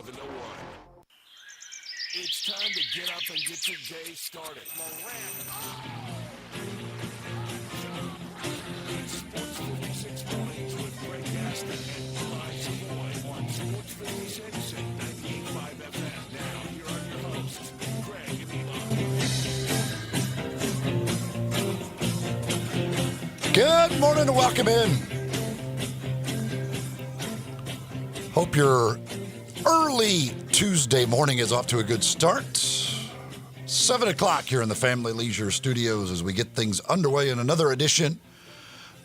7:01. It's time to get up and get your day started. It's Sports 56 Mornings with Greg Gaston and Clyde Savoy on Sports 56 and 98.5 FM. Now, here are your hosts, Greg and Eli. Good morning and welcome in. Hope your early Tuesday morning is off to a good start. 7 o'clock here in the Family Leisure Studios as we get things underway in another edition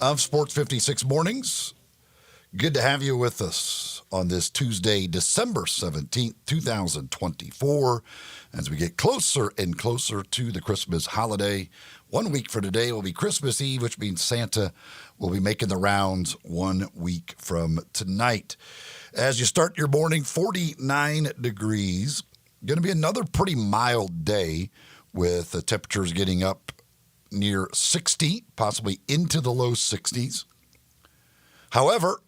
of Sports 56 Mornings. Good to have you with us on this Tuesday, December 17th, 2024, as we get closer and closer to the Christmas holiday. 1 week from today will be Christmas Eve, which means Santa will be making the rounds 1 week from tonight. As you start your morning, 49 degrees. Going to be another pretty mild day with the temperatures getting up near 60, possibly into the low 60s. However,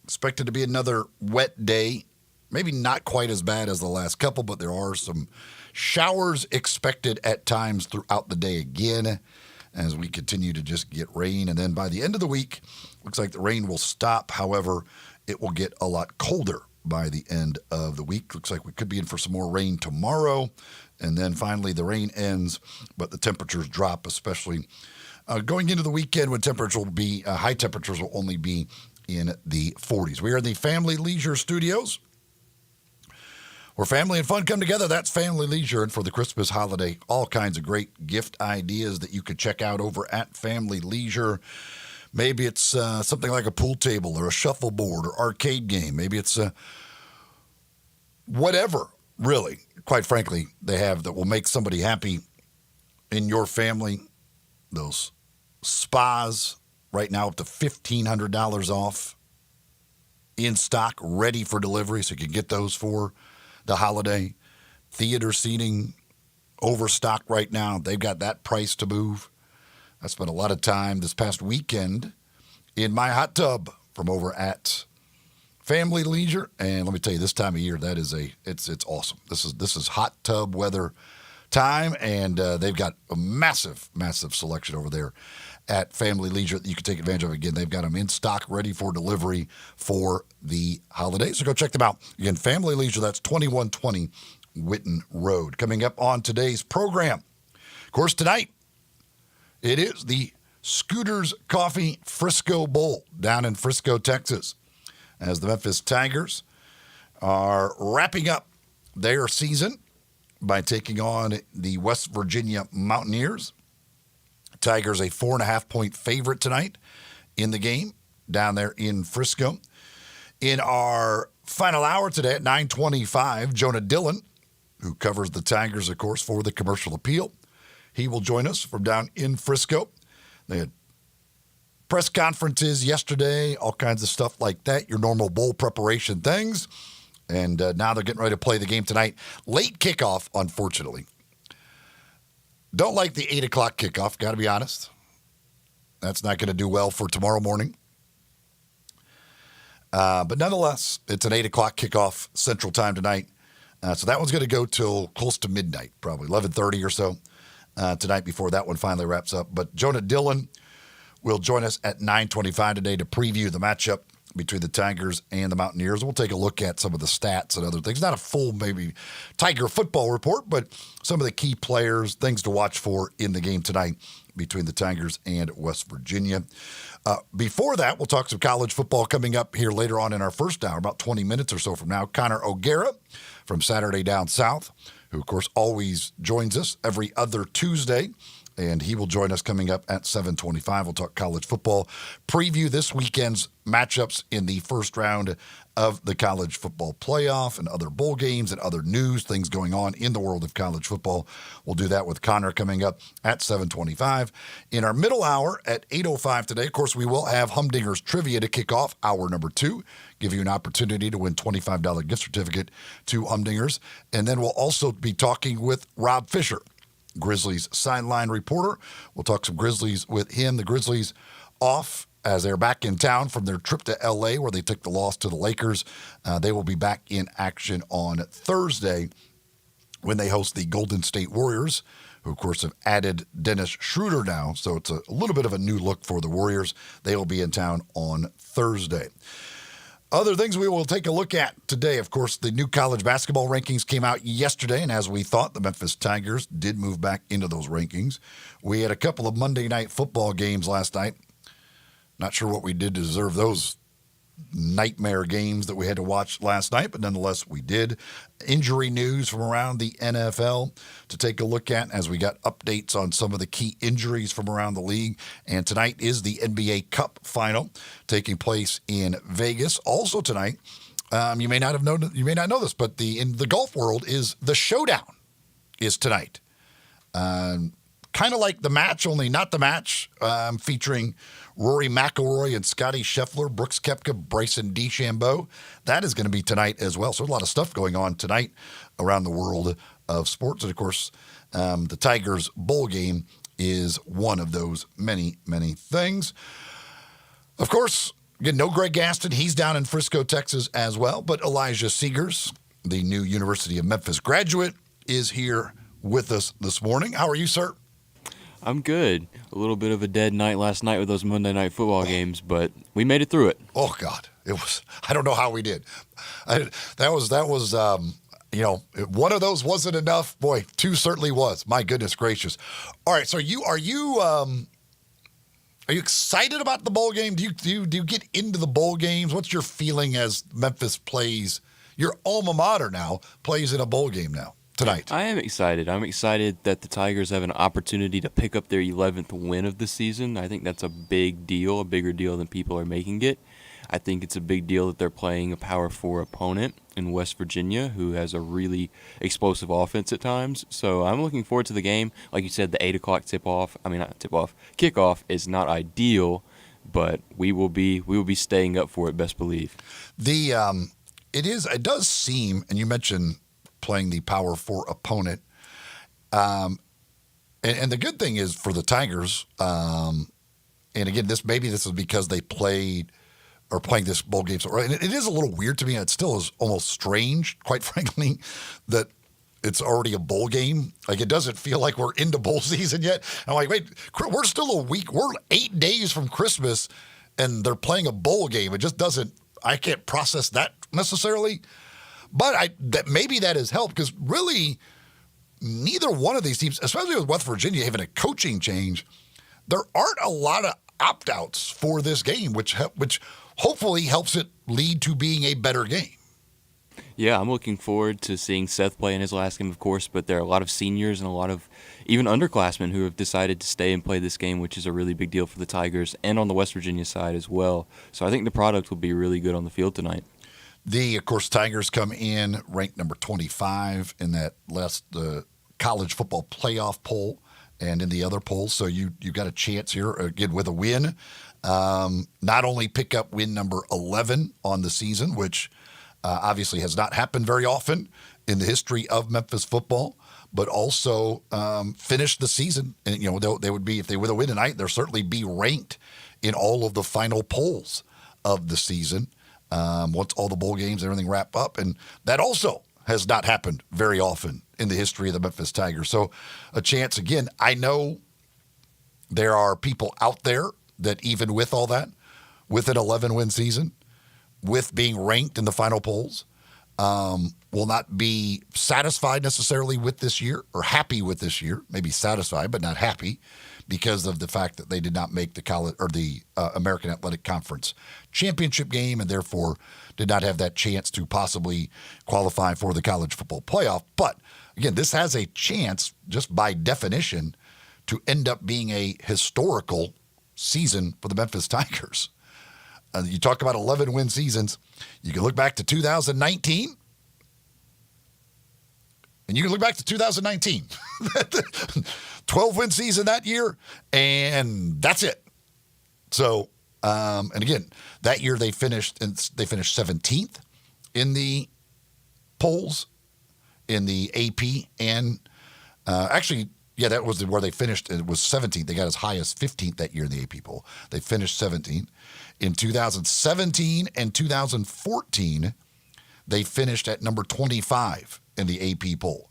expected to be another wet day. Maybe not quite as bad as the last couple, but there are some showers expected at times throughout the day again as we continue to just get rain. And then by the end of the week, looks like the rain will stop. However, it will get a lot colder by the end of the week. Looks like we could be in for some more rain tomorrow. And then finally the rain ends, but the temperatures drop, especially going into the weekend when temperatures will be, high temperatures will only be in the 40s. We are in the Family Leisure Studios, where family and fun come together. That's Family Leisure. And for the Christmas holiday, all kinds of great gift ideas that you could check out over at Family Leisure. Maybe it's something like a pool table or a shuffleboard or arcade game. Maybe it's whatever, really, quite frankly, they have that will make somebody happy in your family. Those spas right now up to $1,500 off in stock, ready for delivery, so you can get those for the holiday. Theater seating, overstocked right now. They've got that price to move. I spent a lot of time this past weekend in my hot tub from over at Family Leisure, and let me tell you, this time of year, that is it's awesome. This is hot tub weather time, and they've got a massive selection over there at Family Leisure that you can take advantage of. Again, they've got them in stock, ready for delivery for the holidays. So go check them out. Again, Family Leisure, that's 2120 Whitten Road. Coming up on today's program, of course, tonight, it is the Scooters Coffee Frisco Bowl down in Frisco, Texas, as the Memphis Tigers are wrapping up their season by taking on the West Virginia Mountaineers. Tigers a 4.5-point favorite tonight in the game down there in Frisco. In our final hour today at 9:25, Jonah Dillon, who covers the Tigers, of course, for the Commercial Appeal, he will join us from down in Frisco. They had press conferences yesterday, all kinds of stuff like that, your normal bowl preparation things. And now they're getting ready to play the game tonight. Late kickoff, unfortunately. Don't like the 8 o'clock kickoff, got to be honest. That's not going to do well for tomorrow morning. But nonetheless, it's an 8 o'clock kickoff Central Time tonight. So that one's going to go till close to midnight, probably 11:30 or so. Tonight before that one finally wraps up. But Jonah Dillon will join us at 9:25 today to preview the matchup between the Tigers and the Mountaineers. We'll take a look at some of the stats and other things. Not a full, maybe, Tiger football report, but some of the key players, things to watch for in the game tonight between the Tigers and West Virginia. Before that, we'll talk some college football coming up here later on in our first hour, about 20 minutes or so from now. Connor O'Gara from Saturday Down South, who, of course, always joins us every other Tuesday, and he will join us coming up at 7:25. We'll talk college football, preview this weekend's matchups in the first round of the college football playoff and other bowl games and other news, things going on in the world of college football. We'll do that with Connor coming up at 7:25. In our middle hour at 8:05 today, of course, we will have Humdinger's Trivia to kick off hour number 2, give you an opportunity to win $25 gift certificate to Humdinger's. And then we'll also be talking with Rob Fisher, Grizzlies sideline reporter. We'll talk some Grizzlies with him. The Grizzlies off as they're back in town from their trip to L.A. where they took the loss to the Lakers. They will be back in action on Thursday when they host the Golden State Warriors, who, of course, have added Dennis Schroeder now. So it's a little bit of a new look for the Warriors. They will be in town on Thursday. Other things we will take a look at today, of course, the new college basketball rankings came out yesterday, and as we thought, the Memphis Tigers did move back into those rankings. We had a couple of Monday night football games last night. Not sure what we did to deserve those nightmare games that we had to watch last night, but nonetheless we did. Injury news from around the NFL to take a look at as we got updates on some of the key injuries from around the league. And tonight is the NBA Cup final taking place in Vegas. Also tonight, you may not know this, but in the golf world is the Showdown is tonight. Kind of like the match, only not the match, featuring Rory McIlroy and Scottie Scheffler, Brooks Koepka, Bryson DeChambeau. That is going to be tonight as well. So a lot of stuff going on tonight around the world of sports. And, of course, the Tigers bowl game is one of those many, many things. Of course, again, no Greg Gaston. He's down in Frisco, Texas as well. But Elijah Seegers, the new University of Memphis graduate, is here with us this morning. How are you, sir? I'm good. A little bit of a dead night last night with those Monday night football games, but we made it through it. Oh God, it was. I don't know how we did. That was. One of those wasn't enough. Boy, two certainly was. My goodness gracious. All right, so are you excited about the bowl game? Do you get into the bowl games? What's your feeling as Memphis plays? Your alma mater now plays in a bowl game now. Tonight. I am excited. I'm excited that the Tigers have an opportunity to pick up their 11th win of the season. I think that's a big deal, a bigger deal than people are making it. I think it's a big deal that they're playing a Power 4 opponent in West Virginia who has a really explosive offense at times. So I'm looking forward to the game. Like you said, the 8 o'clock kickoff is not ideal, but we will be staying up for it, best believe. It does seem, and you mentioned playing the Power 4 opponent. And the good thing is for the Tigers, and again, this is because they playing this bowl game. So, and it is a little weird to me. It still is almost strange, quite frankly, that it's already a bowl game. Like, it doesn't feel like we're into bowl season yet. I'm like, wait, we're still a week. We're 8 days from Christmas, and they're playing a bowl game. It just doesn't. I can't process that necessarily. But maybe that has helped because really neither one of these teams, especially with West Virginia having a coaching change, there aren't a lot of opt-outs for this game, which hopefully helps it lead to being a better game. Yeah, I'm looking forward to seeing Seth play in his last game, of course, but there are a lot of seniors and a lot of even underclassmen who have decided to stay and play this game, which is a really big deal for the Tigers and on the West Virginia side as well. So I think the product will be really good on the field tonight. Of course, Tigers come in ranked number 25 in that the college football playoff poll and in the other polls. So you got a chance here, again, with a win. Not only pick up win number 11 on the season, which obviously has not happened very often in the history of Memphis football, but also finish the season. And, they would be, if they were to win tonight, they'll certainly be ranked in all of the final polls of the season. Once all the bowl games and everything wrap up. And that also has not happened very often in the history of the Memphis Tigers. So a chance, again, I know there are people out there that even with all that, with an 11-win season, with being ranked in the final polls, will not be satisfied necessarily with this year or happy with this year, maybe satisfied but not happy because of the fact that they did not make the college or the American Athletic Conference championship game and therefore did not have that chance to possibly qualify for the college football playoff. But again, this has a chance just by definition to end up being a historical season for the Memphis Tigers. You talk about 11-win seasons. You can look back to 2019, and you can look back to 2019. 12-win season that year, and that's it. So, and again, that year they finished 17th in the polls in the AP, and actually, Yeah, that was where they finished. It was 17th. They got as high as 15th that year in the AP poll. They finished 17th. In 2017 and 2014, they finished at number 25 in the AP poll.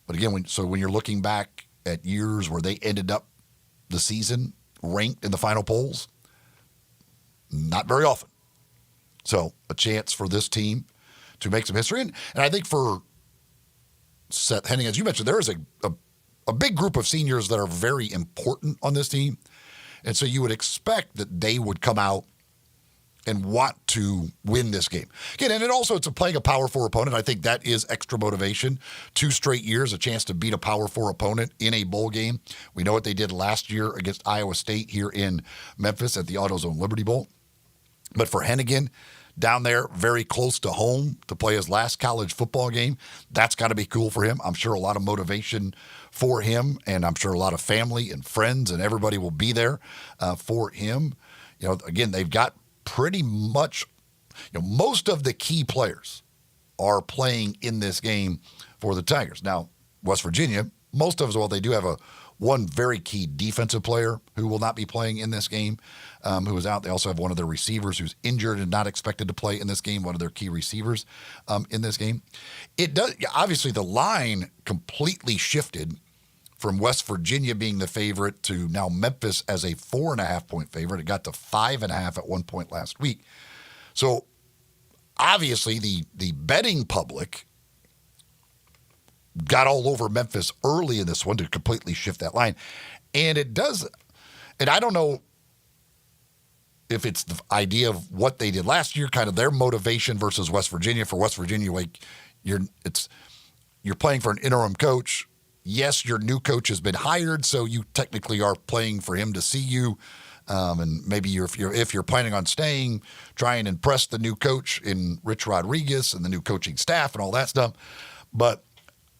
But again, when you're looking back at years where they ended up the season ranked in the final polls, not very often. So a chance for this team to make some history. And I think for Seth Henning, as you mentioned, there is a big group of seniors that are very important on this team. And so you would expect that they would come out and want to win this game. Again, and it's playing a Power 4 opponent. I think that is extra motivation. 2 straight years, a chance to beat a Power 4 opponent in a bowl game. We know what they did last year against Iowa State here in Memphis at the AutoZone Liberty Bowl. But for Hennigan, down there, very close to home to play his last college football game, that's got to be cool for him. I'm sure a lot of motivation for him, and I'm sure a lot of family and friends and everybody will be there for him. Again, they've got pretty much, most of the key players are playing in this game for the Tigers. Now, West Virginia, most of them, they do have one very key defensive player who will not be playing in this game, who is out. They also have one of their receivers who's injured and not expected to play in this game, one of their key receivers in this game. It does, obviously, the line completely shifted from West Virginia being the favorite to now Memphis as a 4.5-point favorite. It got to 5.5 at one point last week. So obviously the betting public got all over Memphis early in this one to completely shift that line. And it does, and I don't know if it's the idea of what they did last year, kind of their motivation versus West Virginia. For West Virginia, like you're playing for an interim coach. Yes, your new coach has been hired, so you technically are playing for him to see you. And maybe if you're planning on staying, try and impress the new coach in Rich Rodriguez and the new coaching staff and all that stuff. But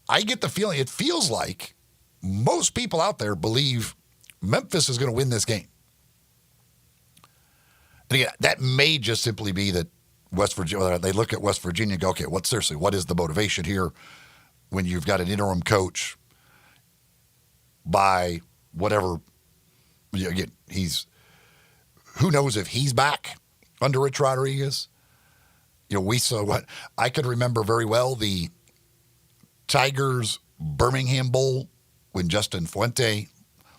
I get the feeling, it feels like most people out there believe Memphis is going to win this game. And again, that may just simply be that West Virginia, they look at West Virginia and go, okay, what is the motivation here when you've got an interim coach by whatever, again, who knows if he's back under Rich Rodriguez. We saw what I could remember very well, the Tigers Birmingham Bowl when Justin Fuente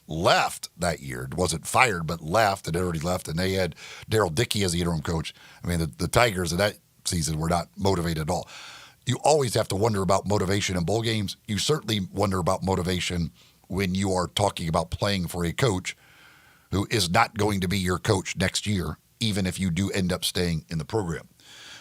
left that year. Wasn't fired, but left. It already left, and they had Daryl Dickey as the interim coach. I mean, the Tigers in that season were not motivated at all. You always have to wonder about motivation in bowl games. You certainly wonder about motivation when you are talking about playing for a coach who is not going to be your coach next year, even if you do end up staying in the program.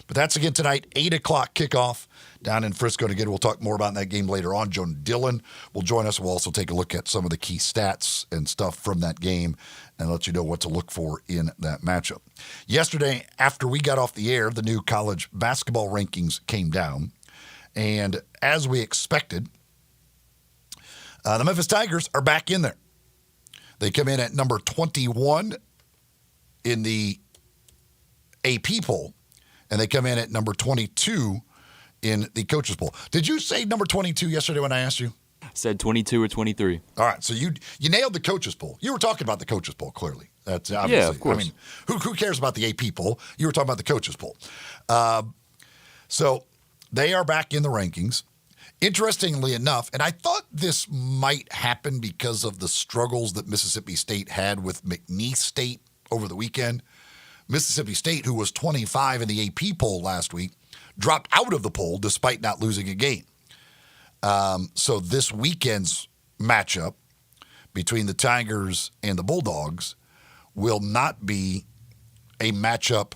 But that's again tonight, 8 o'clock kickoff down in Frisco. And again, we'll talk more about that game later on. Joan Dillon will join us. We'll also take a look at some of the key stats and stuff from that game and let you know what to look for in that matchup. Yesterday, after we got off the air, the new college basketball rankings came down. And as we expected, the Memphis Tigers are back in there. They come in at number 21 in the AP poll, and they come in at number 22 in the coaches poll. Did you say number 22 yesterday when I asked you? Said 22 or 23. All right, so you nailed the coaches poll. You were talking about the coaches poll, clearly. That's obviously. Yeah, of course. I mean, who cares about the AP poll? You were talking about the coaches poll. So they are back in the rankings. Interestingly enough, and I thought this might happen because of the struggles that Mississippi State had with McNeese State over the weekend. Mississippi State, who was 25 in the AP poll last week, dropped out of the poll despite not losing a game. So this weekend's matchup between the Tigers and the Bulldogs will not be a matchup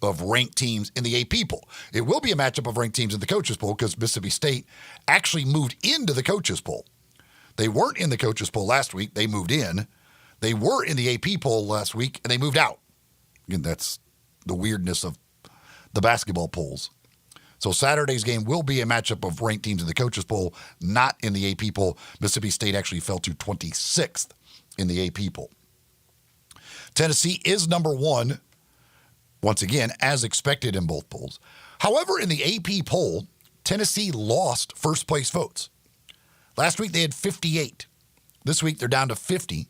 of ranked teams in the AP poll. It will be a matchup of ranked teams in the coaches poll because Mississippi State actually moved into the coaches poll. They weren't in the coaches poll last week. They moved in. They were in the AP poll last week, and they moved out. Again, that's the weirdness of the basketball polls. So Saturday's game will be a matchup of ranked teams in the coaches poll, not in the AP poll. Mississippi State actually fell to 26th in the AP poll. Tennessee is number 1, once again, as expected in both polls. However, in the AP poll, Tennessee lost first-place votes. Last week, they had 58. This week, they're down to 50.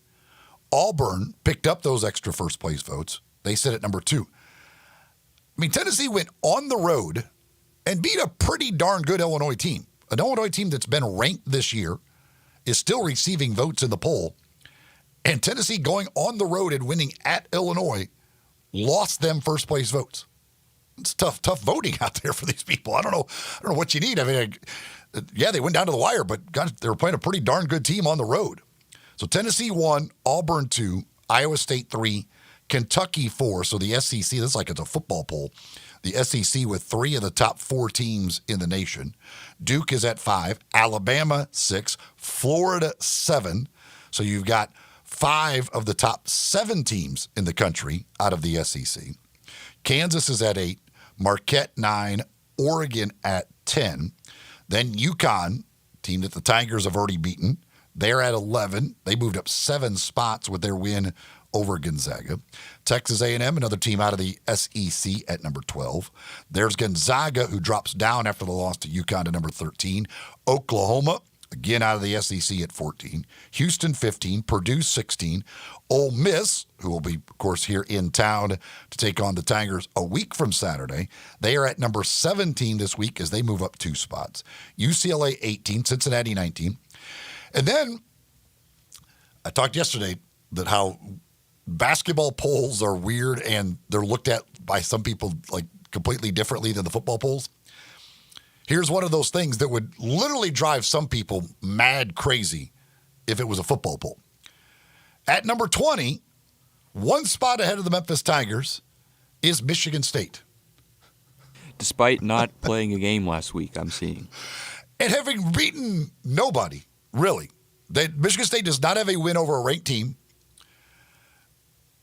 Auburn picked up those extra first-place votes. They sit at number 2. I mean, Tennessee went on the road and beat a pretty darn good Illinois team. An Illinois team that's been ranked this year is still receiving votes in the poll. And Tennessee going on the road and winning at Illinois lost them first-place votes. It's tough voting out there for these people. I don't know what you need. I mean, yeah, they went down to the wire, but God, they were playing a pretty darn good team on the road. So Tennessee 1, Auburn 2, Iowa State 3, Kentucky 4. So the SEC, this is like it's a football poll. The SEC with 3 of the top 4 teams in the nation. Duke is at 5, Alabama 6, Florida 7. So you've got 5 of the top 7 teams in the country out of the SEC. Kansas is at 8, Marquette 9, Oregon at 10. Then UConn, team that the Tigers have already beaten, they're at 11. They moved up 7 spots with their win over Gonzaga. Texas A&M, another team out of the SEC at number 12. There's Gonzaga, who drops down after the loss to UConn to number 13. Oklahoma, again out of the SEC at 14. Houston 15, Purdue 16. Ole Miss, who will be, of course, here in town to take on the Tigers a week from Saturday. They are at number 17 this week as they move up 2 spots. UCLA 18, Cincinnati 19. And then I talked yesterday that how basketball polls are weird and they're looked at by some people like completely differently than the football polls. Here's one of those things that would literally drive some people mad crazy if it was a football poll. At number 20, 1 spot ahead of the Memphis Tigers is Michigan State. Despite not playing a game last week, I'm seeing. And having beaten nobody, really. Michigan State does not have a win over a ranked team.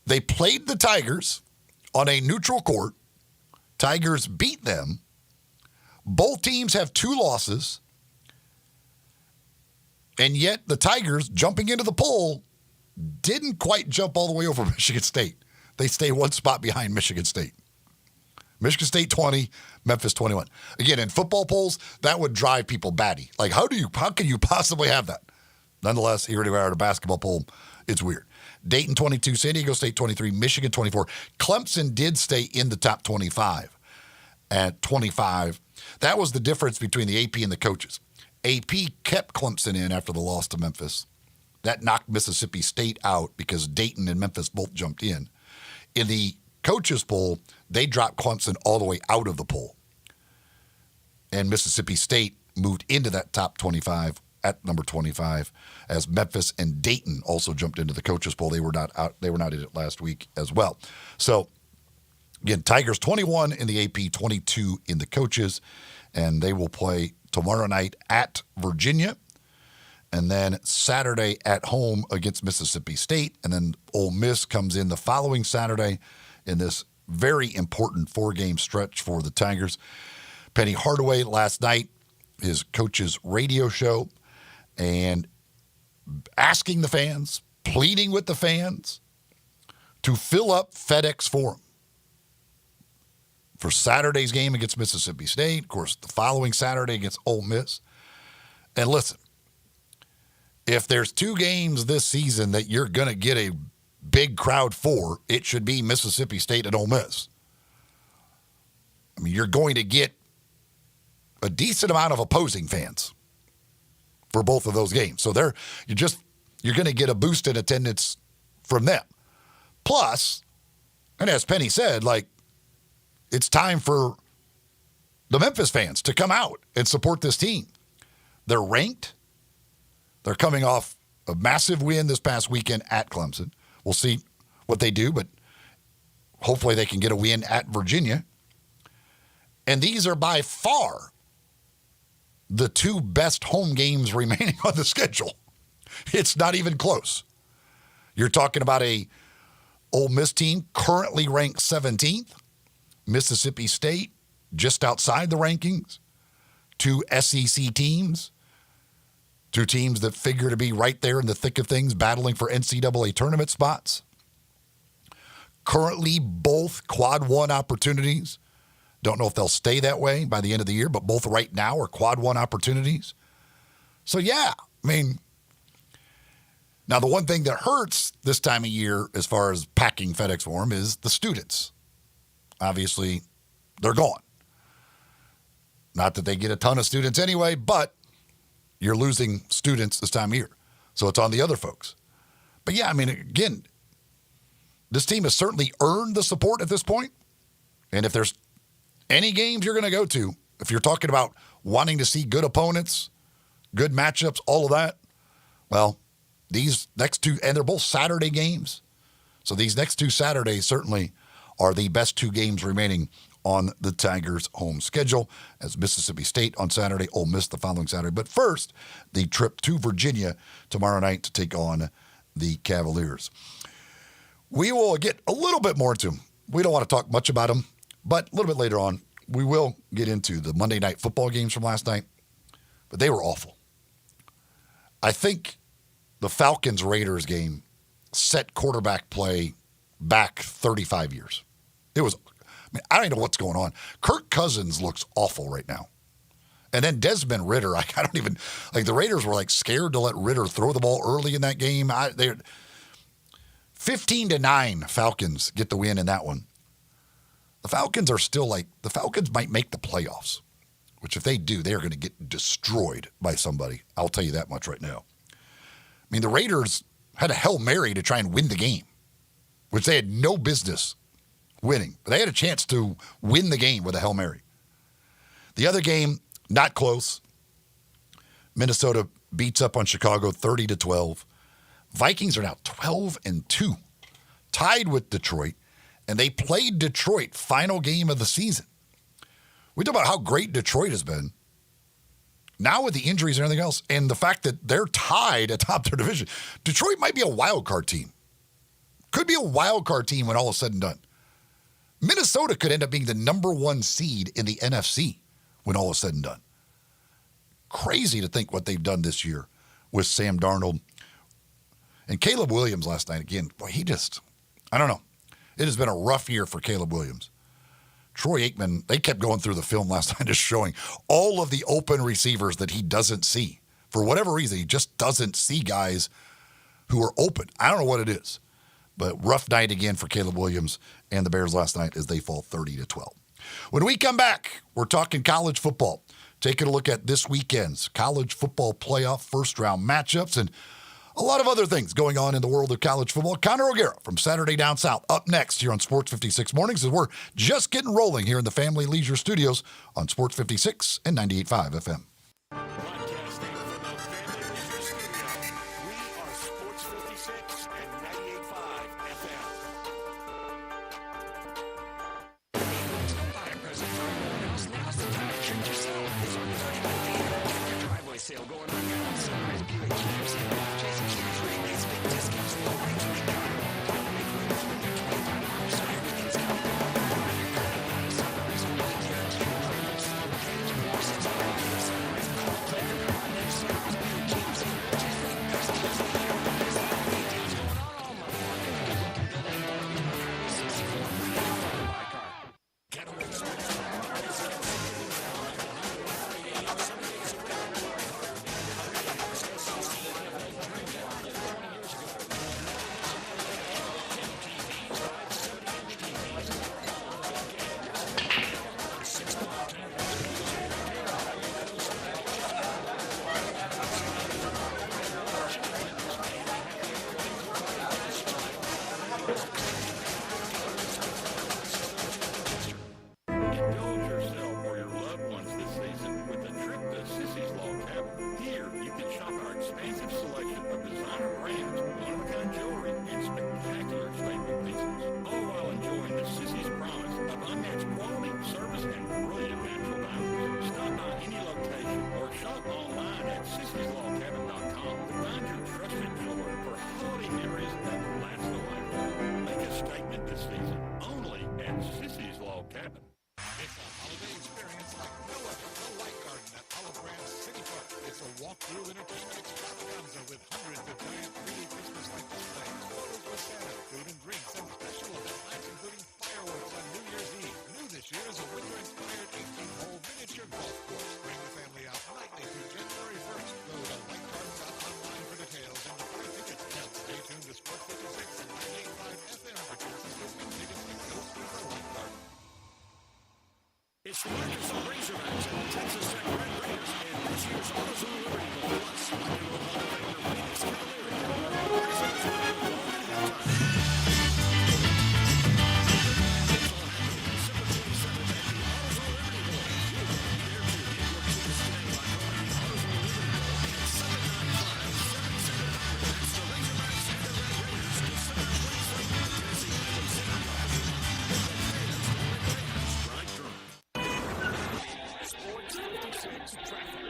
They played the Tigers on a neutral court. Tigers beat them. Both teams have 2 losses. And yet the Tigers, jumping into the poll, didn't quite jump all the way over Michigan State. They stay 1 spot behind Michigan State. Michigan State 20, Memphis 21. Again, in football polls, that would drive people batty. Like, how can you possibly have that? Nonetheless, here we are at a basketball poll. It's weird. Dayton 22, San Diego State 23, Michigan 24. Clemson did stay in the top 25 at 25. That was the difference between the AP and the coaches. AP kept Clemson in after the loss to Memphis. That knocked Mississippi State out because Dayton and Memphis both jumped in. In the coaches poll, they dropped Clemson all the way out of the poll. And Mississippi State moved into that top 25 at number 25 as Memphis and Dayton also jumped into the coaches poll. They were not out. They were not in it last week as well. So again, Tigers 21 in the AP, 22 in the coaches, and they will play tomorrow night at Virginia. And then Saturday at home against Mississippi State. And then Ole Miss comes in the following Saturday in this very important 4-game stretch for the Tigers. Penny Hardaway last night, his coach's radio show, and asking the fans, pleading with the fans to fill up FedEx Forum for Saturday's game against Mississippi State. Of course, the following Saturday against Ole Miss. And listen, if there's 2 games this season that you're going to get a big crowd for, it should be Mississippi State and Ole Miss. I mean, you're going to get a decent amount of opposing fans for both of those games. So you're going to get a boost in attendance from them. Plus, and as Penny said, like, it's time for the Memphis fans to come out and support this team. They're ranked. They're coming off a massive win this past weekend at Clemson. We'll see what they do, but hopefully they can get a win at Virginia. And these are by far the 2 best home games remaining on the schedule. It's not even close. You're talking about a Ole Miss team currently ranked 17th, Mississippi State just outside the rankings, 2 SEC teams, 2 teams that figure to be right there in the thick of things, battling for NCAA tournament spots. Currently, both Quad 1 opportunities. Don't know if they'll stay that way by the end of the year, but both right now are Quad 1 opportunities. So, yeah, I mean, Now, the one thing that hurts this time of year as far as packing FedEx Forum is the students. Obviously, they're gone. Not that they get a ton of students anyway, but you're losing students this time of year. So it's on the other folks. But yeah, I mean, again, this team has certainly earned the support at this point. And if there's any games you're going to go to, if you're talking about wanting to see good opponents, good matchups, all of that, well, these next two, and they're both Saturday games. So these next two Saturdays certainly are the best two games remaining on the Tigers' home schedule, as Mississippi State on Saturday, Ole Miss the following Saturday. But first, the trip to Virginia tomorrow night to take on the Cavaliers. We will get a little bit more into them. We don't want to talk much about them, but a little bit later on, we will get into the Monday Night Football games from last night, but they were awful. I think the Falcons-Raiders game set quarterback play back 35 years. It was, I don't even know what's going on. Kirk Cousins looks awful right now. And then Desmond Ridder, I don't even, like the Raiders were like scared to let Ridder throw the ball early in that game. 15-9 Falcons get the win in that one. The Falcons are still the Falcons might make the playoffs, which if they do, they're going to get destroyed by somebody. I'll tell you that much right now. I mean, the Raiders had a Hail Mary to try and win the game, which they had no business winning. But they had a chance to win the game with a Hail Mary. The other game, not close. Minnesota beats up on Chicago 30-12. Vikings are now 12-2, tied with Detroit, and they played Detroit final game of the season. We talk about how great Detroit has been. Now with the injuries and everything else, and the fact that they're tied atop their division, Detroit might be a wild card team. Could be a wild card team when all is said and done. Minnesota could end up being the number one seed in the NFC when all is said and done. Crazy to think what they've done this year with Sam Darnold. And Caleb Williams last night, again, boy, I don't know. It has been a rough year for Caleb Williams. Troy Aikman, they kept going through the film last night just showing all of the open receivers that he doesn't see. For whatever reason, he just doesn't see guys who are open. I don't know what it is. But rough night again for Caleb Williams and the Bears last night as they fall 30-12. When we come back, we're talking college football. Taking a look at this weekend's college football playoff first-round matchups and a lot of other things going on in the world of college football. Connor O'Gara from Saturday Down South up next here on Sports 56 Mornings as we're just getting rolling here in the Family Leisure Studios on Sports 56 and 98.5 FM. Broadcasting from the Family Leisure Studio, we are Sports 56 and 98.5 FM. Now's the time to treat yourself. It's our 30-day driveway sale going on outside. Buick GMC, Jason Keys, rebates, big discounts, low rates we got. Don't make room for the 25, so everything's covered. Sunrise, we guarantee the price. Located in Washington, Sunrise, call Clayton on next service. Buick GMC, just the best deals of the year. There's a lot of great deals going on all month long. Highway 64, my car. Get away, Indulge yourself or your loved ones this season with a trip to Sissy's Log Cabin. Here, you can shop our expansive selection of designer brands, one-of-a-kind jewelry, and spectacular statement pieces, all while enjoying the Sissy's promise of unmatched quality, service, and brilliant natural diamonds. Stop by any location or shop online at sissyslogcabin.com to find your trusted jeweler for holiday memories that last a lifetime. Make a statement this season only at Sissy's Log Cabin. It's a holiday experience like no other. The Light Garden at Olive Branch City Park. It's a walk-through entertainment extravaganza with hundreds of giant 3D Christmas-like displays, photos with Santa, food and drinks, and special events including fireworks on New Year's Eve. New this year is a winter-inspired 18-hole miniature golf course. Bring the family out nightly through January 1st. Go to lightgarden.online for details and buy tickets. Razorbacks and Texas Tech Red Raiders in this year's AutoZone Liberty Bowl. Plus, Miami of Hall of Famer Venus Cavalieri. Arizona Liberty Bowl at halftime. It's all happening December 27th at the AutoZone Liberty Bowl. You want to be there too. Get your tickets today by calling the AutoZone Liberty Bowl at 795-7700. That's the Razorbacks and the Red Raiders, December 27th. Tennessee A&M Stadium. Strike drunk. Sports 56 traffic.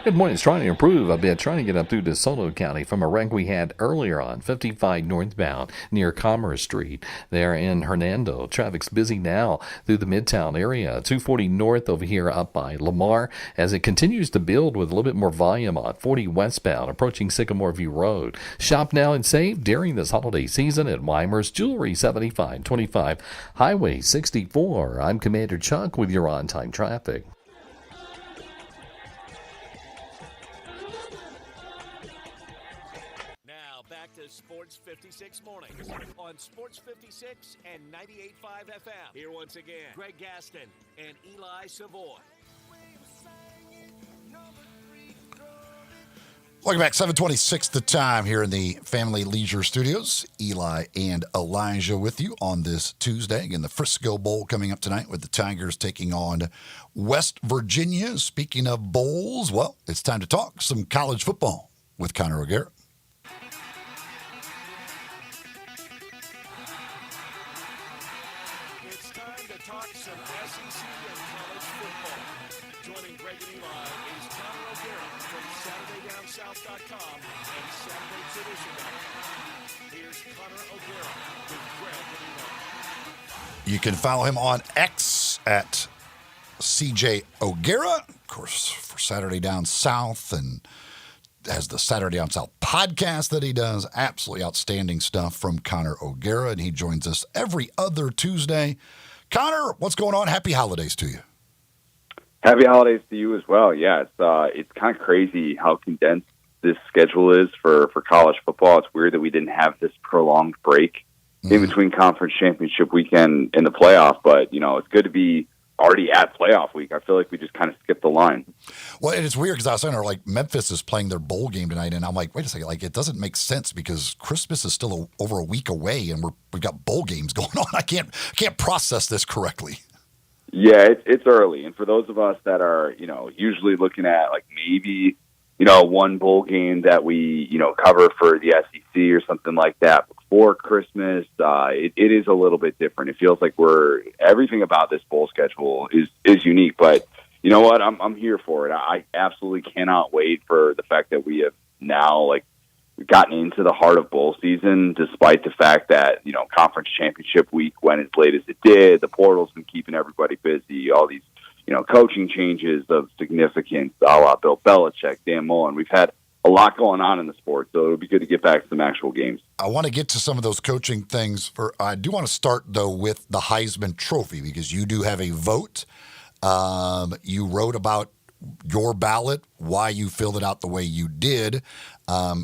Good morning. It's trying to improve. I've been trying to get up through DeSoto County from a wreck we had earlier on 55 northbound near Commerce Street there in Hernando. Traffic's busy now through the Midtown area. 240 north over here up by Lamar as it continues to build with a little bit more volume on 40 westbound approaching Sycamore View Road. Shop now and save during this holiday season at Weimer's Jewelry 7525 Highway 64. I'm Commander Chuck with your on-time traffic. Now back to Sports 56 mornings on Sports 56 and 98.5 FM. Here once again, Greg Gaston and Eli Savoy. Welcome back. 7:26 the time here in the Family Leisure Studios. Eli and Elijah with you on this Tuesday. Again, the Frisco Bowl coming up tonight with the Tigers taking on West Virginia. Speaking of bowls, well, it's time to talk some college football with Connor O'Gara. It's time to talk some SEC and college football. Joining Greg and Eli is Connor O'Gara from SaturdayDownSouth.com and SaturdayTradition.com. Here's Connor O'Gara with Greg and Eli. You can follow him on X at CJ O'Gara, of course, for Saturday Down South, and has the Saturday Down South podcast that he does. Absolutely outstanding stuff from Connor O'Gara, and he joins us every other Tuesday. Connor, what's going on? Happy holidays to you. Happy holidays to you as well. Yeah, it's kind of crazy how condensed this schedule is for college football. It's weird that we didn't have this prolonged break in between conference championship weekend and the playoff, but, you know, it's good to be already at playoff week. I feel like we just kind of skipped the line. Well, and it's weird because I was saying, like, Memphis is playing their bowl game tonight, and I'm like, wait a second, like, it doesn't make sense because Christmas is still over a week away, and we've got bowl games going on. I can't process this correctly. Yeah, it's early, and for those of us that are, you know, usually looking at like maybe, you know, one bowl game that we, you know, cover for the SEC or something like that before Christmas, it is a little bit different. It feels like everything about this bowl schedule is unique, but you know what? I'm here for it. I absolutely cannot wait for the fact that we have now gotten into the heart of bowl season, despite the fact that, you know, conference championship week went as late as it did. The portal's been keeping everybody busy. All these, you know, coaching changes of significance, a la Bill Belichick, Dan Mullen. We've had a lot going on in the sport, so it would be good to get back to some actual games. I want to get to some of those coaching things. I do want to start, though, with the Heisman Trophy because you do have a vote. You wrote about your ballot, why you filled it out the way you did.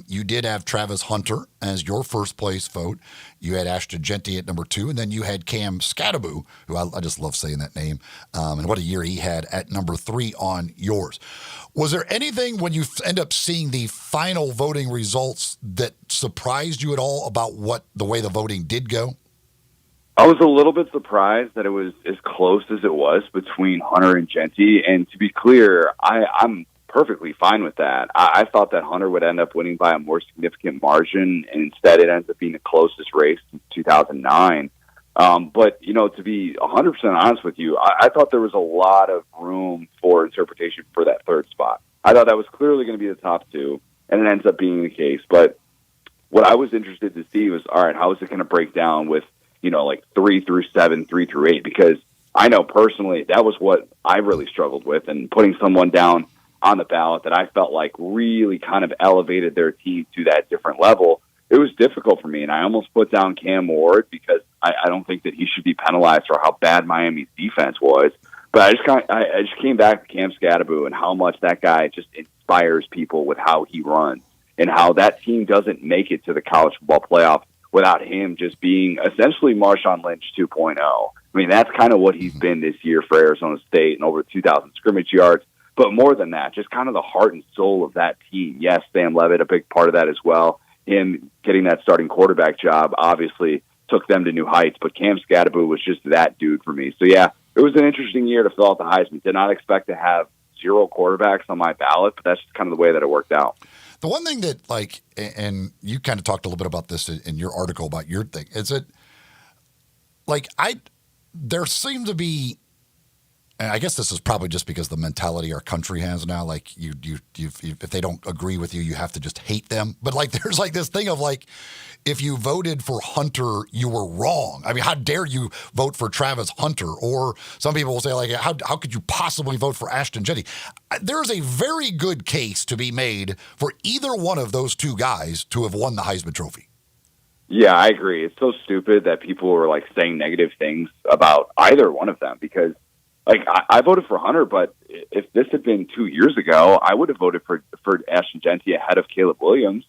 You did have Travis Hunter as your first place vote. You had Ashton Jeanty at number 2, and then you had Cam Skattebo, who I just love saying that name, and what a year he had, at number 3 on yours. Was there anything when you end up seeing the final voting results that surprised you at all about the way the voting did go? I was a little bit surprised that it was as close as it was between Hunter and Jeanty. And to be clear, I'm perfectly fine with that. I thought that Hunter would end up winning by a more significant margin, and instead it ends up being the closest race since 2009. But, you know, to be 100% honest with you, I thought there was a lot of room for interpretation for that third spot. I thought that was clearly going to be the top 2, and it ends up being the case. But what I was interested to see was, all right, how is it going to break down with, you know, like 3 through 7, 3 through 8, because I know personally that was what I really struggled with, and putting someone down on the ballot that I felt like really kind of elevated their team to that different level. It was difficult for me, and I almost put down Cam Ward because I don't think that he should be penalized for how bad Miami's defense was. But I just came back to Cam Skattebo and how much that guy just inspires people with how he runs, and how that team doesn't make it to the college football playoff without him just being essentially Marshawn Lynch 2.0. I mean, that's kind of what he's been this year for Arizona State, and over 2,000 scrimmage yards. But more than that, just kind of the heart and soul of that team. Yes, Sam Levitt, a big part of that as well. Him getting that starting quarterback job obviously took them to new heights, but Cam Scadaboo was just that dude for me. So, yeah, it was an interesting year to fill out the Heisman. Did not expect to have 0 quarterbacks on my ballot, but that's just kind of the way that it worked out. The one thing that, like, and you kind of talked a little bit about this in your article about your thing, is that, like, there seemed to be, and I guess this is probably just because the mentality our country has now, like, if they don't agree with you, you have to just hate them. But, like, there's, like, this thing of, like, if you voted for Hunter, you were wrong. I mean, how dare you vote for Travis Hunter? Or some people will say, like, how could you possibly vote for Ashton Jetty? There's a very good case to be made for either one of those two guys to have won the Heisman Trophy. Yeah, I agree. It's so stupid that people were, like, saying negative things about either one of them because, like, I voted for Hunter, but if this had been 2 years ago, I would have voted for Ashton Jeanty ahead of Caleb Williams.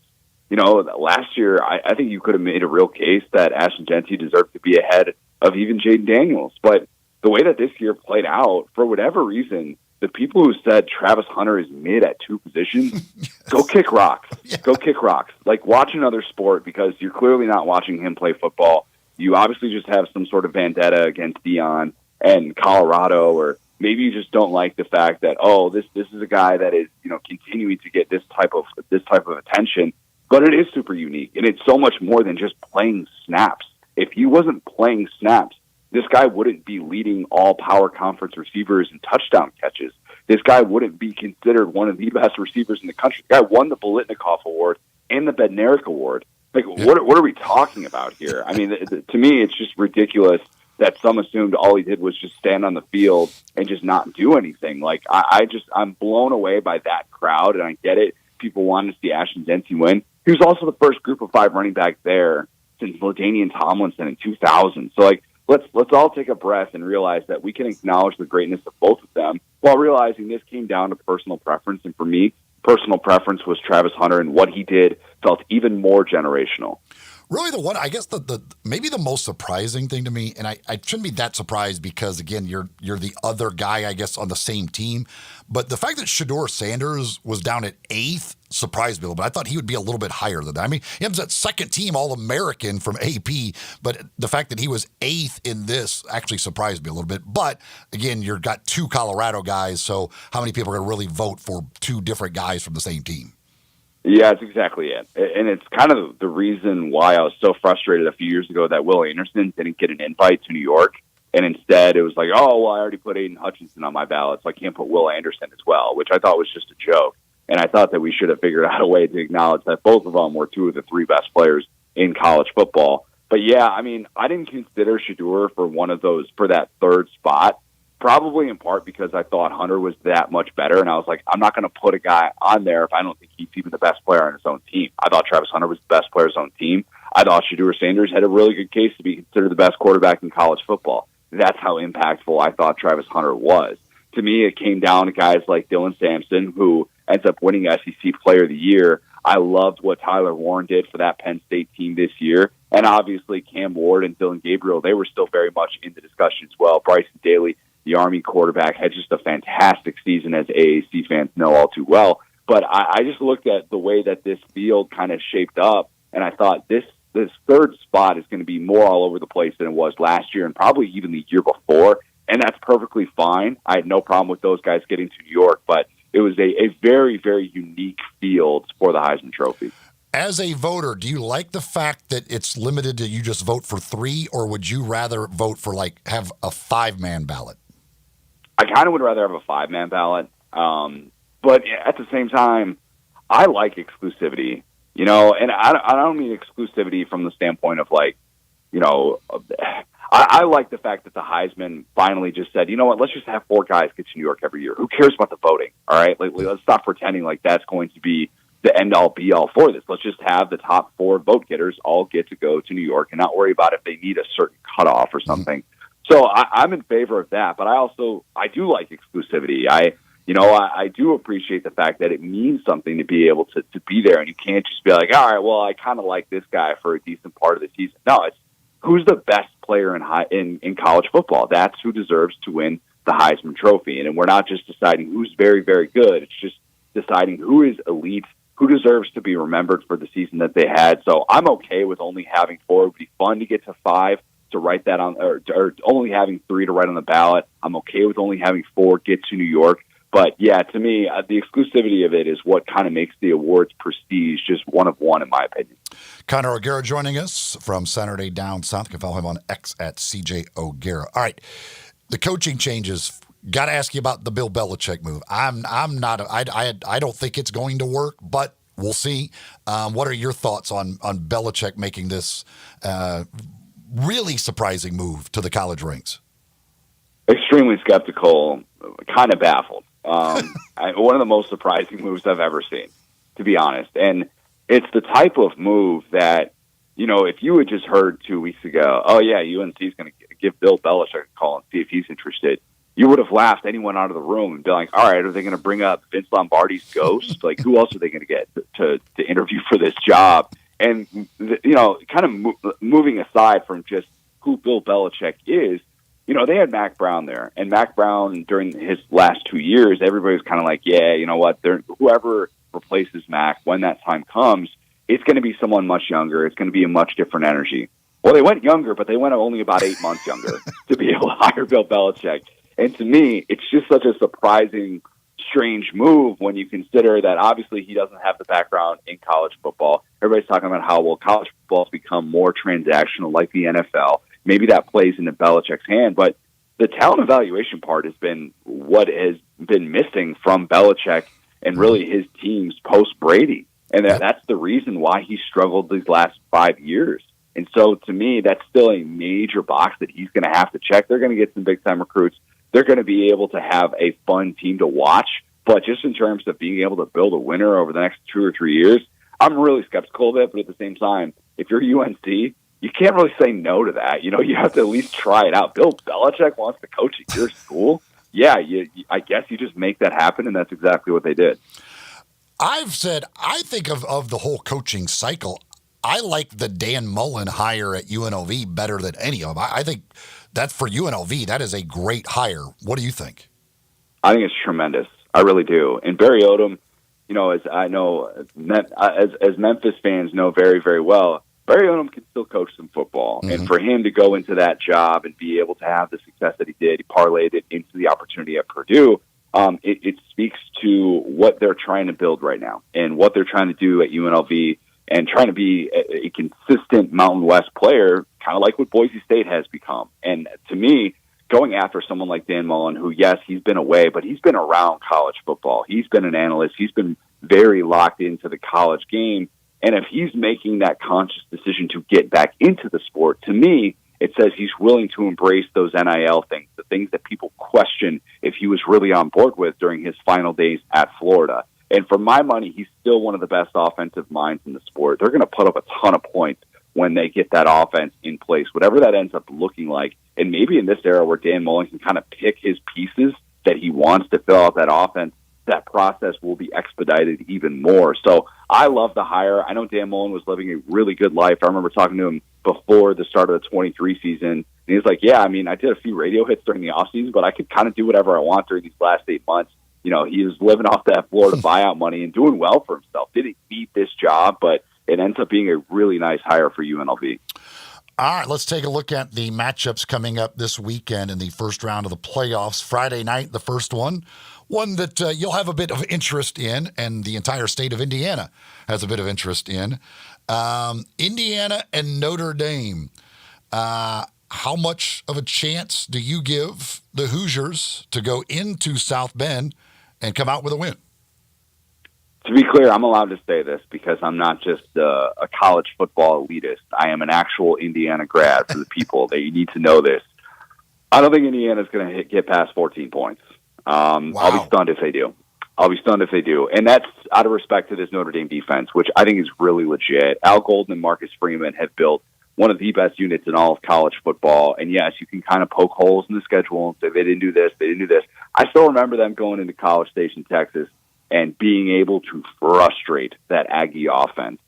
You know, last year, I think you could have made a real case that Ashton Jeanty deserved to be ahead of even Jaden Daniels. But the way that this year played out, for whatever reason, the people who said Travis Hunter is mid at 2 positions, go kick rocks. Yeah. Go kick rocks. Like, watch another sport because you're clearly not watching him play football. You obviously just have some sort of vendetta against Deion and Colorado, or maybe you just don't like the fact that, oh, this is a guy that is, you know, continuing to get this type of attention. But it is super unique, and it's so much more than just playing snaps. If he wasn't playing snaps, this guy wouldn't be leading all power conference receivers in touchdown catches. This guy wouldn't be considered one of the best receivers in the country. The guy won the Bolitnikoff Award and the Bednarik Award. Like, what are we talking about here? I mean, to me, it's just ridiculous that some assumed all he did was just stand on the field and just not do anything. Like, I'm blown away by that crowd, and I get it. People wanted to see Ashton Jeanty win. He was also the first group of 5 running back there since LaDainian Tomlinson in 2000. So, like, let's all take a breath and realize that we can acknowledge the greatness of both of them while realizing this came down to personal preference. And for me, personal preference was Travis Hunter, and what he did felt even more generational. Really, the one, I guess, the maybe the most surprising thing to me, and I shouldn't be that surprised because, again, you're the other guy, I guess, on the same team. But the fact that Shedeur Sanders was down at 8th surprised me a little bit. I thought he would be a little bit higher than that. I mean, he was that second team All-American from AP, but the fact that he was 8th in this actually surprised me a little bit. But, again, you've got 2 Colorado guys, so how many people are going to really vote for 2 different guys from the same team? Yeah, that's exactly it. And it's kind of the reason why I was so frustrated a few years ago that Will Anderson didn't get an invite to New York. And instead it was like, oh, well, I already put Aiden Hutchinson on my ballot, so I can't put Will Anderson as well, which I thought was just a joke. And I thought that we should have figured out a way to acknowledge that both of them were 2 of the 3 best players in college football. But, yeah, I mean, I didn't consider Shedeur for one of those, for that 3rd spot. Probably in part because I thought Hunter was that much better, and I was like, I'm not going to put a guy on there if I don't think he's even the best player on his own team. I thought Travis Hunter was the best player on his own team. I thought Shedeur Sanders had a really good case to be considered the best quarterback in college football. That's how impactful I thought Travis Hunter was. To me, it came down to guys like Dylan Sampson, who ends up winning SEC Player of the Year. I loved what Tyler Warren did for that Penn State team this year. And obviously Cam Ward and Dylan Gabriel, they were still very much in the discussion as well. Bryson Daly, the Army quarterback, had just a fantastic season, as AAC fans know all too well. But I just looked at the way that this field kind of shaped up, and I thought this 3rd spot is going to be more all over the place than it was last year and probably even the year before, and that's perfectly fine. I had no problem with those guys getting to New York, but it was a very, very unique field for the Heisman Trophy. As a voter, do you like the fact that it's limited to you just vote for 3, or would you rather vote for, like, have a 5-man ballot? I kind of would rather have a 5-man ballot. But at the same time, I like exclusivity, you know, and I don't mean exclusivity from the standpoint of, like, you know, I like the fact that the Heisman finally just said, you know what, let's just have 4 guys get to New York every year. Who cares about the voting? All right. Like, let's stop pretending like that's going to be the end all be all for this. Let's just have the top 4 vote getters all get to go to New York and not worry about if they need a certain cutoff or something. So I'm in favor of that, but I do like exclusivity. I do appreciate the fact that it means something to be able to be there, and you can't just be like, all right, well, I kind of like this guy for a decent part of the season. No, who's the best player in college football. That's who deserves to win the Heisman Trophy. And we're not just deciding who's very, very good. It's just deciding who is elite, who deserves to be remembered for the season that they had. So I'm okay with only having 4. It would be fun to get to 5 to write that on, or only having 3 to write on the ballot. I'm okay with only having 4 get to New York. But yeah, to me, the exclusivity of it is what kind of makes the awards prestige just one of one, in my opinion. Conor O'Gara joining us from Saturday Down South. You can follow him on X at CJ O'Gara. All right, the coaching changes. Got to ask you about the Bill Belichick move. I don't think it's going to work, but we'll see. What are your thoughts on Belichick making this really surprising move to the college ranks? Extremely skeptical, kind of baffled. One of the most surprising moves I've ever seen, to be honest. And it's the type of move that, if you had just heard 2 weeks ago, oh, yeah, UNC is going to give Bill Belichick a call and see if he's interested, you would have laughed anyone out of the room and be like, all right, are they going to bring up Vince Lombardi's ghost? Like, who else are they going to get to interview for this job? And, moving aside from just who Bill Belichick is, they had Mac Brown there. And Mac Brown, during his last 2 years, everybody was kind of like, yeah, you know what, whoever replaces Mac, when that time comes, it's going to be someone much younger. It's going to be a much different energy. Well, they went younger, but they went only about 8 months younger to be able to hire Bill Belichick. And to me, it's just such a surprising, strange move when you consider that obviously he doesn't have the background in college football. Everybody's talking about how, college football has become more transactional like the NFL. Maybe that plays into Belichick's hand, but the talent evaluation part has been what has been missing from Belichick and really his teams post-Brady. And that's the reason why he struggled these last 5 years. And so to me, that's still a major box that he's going to have to check. They're going to get some big-time recruits. They're going to be able to have a fun team to watch. But just in terms of being able to build a winner over the next 2 or 3 years, I'm really skeptical of it. But at the same time, if you're UNC, you can't really say no to that. You have to at least try it out. Bill Belichick wants to coach at your school. Yeah, I guess you just make that happen, and that's exactly what they did. I've said, I think of the whole coaching cycle, I like the Dan Mullen hire at UNLV better than any of them. I think that for UNLV, that is a great hire. What do you think? I think it's tremendous. I really do. And Barry Odom, as I know, as Memphis fans know very, very well, Barry Odom can still coach some football. Mm-hmm. And for him to go into that job and be able to have the success that he did, he parlayed it into the opportunity at Purdue. It speaks to what they're trying to build right now and what they're trying to do at UNLV and trying to be a consistent Mountain West player, kind of like what Boise State has become. And to me, going after someone like Dan Mullen, who, yes, he's been away, but he's been around college football. He's been an analyst. He's been very locked into the college game. And if he's making that conscious decision to get back into the sport, to me, it says he's willing to embrace those NIL things, the things that people question if he was really on board with during his final days at Florida. And for my money, he's still one of the best offensive minds in the sport. They're going to put up a ton of points when they get that offense in place, whatever that ends up looking like. And maybe in this era where Dan Mullen can kind of pick his pieces that he wants to fill out that offense, that process will be expedited even more. So I love the hire. I know Dan Mullen was living a really good life. I remember talking to him before the start of the 23 season. And he was like, yeah, I mean, I did a few radio hits during the offseason, but I could kind of do whatever I want during these last 8 months. He was living off that Florida buyout money and doing well for himself. Didn't need this job, but it ends up being a really nice hire for UNLV. All right, let's take a look at the matchups coming up this weekend in the first round of the playoffs. Friday night, the first one that you'll have a bit of interest in, and the entire state of Indiana has a bit of interest in. Indiana and Notre Dame. How much of a chance do you give the Hoosiers to go into South Bend and come out with a win? To be clear, I'm allowed to say this because I'm not just a college football elitist. I am an actual Indiana grad for the people. They need to know this. I don't think Indiana's going to get past 14 points. Wow. I'll be stunned if they do. And that's out of respect to this Notre Dame defense, which I think is really legit. Al Golden and Marcus Freeman have built one of the best units in all of college football. And yes, you can kind of poke holes in the schedule and say they didn't do this, they didn't do this. I still remember them going into College Station, Texas, and being able to frustrate that Aggie offense.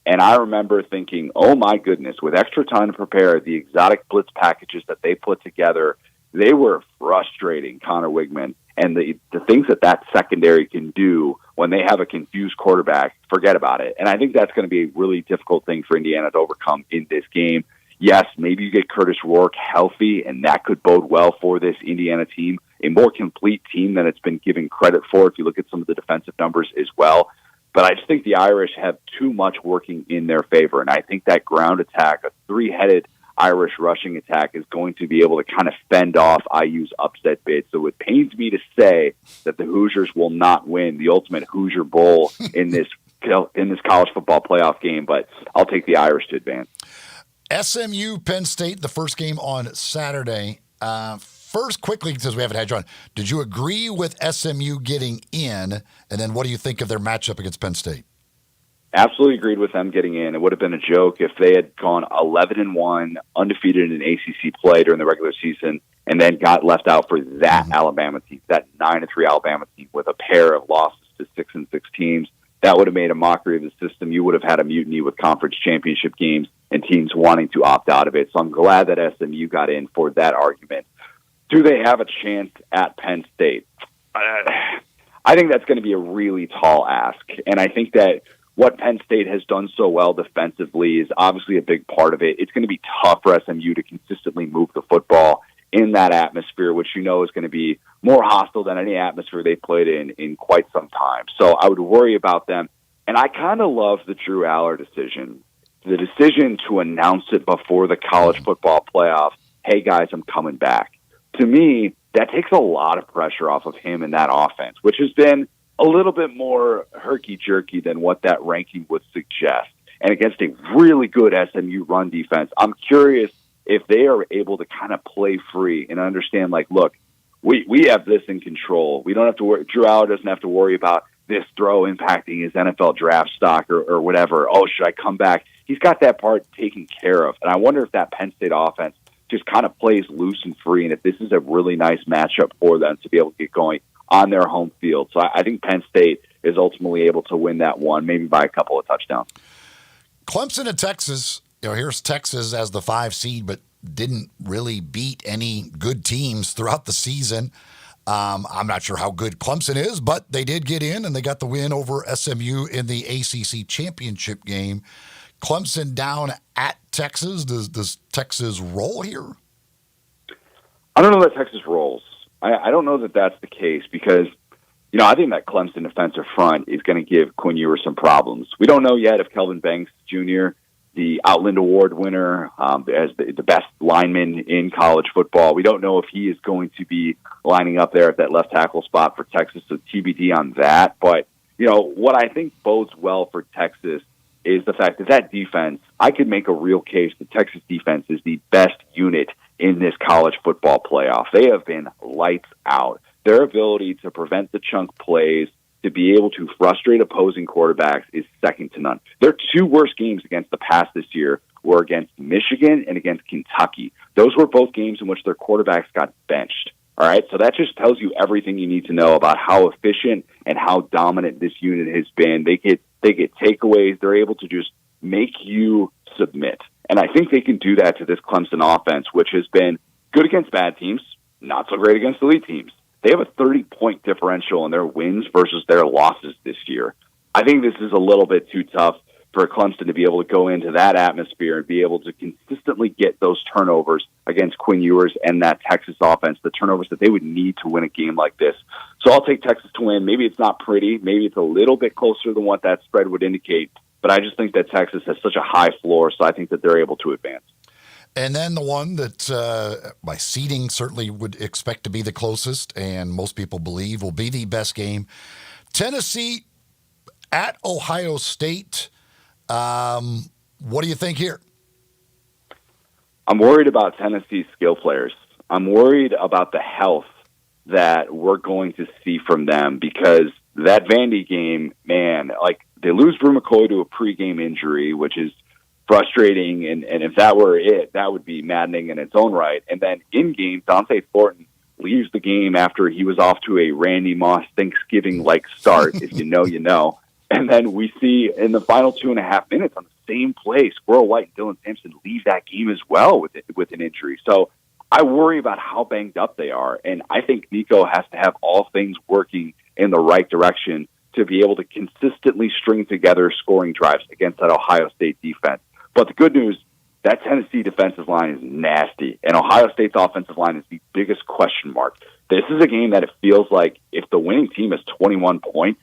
And I remember thinking, oh my goodness, with extra time to prepare, the exotic blitz packages that they put together, they were frustrating Connor Wigman. And the things that secondary can do when they have a confused quarterback, forget about it. And I think that's going to be a really difficult thing for Indiana to overcome in this game. Yes, maybe you get Curtis Rourke healthy, and that could bode well for this Indiana team, a more complete team than it's been given credit for if you look at some of the defensive numbers as well. But I just think the Irish have too much working in their favor, and I think that ground attack, a three-headed Irish rushing attack, is going to be able to kind of fend off IU's upset bid. So it pains me to say that the Hoosiers will not win the ultimate Hoosier Bowl in this college football playoff game, but I'll take the Irish to advance. SMU, Penn State, the first game on Saturday. First, quickly, because we haven't had you on, did you agree with SMU getting in? And then what do you think of their matchup against Penn State? Absolutely agreed with them getting in. It would have been a joke if they had gone 11-1, undefeated in ACC play during the regular season, and then got left out for that Alabama team, that 9-3 Alabama team with a pair of losses to 6-6 teams. That would have made a mockery of the system. You would have had a mutiny with conference championship games and teams wanting to opt out of it. So I'm glad that SMU got in for that argument. Do they have a chance at Penn State? I think that's going to be a really tall ask. And I think that what Penn State has done so well defensively is obviously a big part of it. It's going to be tough for SMU to consistently move the football in that atmosphere, which you know is going to be more hostile than any atmosphere they've played in quite some time. So I would worry about them. And I kind of love the Drew Aller decision, the decision to announce it before the college football playoff, hey, guys, I'm coming back. To me, that takes a lot of pressure off of him and that offense, which has been a little bit more herky-jerky than what that ranking would suggest. And against a really good SMU run defense, I'm curious if they are able to kind of play free and understand, like, look, we have this in control. We don't have to worry. Drew Aller doesn't have to worry about this throw impacting his NFL draft stock or whatever. Oh, should I come back? He's got that part taken care of. And I wonder if that Penn State offense just kind of plays loose and free, and if this is a really nice matchup for them to be able to get going on their home field. So I think Penn State is ultimately able to win that one, maybe by a couple of touchdowns. Clemson and Texas, here's Texas as the 5 seed, but didn't really beat any good teams throughout the season. I'm not sure how good Clemson is, but they did get in, and they got the win over SMU in the ACC championship game. Clemson down at Texas. Does Texas roll here? I don't know that Texas rolls. I don't know that that's the case because, I think that Clemson defensive front is going to give Quinn Ewers some problems. We don't know yet if Kelvin Banks Jr., the Outland Award winner, as the best lineman in college football, we don't know if he is going to be lining up there at that left tackle spot for Texas, so TBD on that. But, what I think bodes well for Texas is the fact that defense, I could make a real case that Texas defense is the best unit in this college football playoff. They have been lights out. Their ability to prevent the chunk plays, to be able to frustrate opposing quarterbacks is second to none. Their 2 worst games against the pass this year were against Michigan and against Kentucky. Those were both games in which their quarterbacks got benched. All right, so that just tells you everything you need to know about how efficient and how dominant this unit has been. They get takeaways. They're able to just make you submit. And I think they can do that to this Clemson offense, which has been good against bad teams, not so great against elite teams. They have a 30-point differential in their wins versus their losses this year. I think this is a little bit too tough for Clemson to be able to go into that atmosphere and be able to consistently get those turnovers against Quinn Ewers and that Texas offense, the turnovers that they would need to win a game like this. So I'll take Texas to win. Maybe it's not pretty. Maybe it's a little bit closer than what that spread would indicate. But I just think that Texas has such a high floor, so I think that they're able to advance. And then the one that by seeding certainly would expect to be the closest and most people believe will be the best game, Tennessee at Ohio State. What do you think here? I'm worried about Tennessee's skill players. I'm worried about the health that we're going to see from them because that Vandy game, man, like they lose Drew McCoy to a pregame injury, which is frustrating. And if that were it, that would be maddening in its own right. And then in game, Dante Thornton leaves the game after he was off to a Randy Moss Thanksgiving-like start. If you know, you know. And then we see in the final 2.5 minutes on the same play, Squirrel White and Dylan Sampson leave that game as well with an injury. So I worry about how banged up they are, and I think Nico has to have all things working in the right direction to be able to consistently string together scoring drives against that Ohio State defense. But the good news, that Tennessee defensive line is nasty, and Ohio State's offensive line is the biggest question mark. This is a game that it feels like if the winning team has 21 points,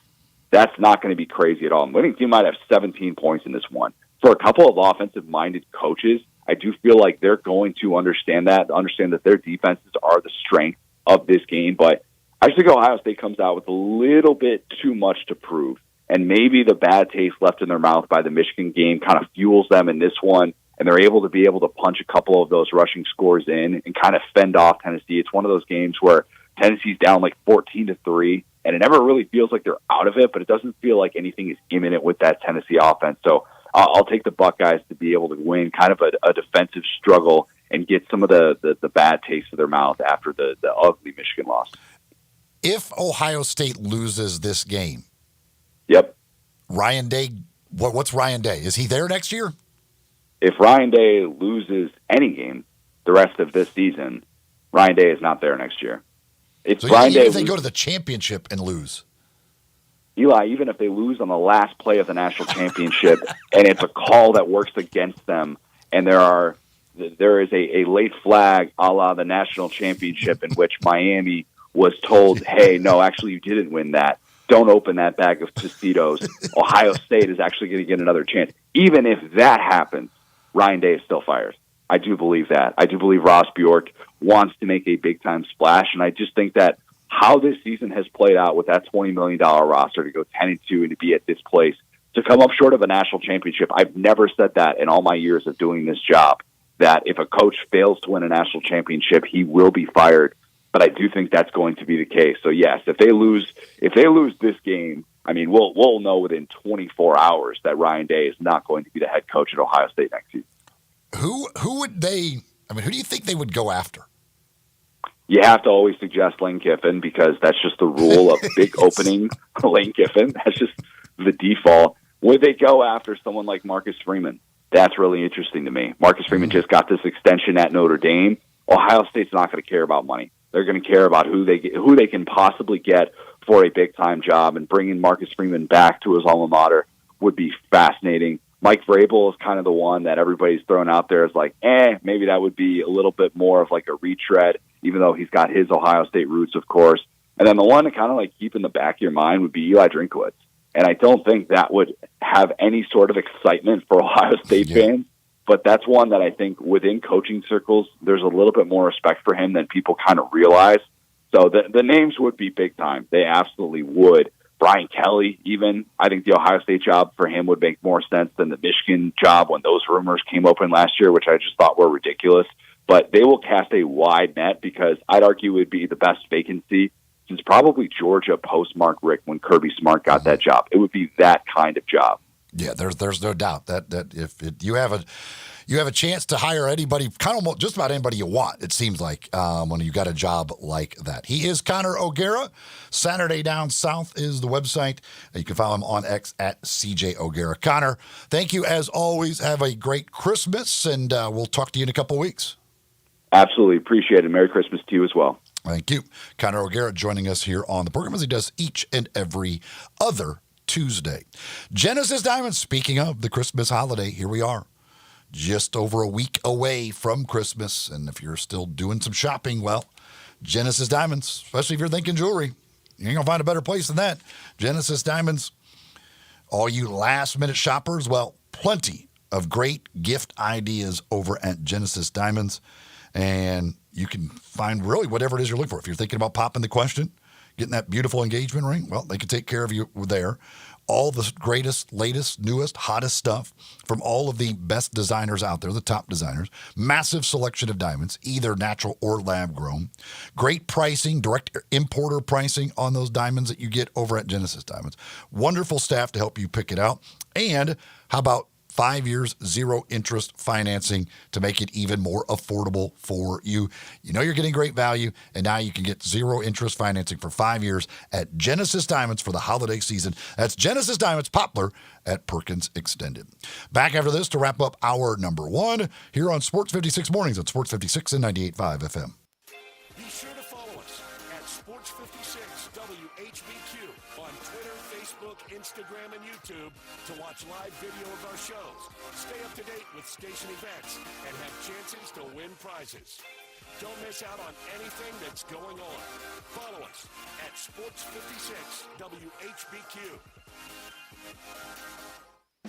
that's not going to be crazy at all. The winning team might have 17 points in this one. For a couple of offensive-minded coaches, I do feel like they're going to understand that their defenses are the strength of this game. But I just think Ohio State comes out with a little bit too much to prove. And maybe the bad taste left in their mouth by the Michigan game kind of fuels them in this one, and they're able to punch a couple of those rushing scores in and kind of fend off Tennessee. It's one of those games where Tennessee's down like 14-3, and it never really feels like they're out of it, but it doesn't feel like anything is imminent with that Tennessee offense. So I'll take the Buckeyes to be able to win kind of a defensive struggle and get some of the bad taste of their mouth after the ugly Michigan loss. If Ohio State loses this game, yep. Ryan Day, what's Ryan Day? Is he there next year? If Ryan Day loses any game the rest of this season, Ryan Day is not there next year. If So Ryan even Day if they go to the championship and lose, Eli, even if they lose on the last play of the national championship and it's a call that works against them, and there is a late flag a la the national championship in which Miami was told, hey, no, actually you didn't win that. Don't open that bag of Tostitos. Ohio State is actually going to get another chance. Even if that happens, Ryan Day is still fired. I do believe that. I do believe Ross Bjork wants to make a big-time splash, and I just think that how this season has played out with that $20 million roster to go 10-2 and to be at this place, to come up short of a national championship. I've never said that in all my years of doing this job, that if a coach fails to win a national championship, he will be fired. But I do think that's going to be the case. So yes, if they lose this game, I mean, we'll know within 24 hours that Ryan Day is not going to be the head coach at Ohio State next season. who would they? I mean, who do you think they would go after? You have to always suggest Lane Kiffin because that's just the rule of big opening Lane Kiffin. That's just the default. Would they go after someone like Marcus Freeman? That's really interesting to me. Marcus Freeman just got this extension at Notre Dame. Ohio State's not going to care about money. They're going to care about who they can possibly get for a big-time job, and bringing Marcus Freeman back to his alma mater would be fascinating. Mike Vrabel is kind of the one that everybody's thrown out there as like, maybe that would be a little bit more of like a retread, even though he's got his Ohio State roots, of course. And then the one to kind of like keep in the back of your mind would be Eli Drinkwitz. And I don't think that would have any sort of excitement for Ohio State fans, but that's one that I think within coaching circles, there's a little bit more respect for him than people kind of realize. So the names would be big time. They absolutely would. Brian Kelly, even, I think the Ohio State job for him would make more sense than the Michigan job when those rumors came open last year, which I just thought were ridiculous. But they will cast a wide net because I'd argue it would be the best vacancy since probably Georgia post Mark Richt when Kirby Smart got that job. It would be that kind of job. Yeah, there's no doubt that if you have a chance to hire anybody, kind of just about anybody you want, it seems like, when you got a job like that. He is Connor O'Gara. Saturday Down South is the website. You can follow him on X at CJ O'Gara. Connor, thank you as always. Have a great Christmas, and we'll talk to you in a couple of weeks. Absolutely. Appreciate it. Merry Christmas to you as well. Thank you. Connor O'Gara joining us here on the program as he does each and every other Tuesday. Genesis Diamonds, speaking of the Christmas holiday, here we are. Just over a week away from Christmas. And if you're still doing some shopping, well, Genesis Diamonds, especially if you're thinking jewelry, you ain't going to find a better place than that. Genesis Diamonds, all you last-minute shoppers, well, plenty of great gift ideas over at Genesis Diamonds. And you can find really whatever it is you're looking for. If you're thinking about popping the question, getting that beautiful engagement ring, well, they can take care of you there. All the greatest, latest, newest, hottest stuff from all of the best designers out there, the top designers. Massive selection of diamonds, either natural or lab grown. Great pricing, direct importer pricing on those diamonds that you get over at Genesis Diamonds. Wonderful staff to help you pick it out. And how about 5 years, 0 interest financing to make it even more affordable for you. You know you're getting great value, and now you can get 0 interest financing for 5 years at Genesis Diamonds for the holiday season. That's Genesis Diamonds Poplar at Perkins Extended. Back after this to wrap up hour number 1 here on Sports 56 Mornings at Sports 56 and 98.5 FM. Be sure to follow us at Sports 56 WHBQ on Twitter, Facebook, Instagram, and YouTube to watch live video of our shows. Stay up to date with station events and have chances to win prizes. Don't miss out on anything that's going on. Follow us at Sports 56 WHBQ.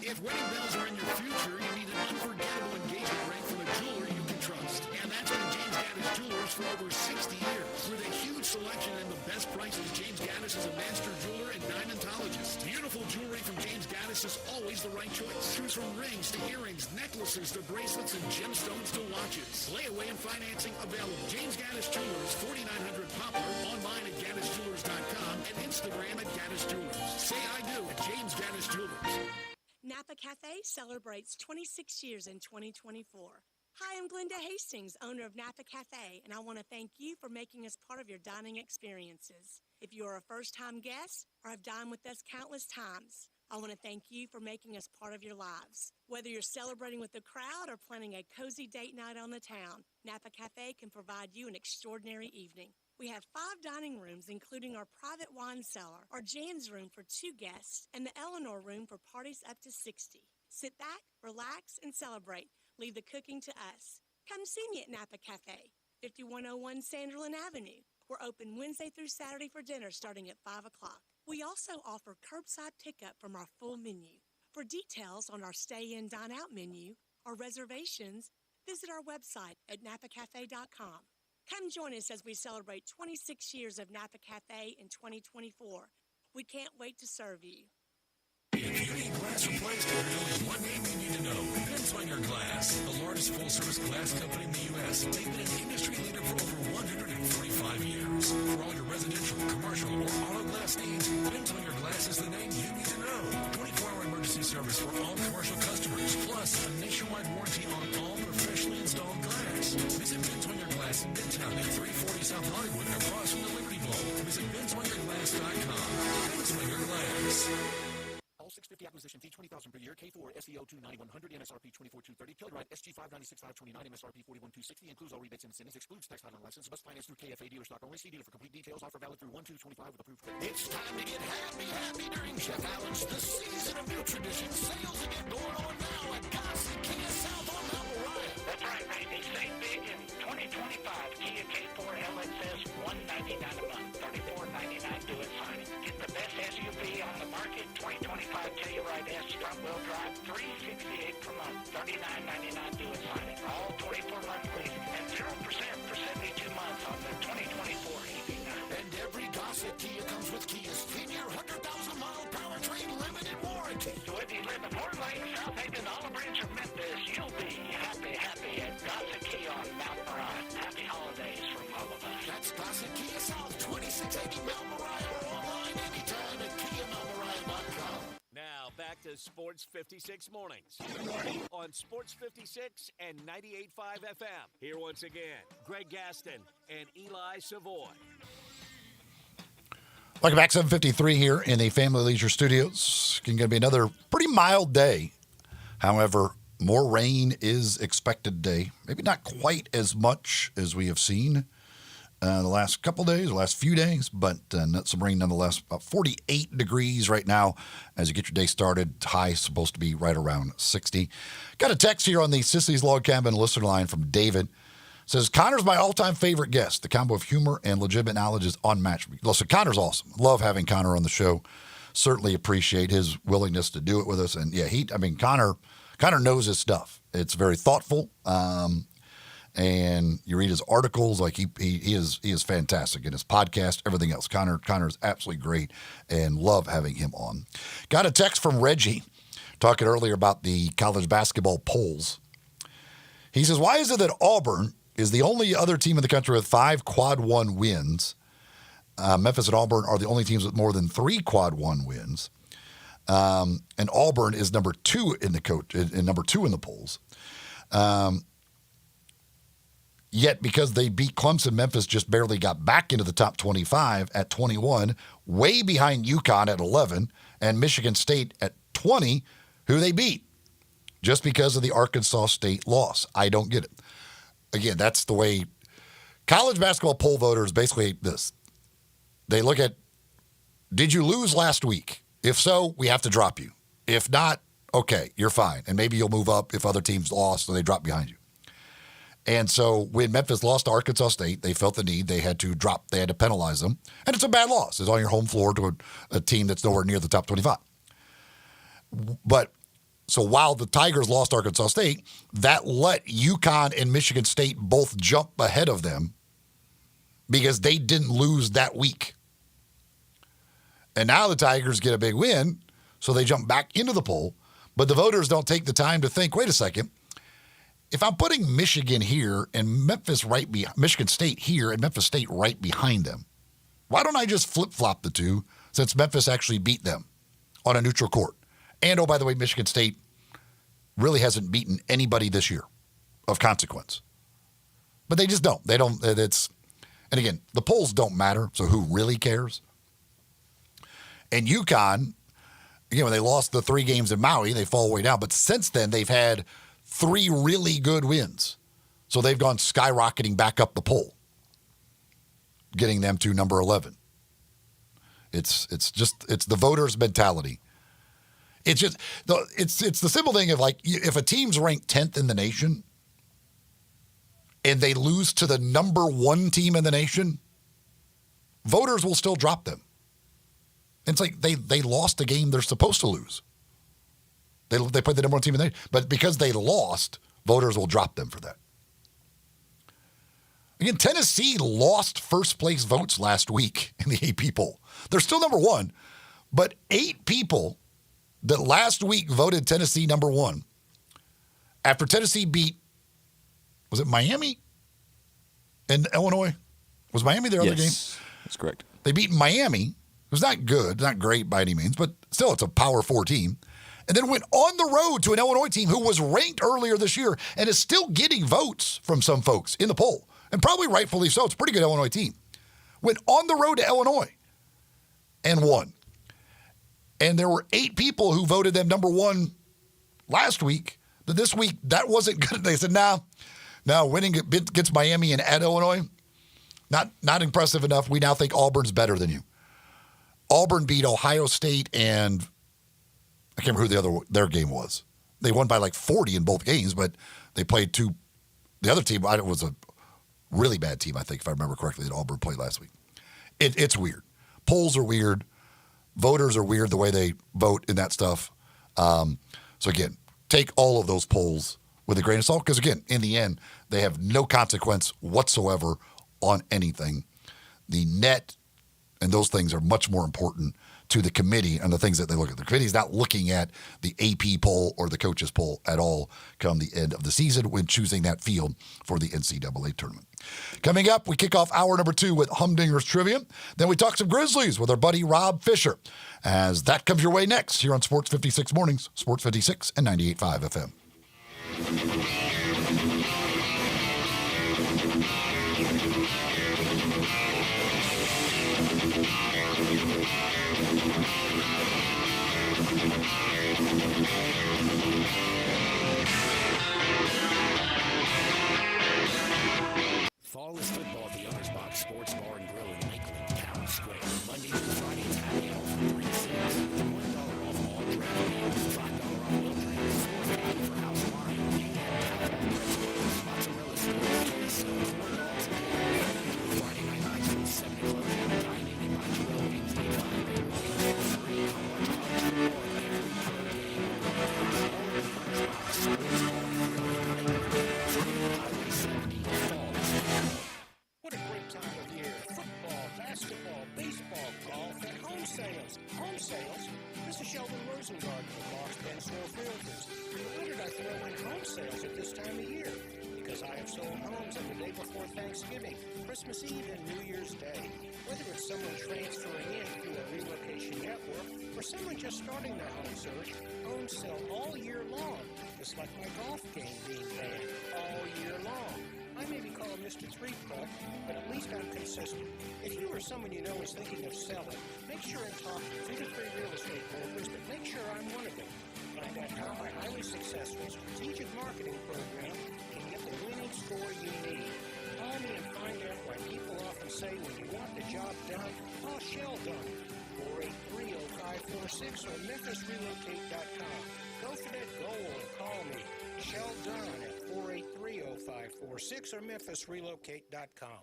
If wedding bells are in your future, you need an unforgettable engagement ring from a jeweler you can trust. And that's been James Gaddis Jewelers for over 60 years. With a huge selection and the best prices, James Gaddis is a master jeweler and diamondologist. Beautiful jewelry from James Gaddis is always the right choice. Choose from rings to earrings, necklaces to bracelets, and gemstones to watches. Layaway and financing available. James Gaddis Jewelers, 4900 Poplar, online at GaddisJewelers.com and Instagram at Gaddis Jewelers. Say I do at James Gaddis Jewelers. Napa Cafe celebrates 26 years in 2024. Hi, I'm Glenda Hastings, owner of Napa Cafe, and I want to thank you for making us part of your dining experiences. If you are a first-time guest or have dined with us countless times, I want to thank you for making us part of your lives. Whether you're celebrating with the crowd or planning a cozy date night on the town, Napa Cafe can provide you an extraordinary evening. We have 5 dining rooms, including our private wine cellar, our Jan's room for 2 guests, and the Eleanor room for parties up to 60. Sit back, relax, and celebrate. Leave the cooking to us. Come see me at Napa Cafe, 5101 Sanderlin Avenue. We're open Wednesday through Saturday for dinner starting at 5 o'clock. We also offer curbside pickup from our full menu. For details on our stay-in, dine-out menu or reservations, visit our website at napacafe.com. Come join us as we celebrate 26 years of Napa Cafe in 2024. We can't wait to serve you. If you need glass replaced, there's only one name you need to know. Benslinger Glass, the largest full-service glass company in the U.S. They've been an industry leader for over 145 years. For all your residential, commercial, or auto glass needs, Benslinger Glass is the name you need to know. 24-hour emergency service for all commercial customers, plus a nationwide warranty on all professionally installed glass. Visit Benslinger Glass in Midtown at 340 South Hollywood across from the Liberty Bowl. Visit BenslingerGlass.com. Benslinger Glass. All 650 acquisition fee, $20,000 per year. K4 SEO2 9100 MSRP 24230. Kilowatt SG 596 529 MSRP 41260. Includes all rebates and incentives. Excludes tax title and license. Must finance through KFA dealer stock only. See dealer for complete details. Offer valid through 1/2/25 with approved credit. It's time to get happy during Chef Allen's The Season of New Tradition sales again going on now at Gossett Kia South on Mount Moriah. That's right, baby. Save big in 2025. Kia K4 LXS $199 a month. $34.99 due at signing. Get the best SUV on the market. 2025 Telluride S front-wheel drive. $368 per month. $39.99 due at signing. All 24 month lease and 0% for 72 months on the 2024 EV9. And every Gossett Kia comes with Kia's 10-year, 100,000-mile powertrain limited warranty. So whether you live in Fort Lake, South Haven, Olive Branch, or Memphis, you'll be happy at Gossett Kia on Mount Moriah. Happy holidays from all of us. That's Gossett Kia South, 2680 Mount Moriah, or online anytime at KiaMountMoriah.com. Now back to Sports 56 Mornings on Sports 56 and 98.5 FM. Here once again, Greg Gaston and Eli Savoy. Welcome back, 7:53 here in the Family Leisure Studios. It's going to be another pretty mild day. However, more rain is expected today. Maybe not quite as much as we have seen the last couple days, the last few days, but some rain nonetheless. About 48 degrees right now as you get your day started. High supposed to be right around 60. Got a text here on the Sissy's Log Cabin listener line from David. Says, Connor's my all-time favorite guest. The combo of humor and legitimate knowledge is unmatched. Listen, Connor's awesome. Love having Connor on the show. Certainly appreciate his willingness to do it with us. And yeah, Connor knows his stuff. It's very thoughtful. And you read his articles, like he is fantastic in his podcast, everything else. Connor is absolutely great and love having him on. Got a text from Reggie talking earlier about the college basketball polls. He says, why is it that Auburn is the only other team in the country with 5 quad 1 wins? Memphis and Auburn are the only teams with more than 3 quad 1 wins. And Auburn is number 2 in number 2 in the polls. Yet because they beat Clemson, Memphis just barely got back into the top 25 at 21, way behind UConn at 11, and Michigan State at 20, who they beat just because of the Arkansas State loss. I don't get it. Again, that's the way college basketball poll voters basically this. They look at, did you lose last week? If so, we have to drop you. If not, okay, you're fine. And maybe you'll move up if other teams lost or they drop behind you. And so when Memphis lost to Arkansas State, they felt the need. They had to penalize them. And it's a bad loss. It's on your home floor to a team that's nowhere near the top 25. But so while the Tigers lost Arkansas State, that let UConn and Michigan State both jump ahead of them because they didn't lose that week. And now the Tigers get a big win, so they jump back into the poll. But the voters don't take the time to think, wait a second, if I'm putting Michigan here and Michigan State here and Memphis State right behind them, why don't I just flip-flop the two since Memphis actually beat them on a neutral court? And, oh, by the way, Michigan State really hasn't beaten anybody this year of consequence. But they just don't. They don't. And again, the polls don't matter, so who really cares? And UConn, again, when they lost the 3 games in Maui, they fall way down. But since then, they've had 3 really good wins. So they've gone skyrocketing back up the poll, getting them to number 11. It's the voters' mentality. It's the simple thing of like, if a team's ranked 10th in the nation and they lose to the number 1 team in the nation, voters will still drop them. It's like they lost a game they're supposed to lose. They played the number 1 team in the nation, but because they lost, voters will drop them for that. Again, Tennessee lost first place votes last week in the AP poll. They're still number 1, but 8 people that last week voted Tennessee number 1 after Tennessee beat, was it Miami and Illinois? Was Miami their other game? That's correct. They beat Miami. It was not good, not great by any means, but still it's a Power 4 team. And then went on the road to an Illinois team who was ranked earlier this year and is still getting votes from some folks in the poll. And probably rightfully so. It's a pretty good Illinois team. Went on the road to Illinois and won. And there were 8 people who voted them number 1 last week. But this week, that wasn't good. They said, now winning against Miami and at Illinois, not impressive enough. We now think Auburn's better than you. Auburn beat Ohio State and I can't remember who their game was. They won by like 40 in both games, but they played 2. The other team was a really bad team, I think, if I remember correctly, that Auburn played last week. It's weird. Polls are weird. Voters are weird the way they vote in that stuff. So again, take all of those polls with a grain of salt because, again, in the end, they have no consequence whatsoever on anything. The net and those things are much more important to the committee and the things that they look at. The committee's not looking at the AP poll or the coaches poll at all come the end of the season when choosing that field for the NCAA tournament. Coming up, we kick off hour number 2 with Humdinger's Trivia. Then we talk some Grizzlies with our buddy Rob Fisher. As that comes your way next here on Sports 56 Mornings, Sports 56 and 98.5 FM. Fall is football at the Owner's Box Sports Bar and Grill in Lakeland, Town Square. Monday through Friday, happy hour from 3 to 6. $1 off all draft meals, $5 off meal drinks, $4.50 for house wine, and mozzarella sticks, queso, $4 a plate. Friday night lights from 7 to 11. Dining in my grill, Wednesday, 5 Bears. Free on watch college football at every pro game. Owner's Box Sports Bar and Grill in Lakeland, Highway 70. Fall is football. What a great time of year. Football, basketball, baseball, golf, and home sales. Home sales? This is Sheldon Rosengard from Boss Ben Snow Realtors. Why did I throw in home sales at this time of year? Because I have sold homes on the day before Thanksgiving, Christmas Eve, and New Year's Day. Whether it's someone transferring in through a relocation network or For someone just starting their home search, homes sell all year long, just like my golf game being banned all year long. I may be called Mr. Three-Putt, but at least I'm consistent. If you or someone you know is thinking of selling, make sure and talk to 2 to 3 real estate brokers, but make sure I'm one of them. Find out how my highly successful strategic marketing program can get the winning score you need. Call me and find out why people often say when you want the job done, call Shell Done. 483-0546 or MemphisRelocate.com. Go for that goal and call me. Shell Done at 483-0546 or MemphisRelocate.com.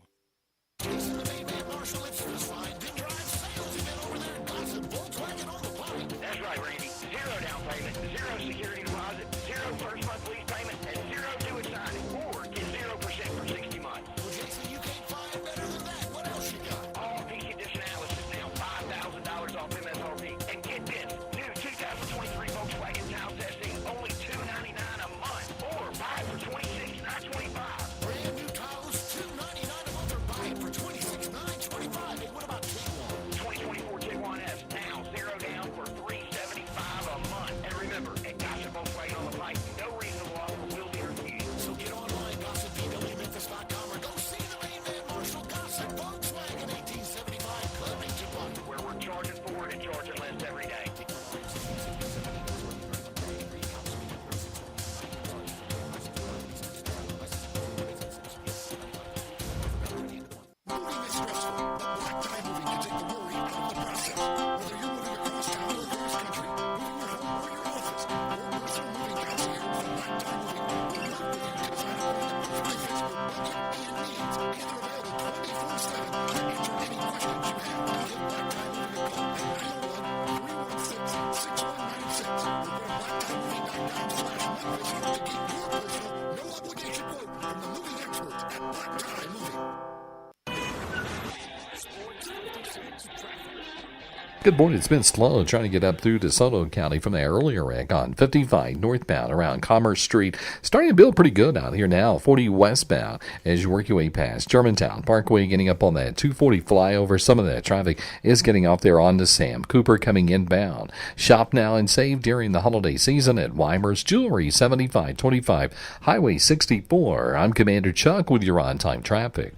Jason the Mayman Marshall at First Line. Big drive sales event over there at Gossip Volkswagen on the line. That's right, Randy. 0 down payment, 0 security deposit, 0 first month lease payment, and 0 due at signing. Or get 0% for 60 months. Well, Jason, you can't find better than that. What else you got? All PC Edition Atlas is now $5,000 off MSRP. And get this, new 2023 Volkswagen town testing, only $299 a month. Or buy it for $26,925. Brand new Tahoes, $299 a month, or buy it for $26,925. Hey, what about Tiguan? 2024 Tiguan S, now 0 down for $375 a month. And remember, at Gossip Volkswagen on the Pike, no reasonable offer will be refused. So get online, GossipVWMemphis.com, or go see the main man, Marshall Gossip Volkswagen, 1875 Covington Park. Where we're charging forward and charging less every day. Moving is stressful, but Black Tie Moving can take the worry out of the process. Whether you're moving across town or across country, moving your home or your office, or personal moving concierge from Black Tie Moving will work with you to design a plan that perfectly fits your budget and needs. And they're available 24/7 to answer any questions you have. Give Black Tie Moving a call at 901-316-6196 or go to blacktiemoving.com/Memphis to get your personal, no obligation quote from the moving experts at Black Tie Moving. Good morning. It's been slow trying to get up through DeSoto County from the earlier wreck on 55 northbound around Commerce Street. Starting to build pretty good out here now. 40 westbound as you work your way past Germantown Parkway, getting up on that 240 flyover. Some of that traffic is getting off there onto Sam Cooper coming inbound. Shop now and save during the holiday season at Weimer's Jewelry, 7525 Highway 64. I'm Commander Chuck with your on-time traffic.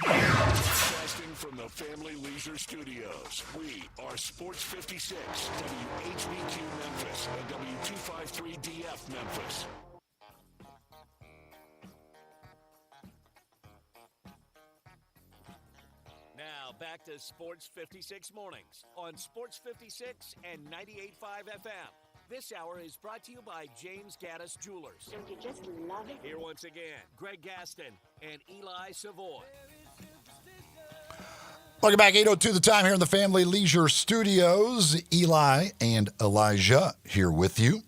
Broadcasting from the Family Leisure Studios, we are Sports 56, WHBQ Memphis, and W253DF Memphis. Now back to Sports 56 mornings on Sports 56 and 98.5 FM. This hour is brought to you by James Gaddis Jewelers. Don't you just love it? Here once again, Greg Gaston and Eli Savoy. Welcome back, 8:02 the time here in the Family Leisure Studios. Eli and Elijah here with you.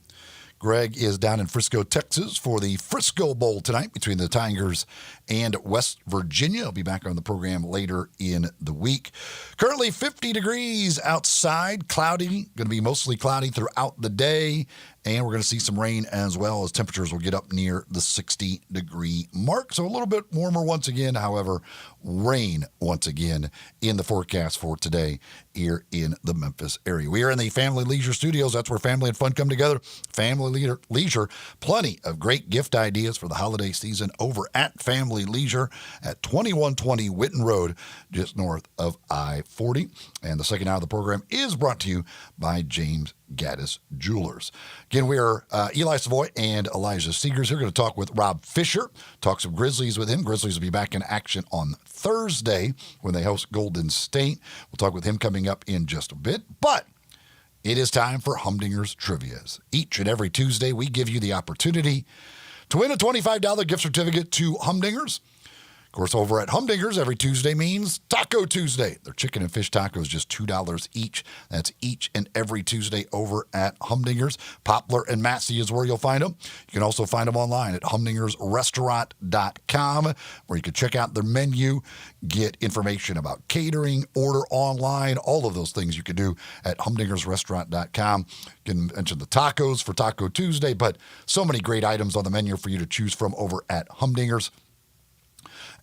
Greg is down in Frisco, Texas for the Frisco Bowl tonight between the Tigers and West Virginia. He'll be back on the program later in the week. Currently 50 degrees outside, cloudy, going to be mostly cloudy throughout the day. And we're going to see some rain as well as temperatures will get up near the 60-degree mark. So a little bit warmer once again. However, rain once again in the forecast for today here in the Memphis area. We are in the Family Leisure Studios. That's where family and fun come together. Family Leisure, plenty of great gift ideas for the holiday season over at Family Leisure at 2120 Whitten Road, just north of I-40. And the second hour of the program is brought to you by James Gaddis Jewelers. Again, we are Eli Savoy and Elijah Seegers here. Going to talk with Rob Fisher, talk some Grizzlies with him. Grizzlies will be back in action on Thursday when they host Golden State. We'll talk with him coming up in just a bit. But it is time for Humdinger's Trivias. Each and every Tuesday, we give you the opportunity to win a $25 gift certificate to Humdinger's. Of course, over at Humdinger's, every Tuesday means Taco Tuesday. Their chicken and fish tacos, just $2 each. That's each and every Tuesday over at Humdinger's. Poplar and Massey is where you'll find them. You can also find them online at humdingersrestaurant.com, where you can check out their menu, get information about catering, order online, all of those things you can do at humdingersrestaurant.com. You can mention the tacos for Taco Tuesday, but so many great items on the menu for you to choose from over at Humdinger's.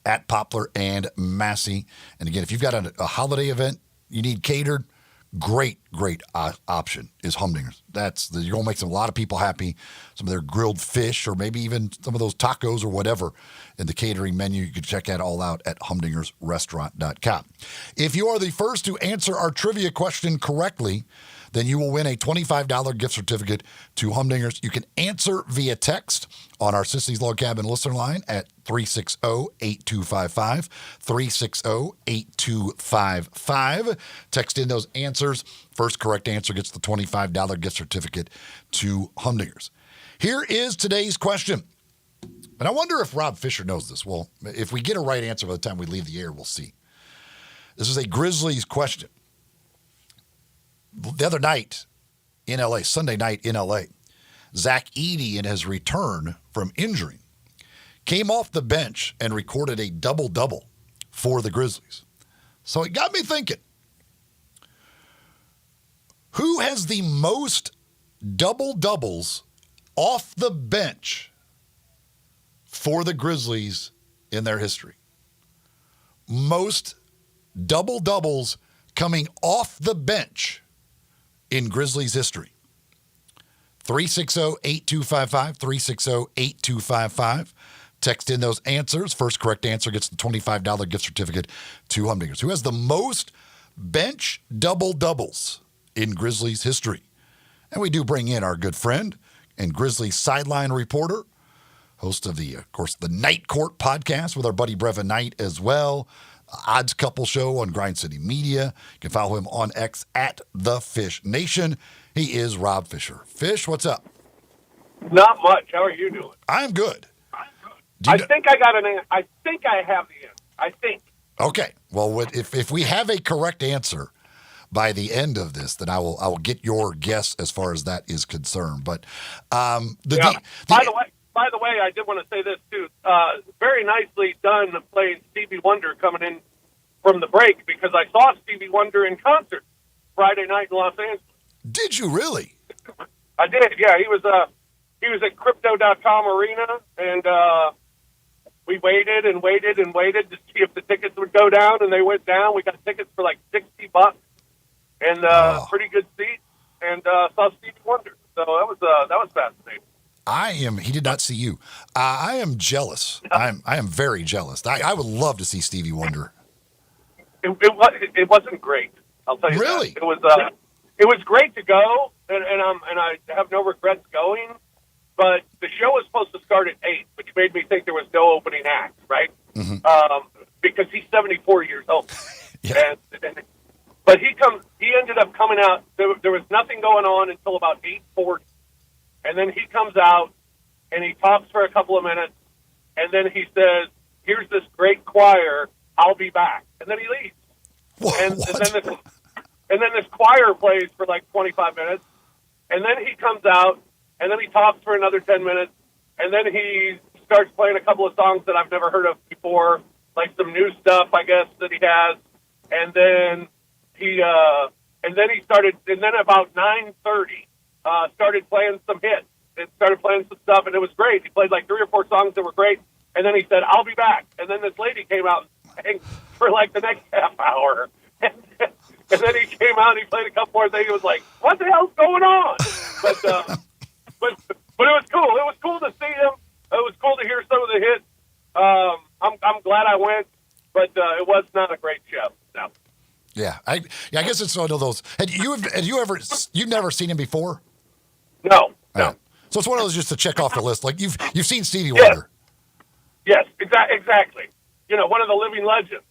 at Poplar and Massey. And again, if you've got a holiday event you need catered, great option is Humdinger's. You're going to make a lot of people happy. Some of their grilled fish or maybe even some of those tacos or whatever in the catering menu. You can check that all out at humdingersrestaurant.com. If you are the first to answer our trivia question correctly, then you will win a $25 gift certificate to Humdinger's. You can answer via text on our Sissy's Log Cabin listener line at 360-8255, 360-8255. Text in those answers. First correct answer gets the $25 gift certificate to Humdinger's. Here is today's question. And I wonder if Rob Fisher knows this. Well, if we get a right answer by the time we leave the air, we'll see. This is a Grizzlies question. The other night in L.A., Sunday night in L.A., Zach Edey, in his return from injury, came off the bench and recorded a double-double for the Grizzlies. So it got me thinking, who has the most double-doubles off the bench for the Grizzlies in their history? Most double-doubles coming off the bench in Grizzlies history. 360-8255, 360-8255. Text in those answers. First correct answer gets the $25 gift certificate to Humdinger's. Who has the most bench double-doubles in Grizzlies history? And we do bring in our good friend and Grizzlies sideline reporter, host of of course, the Night Court podcast with our buddy Brevin Knight as well. Odds Couple Show on Grind City Media. You can follow him on X at The Fish Nation. He is Rob Fisher. Fish, what's up? Not much. How are you doing? I'm good. I think I got I think I have the answer. I think. Okay. Well, if we have a correct answer by the end of this, then I will get your guess as far as that is concerned. But By the way, I did want to say this too. Very nicely done playing Stevie Wonder coming in from the break, because I saw Stevie Wonder in concert Friday night in Los Angeles. Did you really? I did. Yeah, he was at Crypto.com Arena, and we waited and waited and waited to see if the tickets would go down, and they went down. We got tickets for like $60 and pretty good seats, and saw Stevie Wonder. So that was fascinating. He did not see you. I am jealous. I am very jealous. I would love to see Stevie Wonder. It wasn't great. I'll tell you. Really? That. It was great to go, and I have no regrets going. But the show was supposed to start at 8, which made me think there was no opening act, right? Mm-hmm. Because he's 74 years old. Yeah. But he ended up coming out. There was nothing going on until about 8:40. And then he comes out, and he talks for a couple of minutes, and then he says, "Here's this great choir. I'll be back." And then he leaves. And then this choir plays for like 25 minutes, and then he comes out, and then he talks for another 10 minutes, and then he starts playing a couple of songs that I've never heard of before, like some new stuff, I guess, that he has. And then and then about 9:30. Started playing some hits. It started playing some stuff, and it was great. He played like 3 or 4 songs that were great, and then he said, "I'll be back." And then this lady came out and sang for like the next half hour. And then he came out and he played a couple more things. He was like, "What the hell's going on?" But it was cool. It was cool to see him. It was cool to hear some of the hits. I'm glad I went, but it was not a great show. No. Yeah, I guess it's one of those. You've never seen him before? No. So it's one of those just to check off the list. Like you've seen Stevie Wonder. Yes, exactly. One of the living legends.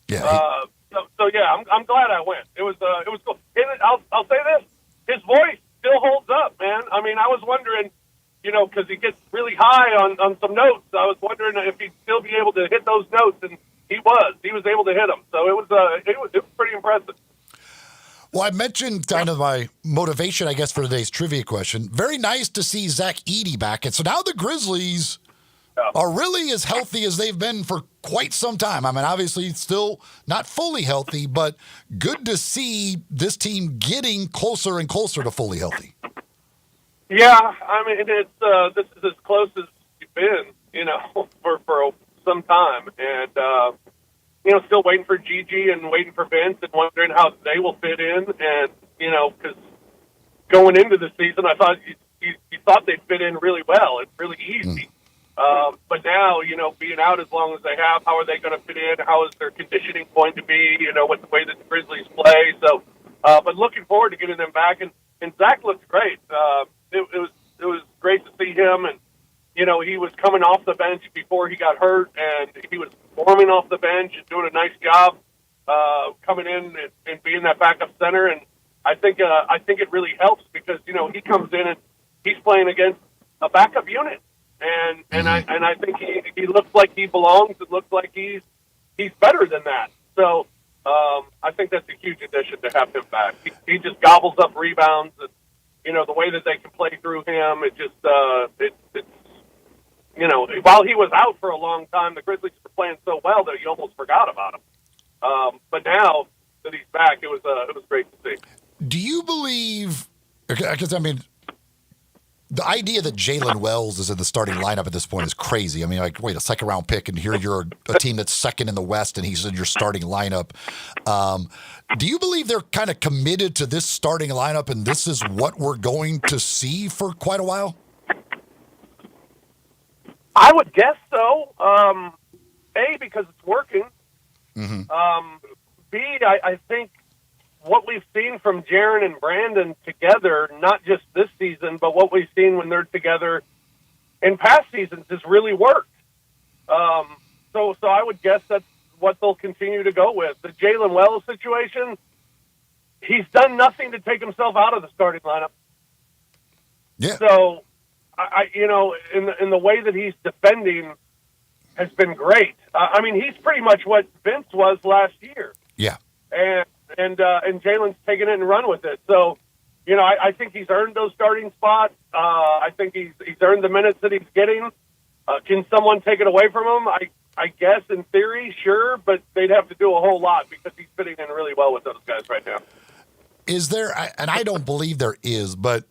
Yeah. So yeah, I'm glad I went. It was cool. And I'll say this: his voice still holds up, man. I mean, I was wondering, because he gets really high on some notes. I was wondering if he'd still be able to hit those notes, and he was able to hit them. So it was pretty impressive. Well, I mentioned kind of my motivation, I guess, for today's trivia question. Very nice to see Zach Edey back. And so now the Grizzlies are really as healthy as they've been for quite some time. I mean, obviously still not fully healthy, but good to see this team getting closer and closer to fully healthy. Yeah, I mean, this is as close as you've been, for some time, and still waiting for Gigi and waiting for Vince and wondering how they will fit in. And because going into the season, I thought you thought they'd fit in really well. It's really easy. But now, being out as long as they have, how are they going to fit in? How is their conditioning going to be? With the way that the Grizzlies play. So, but looking forward to getting them back. And Zach looked great. It was great to see him. And he was coming off the bench before he got hurt, and he was performing off the bench and doing a nice job coming in and being that backup center. And I think it really helps because he comes in and he's playing against a backup unit. And I think he looks like he belongs. It looks like he's better than that. So I think that's a huge addition to have him back. He just gobbles up rebounds, and the way that they can play through him. It just it's while he was out for a long time, the Grizzlies were playing so well that you almost forgot about him. But now that he's back, it was great to see. Do you believe? Because the idea that Jalen Wells is in the starting lineup at this point is crazy. Wait, a second-round pick, and here you're a team that's second in the West, and he's in your starting lineup. Do you believe they're kind of committed to this starting lineup, and this is what we're going to see for quite a while? I would guess so. A, because it's working. Mm-hmm. B, I think what we've seen from Jaren and Brandon together, not just this season, but what we've seen when they're together in past seasons has really worked. So I would guess that's what they'll continue to go with. The Jalen Wells situation, he's done nothing to take himself out of the starting lineup. Yeah. So, in the way that he's defending has been great. He's pretty much what Vince was last year. Yeah. And Jalen's taken it and run with it. So, I think he's earned those starting spots. I think he's earned the minutes that he's getting. Can someone take it away from him? I guess in theory, sure, but they'd have to do a whole lot because he's fitting in really well with those guys right now. Is there, and I don't believe there is, but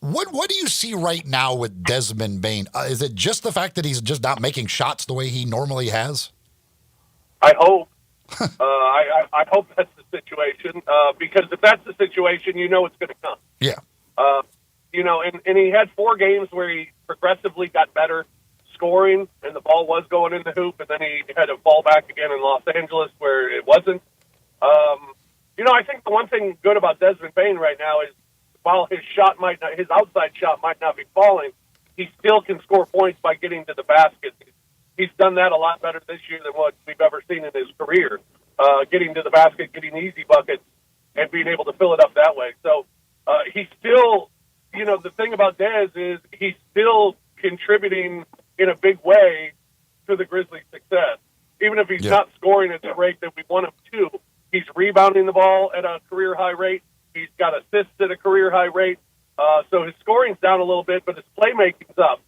what do you see right now with Desmond Bane? Is it just the fact that he's just not making shots the way he normally has? I hope. I hope that's the situation, because if that's the situation, it's going to come. Yeah. And he had 4 games where he progressively got better scoring, and the ball was going in the hoop, and then he had to fall back again in Los Angeles where it wasn't. I think the one thing good about Desmond Bane right now is while his outside shot might not be falling, he still can score points by getting to the basket. He's done that a lot better this year than what we've ever seen in his career, getting to the basket, getting easy buckets, and being able to fill it up that way. So he's still, the thing about Dez is he's still contributing in a big way to the Grizzlies' success. Even if he's not scoring at the rate that we want him to, he's rebounding the ball at a career-high rate. He's got assists at a career-high rate. So his scoring's down a little bit, but his playmaking's up.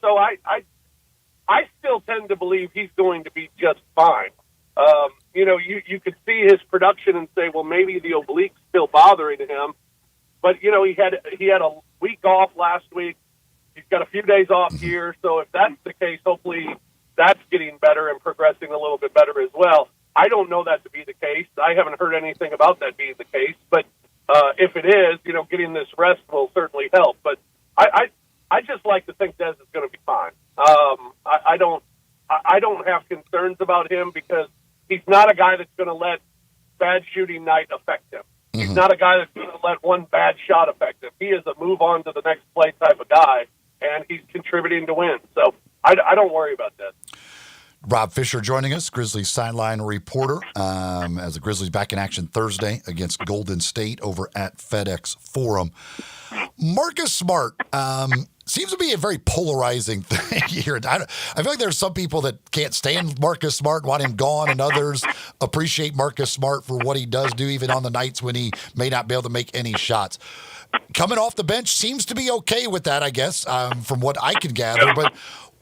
So I still tend to believe he's going to be just fine. You could see his production and say, well, maybe the oblique's still bothering him. But, he had a week off last week. He's got a few days off here. So if that's the case, hopefully that's getting better and progressing a little bit better as well. I don't know that to be the case. I haven't heard anything about that being the case. But if it is, getting this rest will certainly help. But I just like to think Dez is going to be fine. I don't have concerns about him because he's not a guy that's going to let bad shooting night affect him. He's not a guy that's going to let one bad shot affect him. He is a move on to the next play type of guy, and he's contributing to win. So I don't worry about that. Rob Fisher joining us, Grizzlies sideline reporter, as the Grizzlies back in action Thursday against Golden State over at FedEx Forum. Marcus Smart seems to be a very polarizing thing here. I feel like there's some people that can't stand Marcus Smart, want him gone, and others appreciate Marcus Smart for what he does do, even on the nights when he may not be able to make any shots. Coming off the bench seems to be okay with that, I guess, from what I can gather. But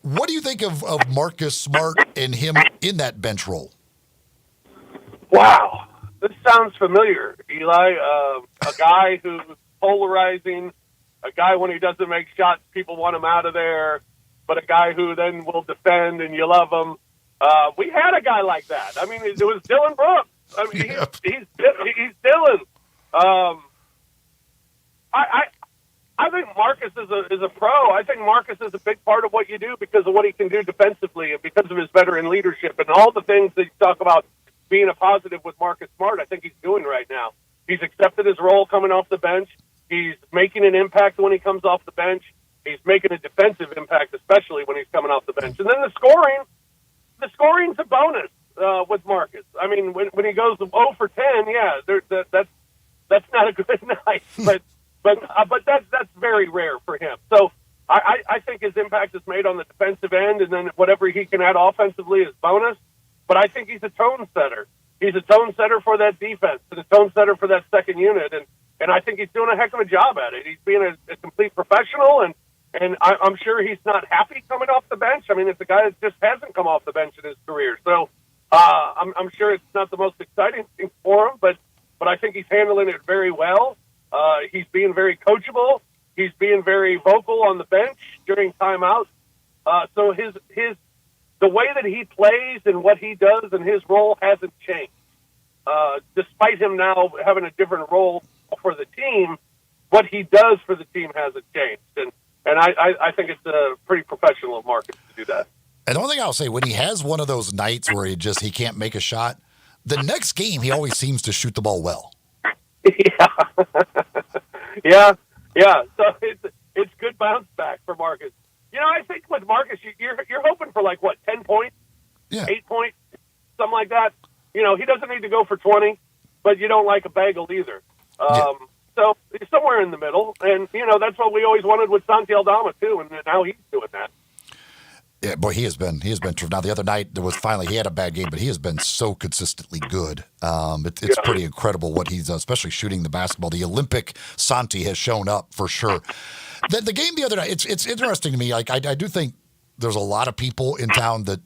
what do you think of Marcus Smart and him in that bench role? Wow. This sounds familiar, Eli. A guy who's polarizing, a guy when he doesn't make shots, people want him out of there. but a guy who then will defend and you love him. We had a guy like that. I mean, it was Dylan Brooks. I mean, he's Dylan. I think Marcus is a pro. I think Marcus is a big part of what you do because of what he can do defensively and because of his veteran leadership and all the things that you talk about being a positive with Marcus Smart. I think he's doing right now. He's accepted his role coming off the bench. He's making an impact when he comes off the bench. He's making a defensive impact, especially when he's coming off the bench. And then the scoring's a bonus with Marcus. I mean, when he goes 0 for 10, yeah, that's not a good night, but that's very rare for him. So I think his impact is made on the defensive end, and then whatever he can add offensively is bonus. But I think he's a tone setter. He's a tone setter for that defense and a tone setter for that second unit, and I think he's doing a heck of a job at it. He's being a complete professional, and I'm sure he's not happy coming off the bench. I mean, it's a guy that just hasn't come off the bench in his career. So I'm sure it's not the most exciting thing for him, but I think he's handling it very well. He's being very coachable. He's being very vocal on the bench during timeouts. So the way that he plays and what he does and his role hasn't changed. Despite him now having a different role for the team, what he does for the team hasn't changed. And I think it's pretty professional of Marcus to do that. And the only thing I'll say, when he has one of those nights where he can't make a shot, the next game he always seems to shoot the ball well. Yeah. So it's good bounce back for Marcus. You know, I think with Marcus, you're hoping for 10 points, 8 points, something like that. You know, he doesn't need to go for 20, but you don't like a bagel either. So he's somewhere in the middle, and that's what we always wanted with Santi Aldama too, and now he's doing that. Yeah, boy, he has been. Now the other night he had a bad game, but he has been so consistently good. It's pretty incredible what he's done, especially shooting the basketball. The Olympic Santi has shown up for sure. The game the other night, it's interesting to me. I do think there's a lot of people in town that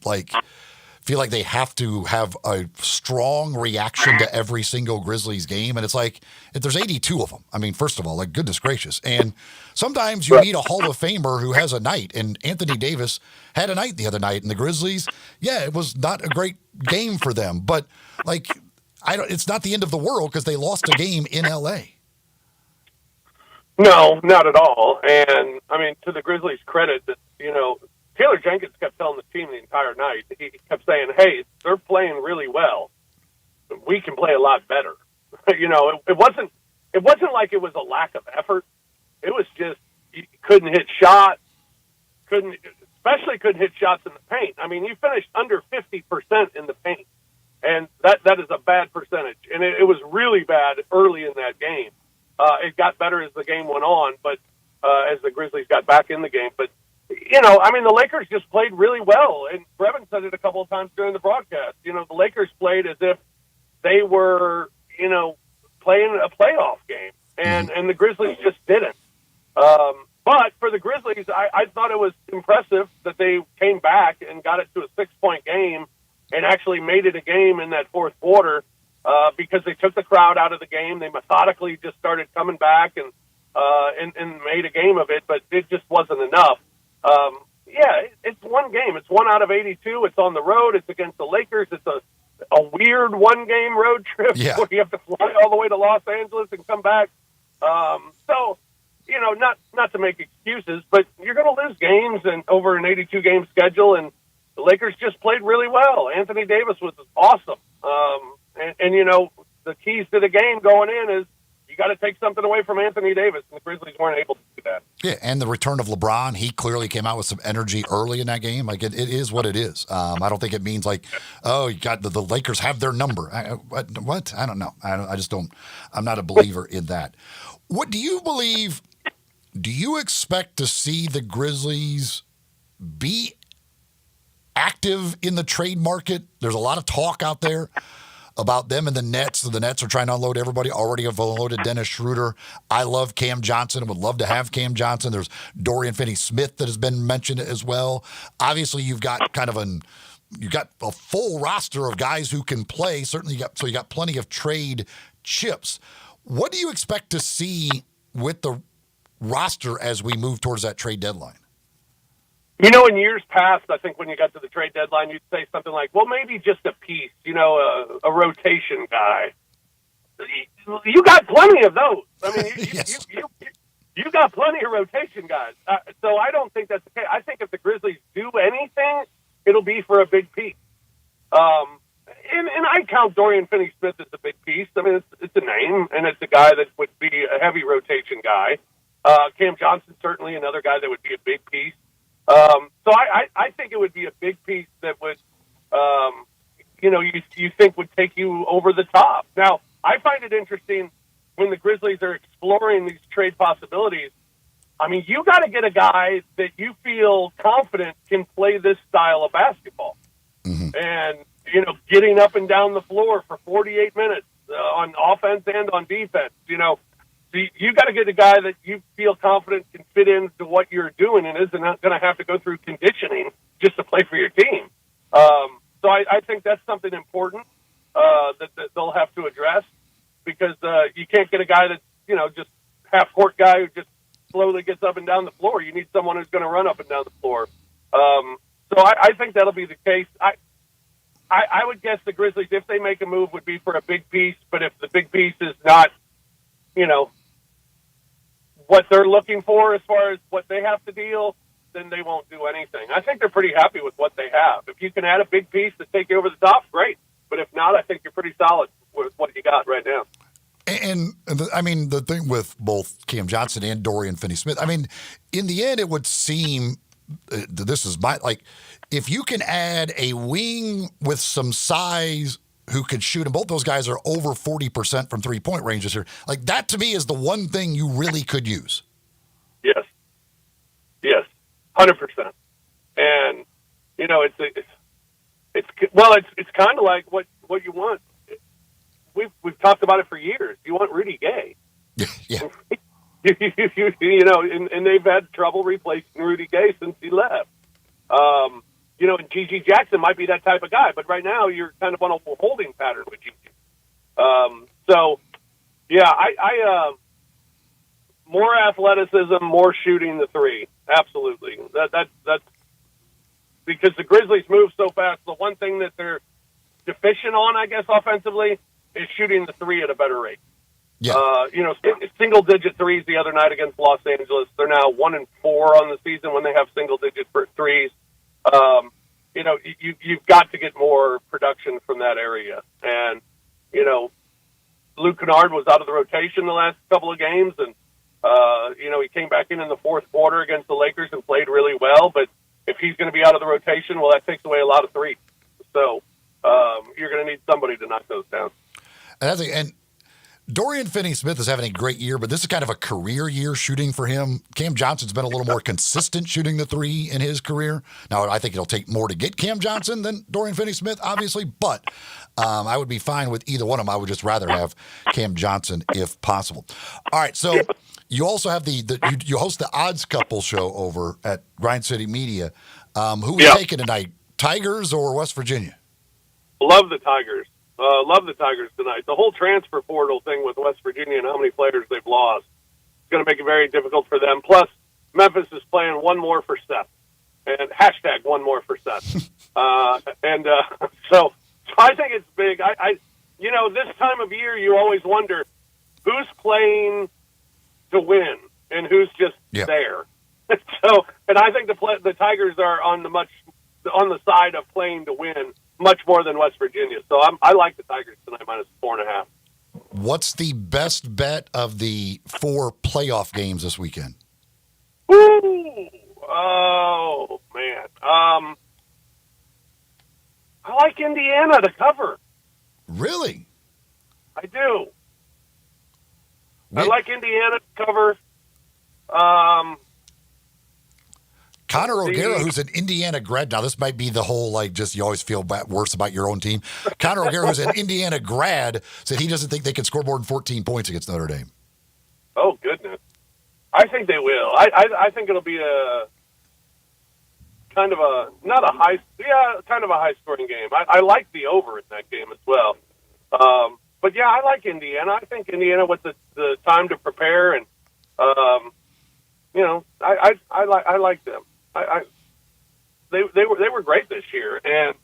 feel like they have to have a strong reaction to every single Grizzlies game. And it's like, if there's 82 of them, I mean, first of all, goodness gracious. And sometimes you need a Hall of Famer who has a night. And Anthony Davis had a night the other night. And the Grizzlies, it was not a great game for them. But, it's not the end of the world because they lost a game in L.A. No, not at all. And, I mean, to the Grizzlies' credit, that Taylor Jenkins kept telling the team the entire night. He kept saying, hey, they're playing really well. We can play a lot better. It wasn't like it was a lack of effort. It was just you couldn't hit shots, especially couldn't hit shots in the paint. I mean, you finished under 50% in the paint, and that is a bad percentage. And it was really bad early in that game. It got better as the game went on, but as the Grizzlies got back in the game. But the Lakers just played really well, and Brevin said it a couple of times during the broadcast. The Lakers played as if they were, playing a playoff game, and the Grizzlies just didn't. But for the Grizzlies, I thought it was impressive that they came back and got it to a 6-point game and actually made it a game in that fourth quarter because they took the crowd out of the game. They methodically just started coming back and made a game of it, but it just wasn't enough. It's one game. It's 1 out of 82. It's on the road. It's against the Lakers. It's a weird one-game road trip where you have to fly all the way to Los Angeles and come back. So, not to make excuses, but you're going to lose games and over an 82-game schedule, and the Lakers just played really well. Anthony Davis was awesome. And the keys to the game going in is you got to take something away from Anthony Davis, and the Grizzlies weren't able to do that. Yeah, and the return of LeBron, he clearly came out with some energy early in that game. It is what it is. I don't think it means you got the Lakers have their number. What? I don't know. I just don't. I'm not a believer in that. What do you believe? Do you expect to see the Grizzlies be active in the trade market? There's a lot of talk out there about them and the Nets. The Nets are trying to unload everybody. Already have unloaded Dennis Schroeder. I love Cam Johnson and would love to have Cam Johnson. There's Dorian Finney-Smith that has been mentioned as well. Obviously, you've got you've got a full roster of guys who can play. Certainly, you got plenty of trade chips. What do you expect to see with the roster as we move towards that trade deadline? You know, in years past, I think when you got to the trade deadline, you'd say something like, well, maybe just a piece, you know, a rotation guy. You got plenty of those. I mean, you got plenty of rotation guys. So I don't think that's the case. I think if the Grizzlies do anything, it'll be for a big piece. And I count Dorian Finney-Smith as a big piece. I mean, it's a name, and it's a guy that would be a heavy rotation guy. Cam Johnson, certainly another guy that would be a big piece. So I think it would be a big piece that would, you think would take you over the top. Now, I find it interesting when the Grizzlies are exploring these trade possibilities. I mean, you got to get a guy that you feel confident can play this style of basketball. Mm-hmm. And, getting up and down the floor for 48 minutes on offense and on defense, So you got to get a guy that you feel confident can fit into what you're doing and isn't going to have to go through conditioning just to play for your team. So I think that's something important that they'll have to address, because you can't get a guy that's, just half-court guy who just slowly gets up and down the floor. You need someone who's going to run up and down the floor. So I think that'll be the case. I would guess the Grizzlies, if they make a move, would be for a big piece, but if the big piece is not, what they're looking for as far as what they have to deal, then they won't do anything. I think they're pretty happy with what they have. If you can add a big piece to take you over the top, great. But if not, I think you're pretty solid with what you got right now. And the thing with both Cam Johnson and Dorian Finney-Smith, I mean, in the end, it would seem, if you can add a wing with some size who could shoot, and both those guys are over 40% from three-point range this year. Like, that to me is the one thing you really could use. Yes, 100%. And it's kind of like what you want. We've talked about it for years. You want Rudy Gay. Yeah. And they've had trouble replacing Rudy Gay since he left. And G.G. Jackson might be that type of guy, but right now you're kind of on a holding pattern with G.G. More athleticism, more shooting the three. Absolutely. That's because the Grizzlies move so fast. The one thing that they're deficient on, I guess, offensively, is shooting the three at a better rate. Yeah. Single-digit threes the other night against Los Angeles. They're now 1-4 on the season when they have single-digit threes. You've got to get more production from that area. And, Luke Kennard was out of the rotation the last couple of games, and, he came back in the fourth quarter against the Lakers and played really well. But if he's going to be out of the rotation, well, that takes away a lot of threes. So you're going to need somebody to knock those down. And Dorian Finney-Smith is having a great year, but this is kind of a career year shooting for him. Cam Johnson's been a little more consistent shooting the three in his career. Now, I think it'll take more to get Cam Johnson than Dorian Finney-Smith, obviously, but I would be fine with either one of them. I would just rather have Cam Johnson if possible. All right, so you also have you host the Odds Couple show over at Grind City Media. Who are you taking tonight, Tigers or West Virginia? Love the Tigers. Love the Tigers tonight. The whole transfer portal thing with West Virginia and how many players they've lost is going to make it very difficult for them. Plus, Memphis is playing one more for Seth. And hashtag one more for Seth. So I think it's big. This time of year, you always wonder who's playing to win and who's just there. And I think the Tigers are on the side of playing to win much more than West Virginia. So I like the Tigers tonight -4.5. What's the best bet of the 4 playoff games this weekend? Ooh. Oh, man. I like Indiana to cover. Really? I do. I like Indiana to cover. Connor O'Gara, who's an Indiana grad. Now, this might be the whole, you always feel worse about your own team. Connor O'Gara, who's an Indiana grad, said he doesn't think they can score more than 14 points against Notre Dame. Oh, goodness. I think they will. I think it'll be a kind of a high-scoring game. I like the over in that game as well. But, yeah, I like Indiana. I think Indiana with the time to prepare and, I like them. they were great this year, and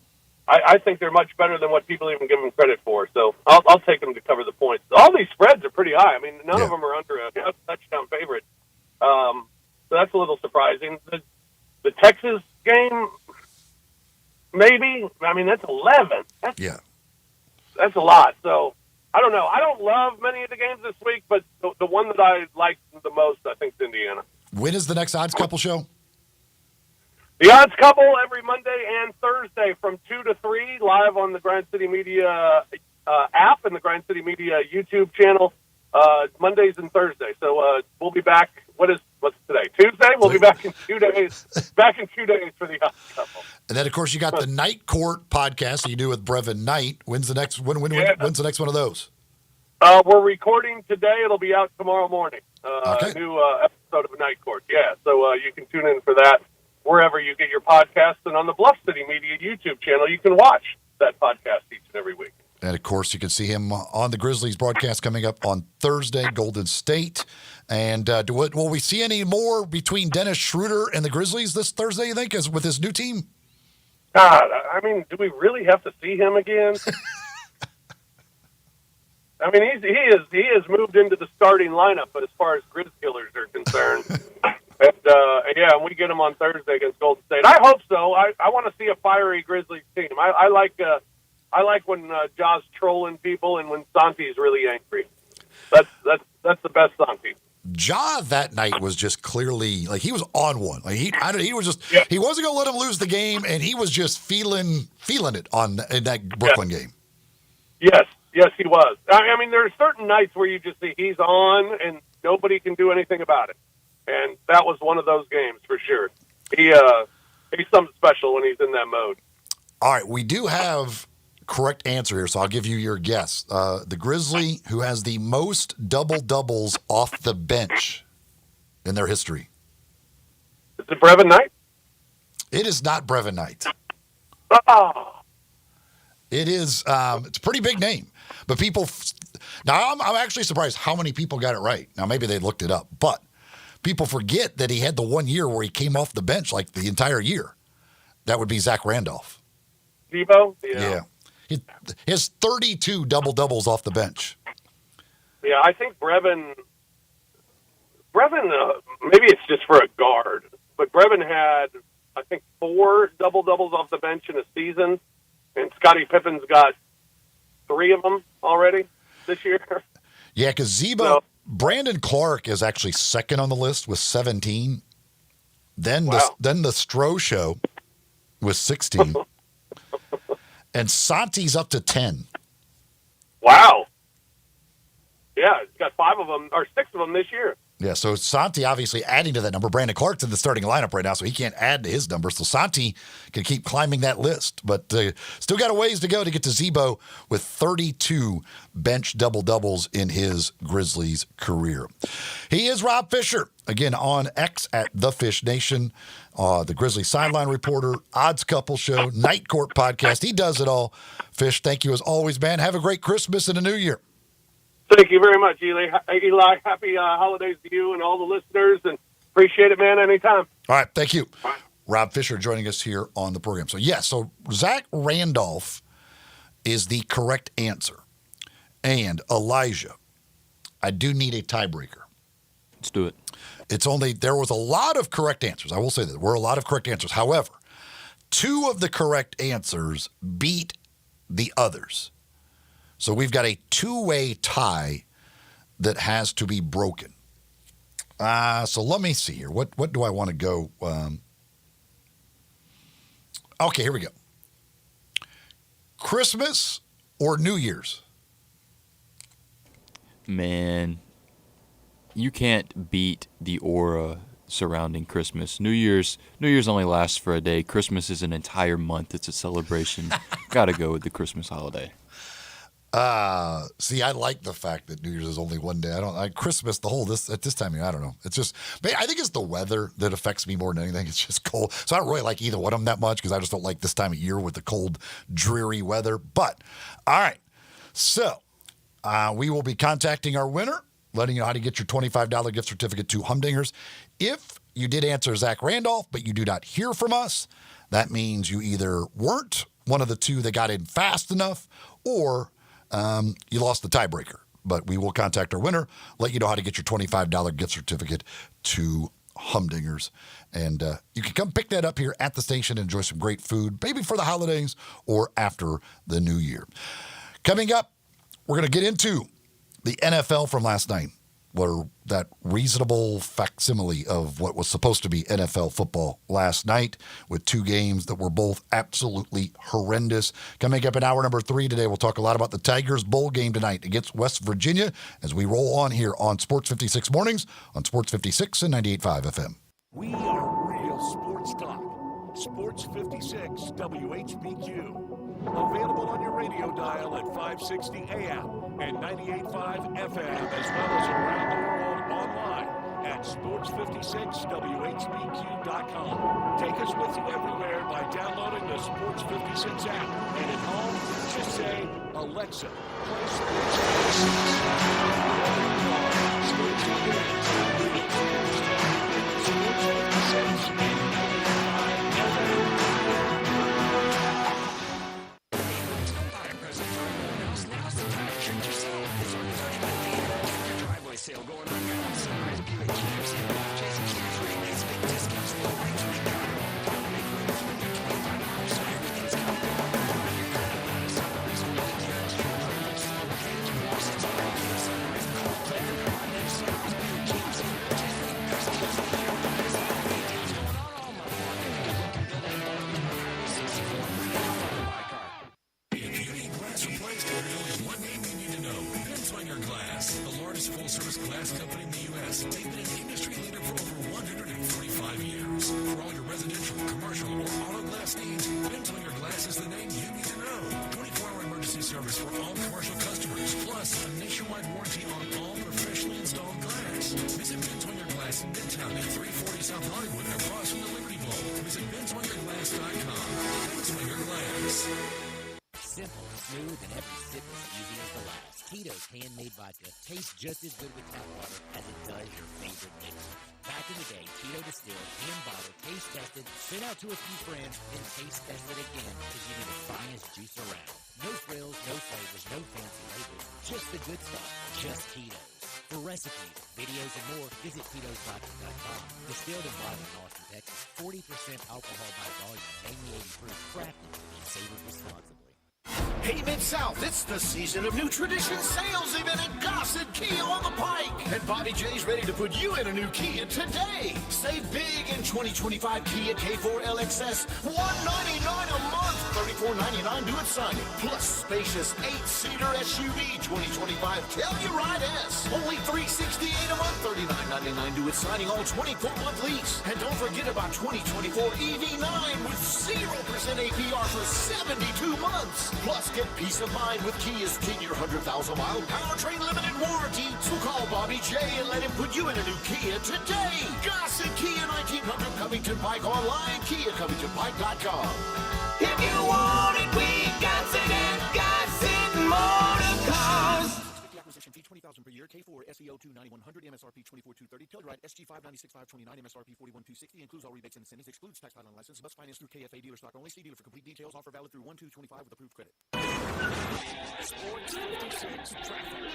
I think they're much better than what people even give them credit for. So I'll take them to cover the points. All these spreads are pretty high. I mean, none of them are under a touchdown favorite. So that's a little surprising. The Texas game, maybe. I mean, that's 11. That's a lot. So I don't know. I don't love many of the games this week, but the one that I like the most, I think, is Indiana. When is the next Odds Couple show? The Odds Couple every Monday and Thursday from 2 to 3, live on the Grind City Media app and the Grind City Media YouTube channel, Mondays and Thursdays. So we'll be back. What's today? Tuesday? We'll be back in 2 days. Back in 2 days for the Odds Couple. And then, of course, you got the Night Court podcast that you do with Brevin Knight. When's the next one? When's the next one of those? We're recording today. It'll be out tomorrow morning. A new episode of Night Court. Yeah, so you can tune in for that wherever you get your podcasts. And on the Bluff City Media YouTube channel, you can watch that podcast each and every week. And, of course, you can see him on the Grizzlies broadcast coming up on Thursday, Golden State. And will we see any more between Dennis Schroeder and the Grizzlies this Thursday, you think, with his new team? God, I mean, do we really have to see him again? I mean, he has moved into the starting lineup, but as far as Grizz killers are concerned, and we get him on Thursday against Golden State. I hope so. I want to see a fiery Grizzlies team. I like when Ja's trolling people and when Santi's really angry. That's the best Santi. Ja that night was just clearly like he was on one. Like he wasn't gonna let him lose the game, and he was just feeling it in that Brooklyn game. Yes, he was. I mean, there are certain nights where you just see he's on, and nobody can do anything about it. And that was one of those games for sure. He's something special when he's in that mode. All right, we do have correct answer here, so I'll give you your guess. The Grizzly who has the most double-doubles off the bench in their history. Is it Brevin Knight? It is not Brevin Knight. Oh. It is. It's a pretty big name, but people. Now I'm actually surprised how many people got it right. Now maybe they looked it up, but people forget that he had the 1 year where he came off the bench like the entire year. That would be Zach Randolph. Debo? Yeah. He has 32 double-doubles off the bench. Yeah, I think Brevin, maybe it's just for a guard, but Brevin had, I think, 4 double-doubles off the bench in a season, and Scottie Pippen's got 3 of them already this year. Yeah, because Brandon Clark is actually second on the list with 17. Then the Stroh Show with 16. And Santi's up to 10. Wow. Yeah, he's got 5 of them, or 6 of them this year. Yeah, so Santi obviously adding to that number. Brandon Clark's in the starting lineup right now, so he can't add to his number. So Santi can keep climbing that list. But still got a ways to go to get to Zebo with 32 bench double-doubles in his Grizzlies career. He is Rob Fisher, again on X at The Fish Nation, the Grizzlies sideline reporter, Odds Couple Show, Night Court podcast. He does it all. Fish, thank you as always, man. Have a great Christmas and a new year. Thank you very much, Eli. Happy holidays to you and all the listeners, and appreciate it, man, anytime. All right, thank you. Rob Fisher joining us here on the program. So, so Zach Randolph is the correct answer. And Elijah, I do need a tiebreaker. Let's do it. There was a lot of correct answers. I will say that there were a lot of correct answers. However, 2 of the correct answers beat the others. So we've got a 2-way tie that has to be broken. So let me see here. What do I want to go? Okay, here we go. Christmas or New Year's? Man, you can't beat the aura surrounding Christmas. New Year's only lasts for a day. Christmas is an entire month. It's a celebration. Got to go with the Christmas holiday. See, I like the fact that New Year's is only one day. Christmas, at this time of year, I don't know. It's just, I think it's the weather that affects me more than anything. It's just cold. So I don't really like either one of them that much because I just don't like this time of year with the cold, dreary weather. But, all right. So, we will be contacting our winner, letting you know how to get your $25 gift certificate to Humdingers. If you did answer Zach Randolph, but you do not hear from us, that means you either weren't one of the two that got in fast enough, or you lost the tiebreaker. But we will contact our winner, let you know how to get your $25 gift certificate to Humdingers. And you can come pick that up here at the station and enjoy some great food, maybe for the holidays or after the new year. Coming up, we're going to get into the NFL from last night, or that reasonable facsimile of what was supposed to be NFL football last night, with two games that were both absolutely horrendous. Coming up in hour number 3 today, we'll talk a lot about the Tigers bowl game tonight against West Virginia as we roll on here on Sports 56 Mornings on Sports 56 and 98.5 FM. We are real sports talk. Sports 56 WHBQ. Available on your radio dial at 560 AM and 98.5 FM, as well as around the world online at sports56whbq.com. Take us with you everywhere by downloading the Sports 56 app. And at home, just say, Alexa, play Sports 56. Sports 56 and 98.5 FM. Sale going on outside. Buick Kia sale. Chasing Kia's rebates, big discounts, low rates when you got it. Don't make room for the $25, so everything's got it. Sunrise, only Kia trades. Located in Washington, Kia Sunrise. Call Cleveland Hernandez, Sunrise, Buick Kia sale. Chasing the best deals of the year. There's a lot of deals going on all month long. Built and bought in Highway 64. My car. If you need glass replaced, there's only one name you need to know. Benswinger Glass, the largest full-service glass company in the U.S. They've been an industry leader for over 145 years. For all your residential, commercial, or auto glass needs, Benswinger Glass is the name you need to know. 24-hour emergency service for all commercial customers, plus a nationwide warranty on all professionally installed glass. Visit Benswinger Glass in Midtown at 340 South Hollywood, across from the Liberty Bowl. Visit BenswingerGlass.com. Benswinger Glass. Simple, smooth, and every sip as easy as the last. Tito's handmade vodka tastes just as good with tap water as it does your favorite mix. Back in the day, Tito distilled, hand bottled, taste tested, sent out to a few friends, and taste tested again because you need the finest juice around. No frills, no flavors, no fancy labels, just the good stuff, just Tito's. For recipes, videos, and more, visit Tito'sVodka.com. Distilled and bottled in Austin, Texas, 40% alcohol by volume, 80 proof, crafted and savored responsibly. Hey, Mid-South, it's the season of new tradition sales event at Gossett Kia on the Pike. And Bobby J's ready to put you in a new Kia today. Save big in 2025 Kia K4 LXS. $199 a month, $34.99 due at signing. Plus spacious 8-seater SUV 2025 Telluride S. Only $368 a month, $39.99 due at signing, all 24-month lease. And don't forget about 2024 EV9 with 0% APR for 72 months. Plus, get peace of mind with Kia's 10-year, 100,000-mile powertrain limited warranty. So call Bobby J and let him put you in a new Kia today. Gossett Kia 1900 Covington Pike online, KiaCovingtonPike.com. If you want it, we got it at Gossett Motor Cars. Acquisition fee $20,000 per year. K4 SEO 29100 MSRP 24230. Telluride SG 596,529 MSRP 41260. Includes all rebates and incentives. Excludes tax title and license. Must finance through KFA dealer stock only. See dealer for complete details. Offer valid through 1/2/25 with approved credit. Sports 56 traffic.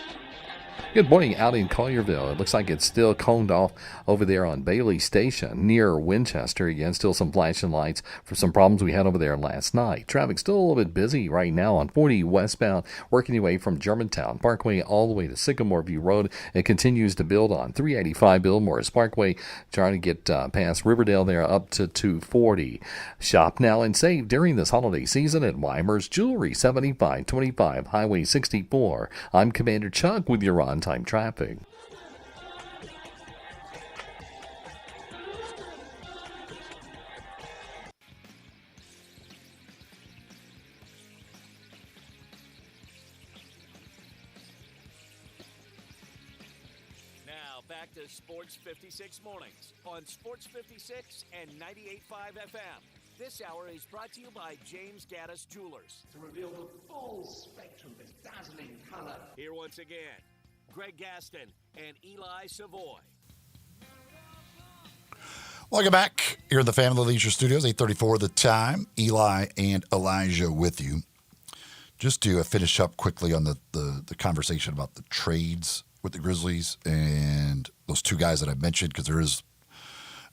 Good morning out in Collierville. It looks like it's still coned off over there on Bailey Station near Winchester. Again, still some flashing lights for some problems we had over there last night. Traffic still a little bit busy right now on 40 westbound, working your way from Germantown Parkway all the way to Sycamore View Road. It continues to build on 385 Billmorris Parkway, trying to get past Riverdale there up to 240. Shop now and save during this holiday season at Weimer's Jewelry, 7525 Highway 64. I'm Commander Chuck with your on-time traffic. Now back to Sports 56 Mornings on Sports 56 and 98.5 FM. This hour is brought to you by James Gaddis Jewelers. To reveal the full spectrum of dazzling color. Here once again, Greg Gaston and Eli Savoy. Welcome back here in the Family Leisure Studios, 8:34 the time. Eli and Elijah with you. Just to finish up quickly on the conversation about the trades with the Grizzlies and those two guys that I mentioned, because there is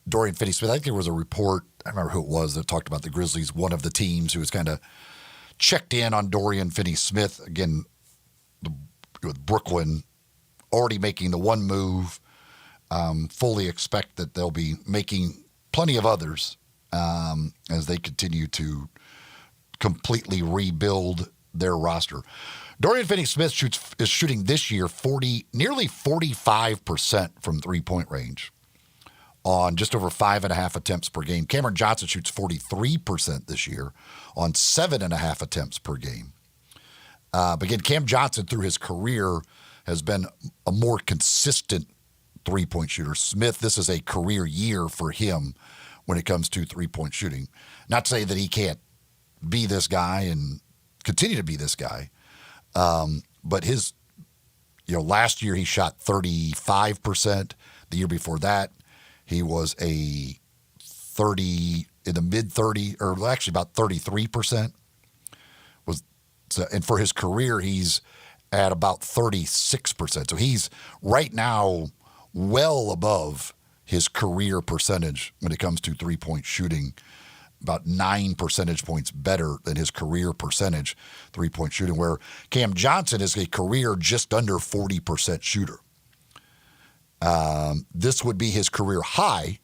Dorian Finney-Smith. I think there was a report, I don't remember who it was, that talked about the Grizzlies, one of the teams who was kind of checked in on Dorian Finney-Smith. Again, with Brooklyn already making the one move, fully expect that they'll be making plenty of others as they continue to completely rebuild their roster. Dorian Finney-Smith is shooting this year nearly 45% from three-point range on just over 5.5 attempts per game. Cameron Johnson shoots 43% this year on 7.5 attempts per game. But again, Cam Johnson through his career has been a more consistent three-point shooter. Smith, this is a career year for him when it comes to three-point shooting. Not to say that he can't be this guy and continue to be this guy, but his, last year he shot 35%. The year before that, he was in the mid 30, or actually about 33%. And for his career, he's at about 36%. So he's right now well above his career percentage when it comes to three-point shooting, about 9 percentage points better than his career percentage three-point shooting, where Cam Johnson is a career just under 40% shooter. This would be his career high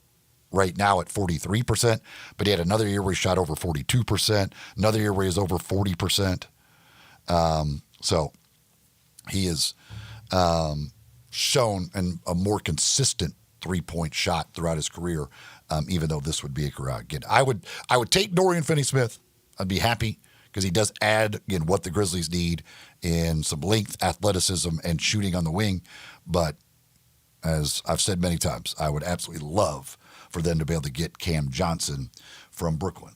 right now at 43%, but he had another year where he shot over 42%, another year where he was over 40%. So he is shown a more consistent three-point shot throughout his career, even though this would be a career. Again, I would take Dorian Finney-Smith. I'd be happy because he does add, again, what the Grizzlies need in some length, athleticism, and shooting on the wing. But as I've said many times, I would absolutely love for them to be able to get Cam Johnson from Brooklyn.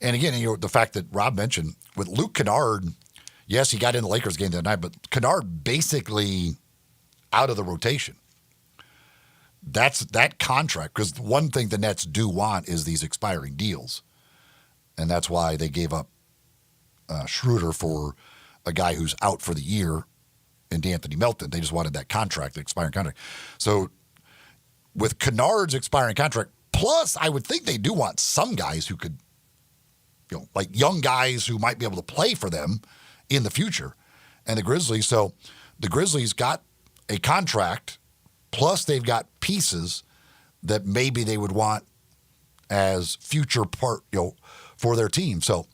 And again, the fact that Rob mentioned with Luke Kennard, yes, he got in the Lakers game that night, but Kennard basically out of the rotation. That's that contract, because one thing the Nets do want is these expiring deals. And that's why they gave up Schroeder for a guy who's out for the year in D'Anthony Melton. They just wanted that contract, the expiring contract. So with Kennard's expiring contract, plus I would think they do want some guys who could, like young guys who might be able to play for them in the future. And the Grizzlies got a contract, plus they've got pieces that maybe they would want as future part, for their team. So,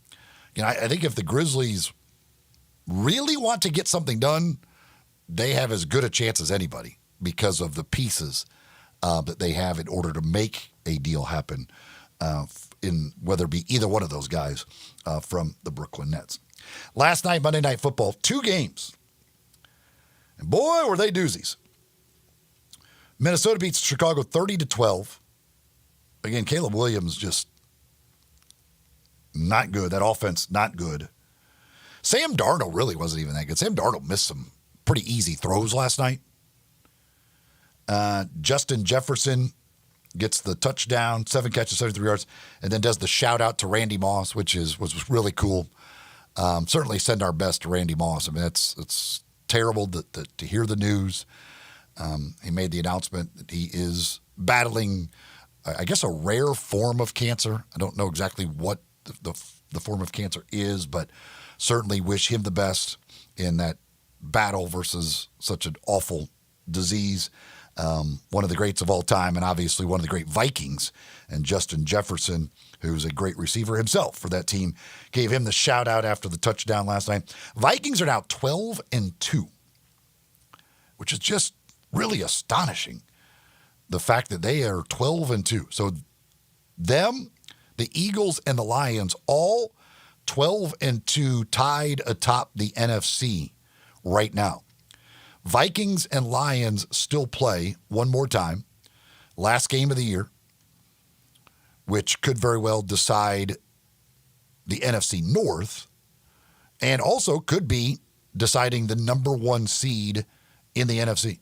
I think if the Grizzlies really want to get something done, they have as good a chance as anybody because of the pieces that they have in order to make a deal happen, in whether it be either one of those guys from the Brooklyn Nets. Last night, Monday Night Football, 2 games. And boy, were they doozies. Minnesota beats Chicago 30-12. Again, Caleb Williams just not good. That offense, not good. Sam Darnold really wasn't even that good. Sam Darnold missed some pretty easy throws last night. Justin Jefferson gets the touchdown, 7 catches, 73 yards, and then does the shout-out to Randy Moss, was really cool. Certainly send our best to Randy Moss. I mean, it's terrible to hear the news. He made the announcement that he is battling, I guess, a rare form of cancer. I don't know exactly what the form of cancer is, but certainly wish him the best in that battle versus such an awful disease. One of the greats of all time, and obviously one of the great Vikings, and Justin Jefferson, who's a great receiver himself for that team, gave him the shout out after the touchdown last night. Vikings are now 12-2, which is just really astonishing. The fact that they are 12-2. So them, the Eagles, and the Lions all 12-2, tied atop the NFC right now. Vikings and Lions still play one more time, last game of the year, which could very well decide the NFC North, and also could be deciding the number 1 seed in the NFC.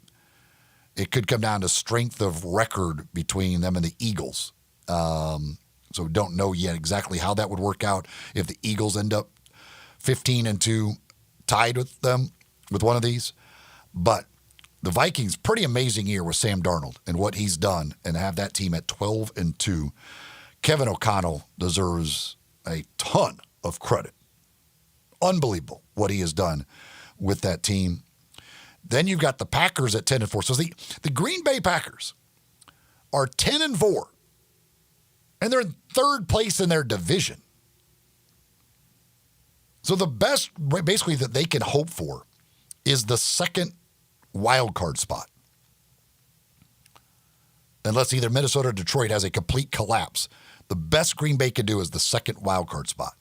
It could come down to strength of record between them and the Eagles So we don't know yet exactly how that would work out if the Eagles end up 15-2 tied with them with one of these. But the Vikings, pretty amazing year with Sam Darnold and what he's done, and have that team at 12-2. Kevin O'Connell deserves a ton of credit. Unbelievable what he has done with that team. Then you've got the Packers at 10-4. So the Green Bay Packers are 10-4, and they're in third place in their division. So the best, basically, that they can hope for is the second wild card spot. Unless either Minnesota or Detroit has a complete collapse, the best Green Bay can do is the second wild card spot.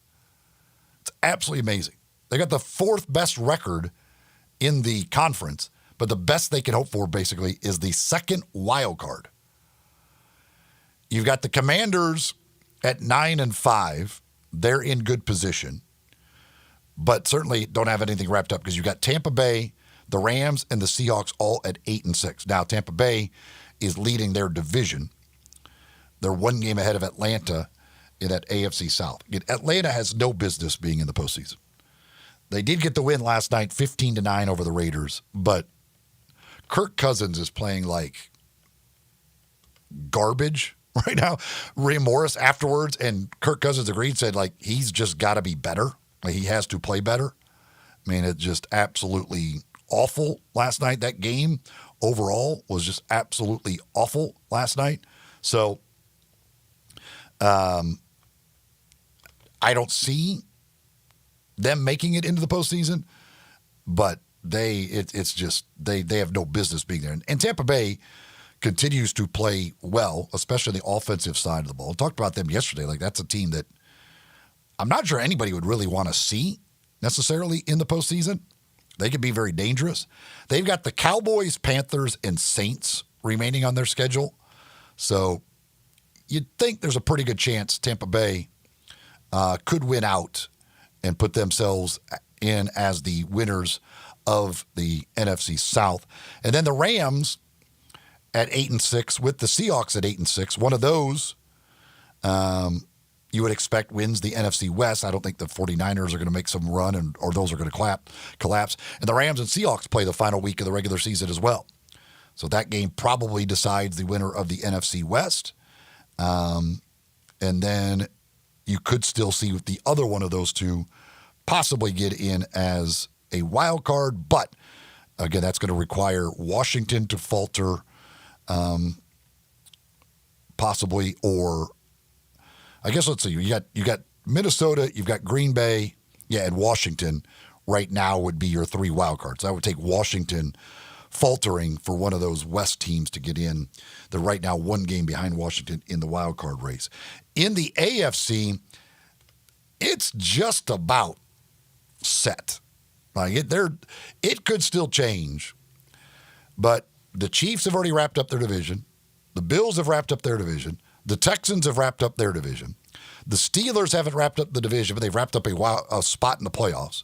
It's absolutely amazing. They got the fourth best record in the conference, but the best they can hope for, basically, is the second wild card. You've got the Commanders at 9-5. They're in good position, but certainly don't have anything wrapped up because you've got Tampa Bay, the Rams, and the Seahawks all at 8-6. Now, Tampa Bay is leading their division. They're one game ahead of Atlanta in that AFC South. Atlanta has no business being in the postseason. They did get the win last night, 15-9 over the Raiders, but Kirk Cousins is playing like garbage right now. Ray Morris afterwards, and Kirk Cousins agreed, said like he's just got to be better. Like he has to play better. I mean, it's just absolutely awful last night. That game overall was just absolutely awful last night. So I don't see them making it into the postseason, but it's just they have no business being there. And Tampa Bay continues to play well, especially the offensive side of the ball. I talked about them yesterday. Like that's a team that I'm not sure anybody would really want to see necessarily in the postseason. They could be very dangerous. They've got the Cowboys, Panthers, and Saints remaining on their schedule. So you'd think there's a pretty good chance Tampa Bay could win out and put themselves in as the winners of the NFC South. And then the Rams at 8-6 with the Seahawks at 8-6. One of those you would expect wins the NFC West. I don't think the 49ers are going to make some run or those are going to collapse. And the Rams and Seahawks play the final week of the regular season as well. So that game probably decides the winner of the NFC West. And then you could still see the other one of those two possibly get in as a wild card. But, again, that's going to require Washington to falter possibly, or I guess let's see. You got Minnesota, you've got Green Bay, and Washington right now would be your three wild cards. I would take Washington faltering for one of those West teams to get in. They're right now one game behind Washington in the wild card race. In the AFC, it's just about set. Like it could still change, but the Chiefs have already wrapped up their division. The Bills have wrapped up their division. The Texans have wrapped up their division. The Steelers haven't wrapped up the division, but they've wrapped up a spot in the playoffs.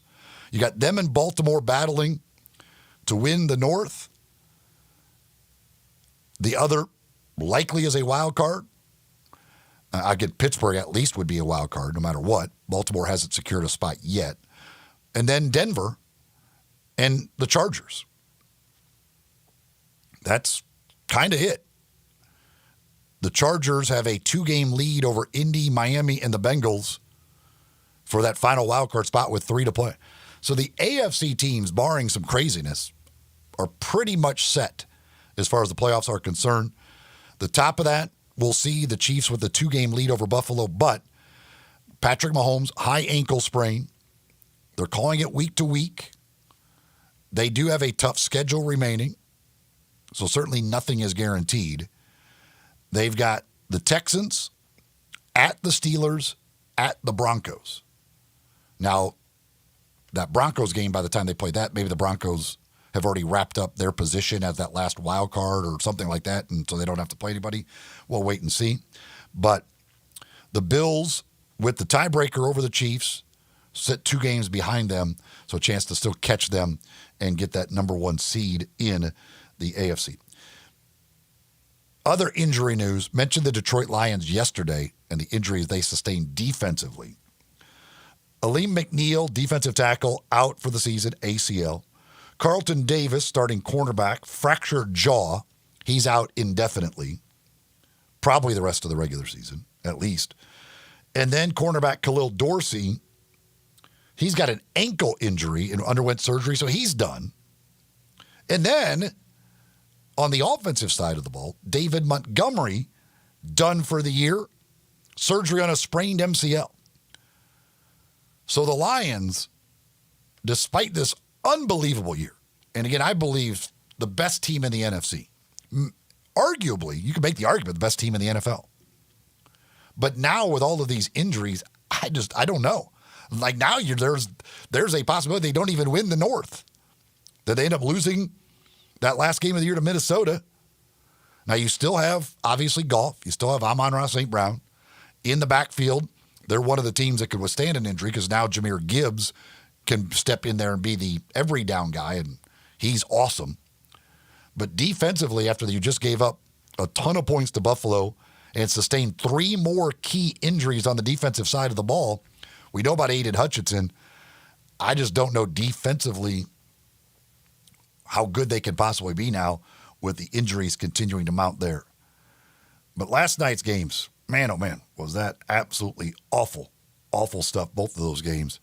You got them and Baltimore battling to win the North. The other likely is a wild card. I get Pittsburgh at least would be a wild card no matter what. Baltimore hasn't secured a spot yet. And then Denver and the Chargers. That's kind of it. The Chargers have a 2-game lead over Indy, Miami, and the Bengals for that final wildcard spot with 3 to play. So the AFC teams, barring some craziness, are pretty much set as far as the playoffs are concerned. The top of that, we'll see the Chiefs with the 2-game lead over Buffalo, but Patrick Mahomes, high ankle sprain. They're calling it week to week. They do have a tough schedule remaining, so certainly nothing is guaranteed. They've got the Texans at the Steelers, at the Broncos. Now, that Broncos game, by the time they play that, maybe the Broncos have already wrapped up their position as that last wild card or something like that, and so they don't have to play anybody. We'll wait and see. But the Bills, with the tiebreaker over the Chiefs, sit 2 games behind them, so a chance to still catch them and get that number 1 seed in the AFC. Other injury news, mentioned the Detroit Lions yesterday and the injuries they sustained defensively. Aleem McNeil, defensive tackle, out for the season, ACL. Carlton Davis, starting cornerback, fractured jaw. He's out indefinitely. Probably the rest of the regular season, at least. And then cornerback Khalil Dorsey, he's got an ankle injury and underwent surgery, so he's done. And then on the offensive side of the ball, David Montgomery, done for the year, surgery on a sprained MCL. So the Lions, despite this unbelievable year, and again, I believe the best team in the NFC, arguably, you can make the argument, the best team in the NFL. But now with all of these injuries, I don't know. Like now there's a possibility they don't even win the North. That they end up losing that last game of the year to Minnesota. Now you still have, obviously, Goff. You still have Amon-Ra St. Brown in the backfield. They're one of the teams that could withstand an injury because now Jahmyr Gibbs can step in there and be the every down guy, and he's awesome. But defensively, after you just gave up a ton of points to Buffalo and sustained 3 more key injuries on the defensive side of the ball, we know about Aiden Hutchinson. I just don't know defensively how good they can possibly be now with the injuries continuing to mount there. But last night's games, man, oh man, was that absolutely awful, awful stuff, both of those games.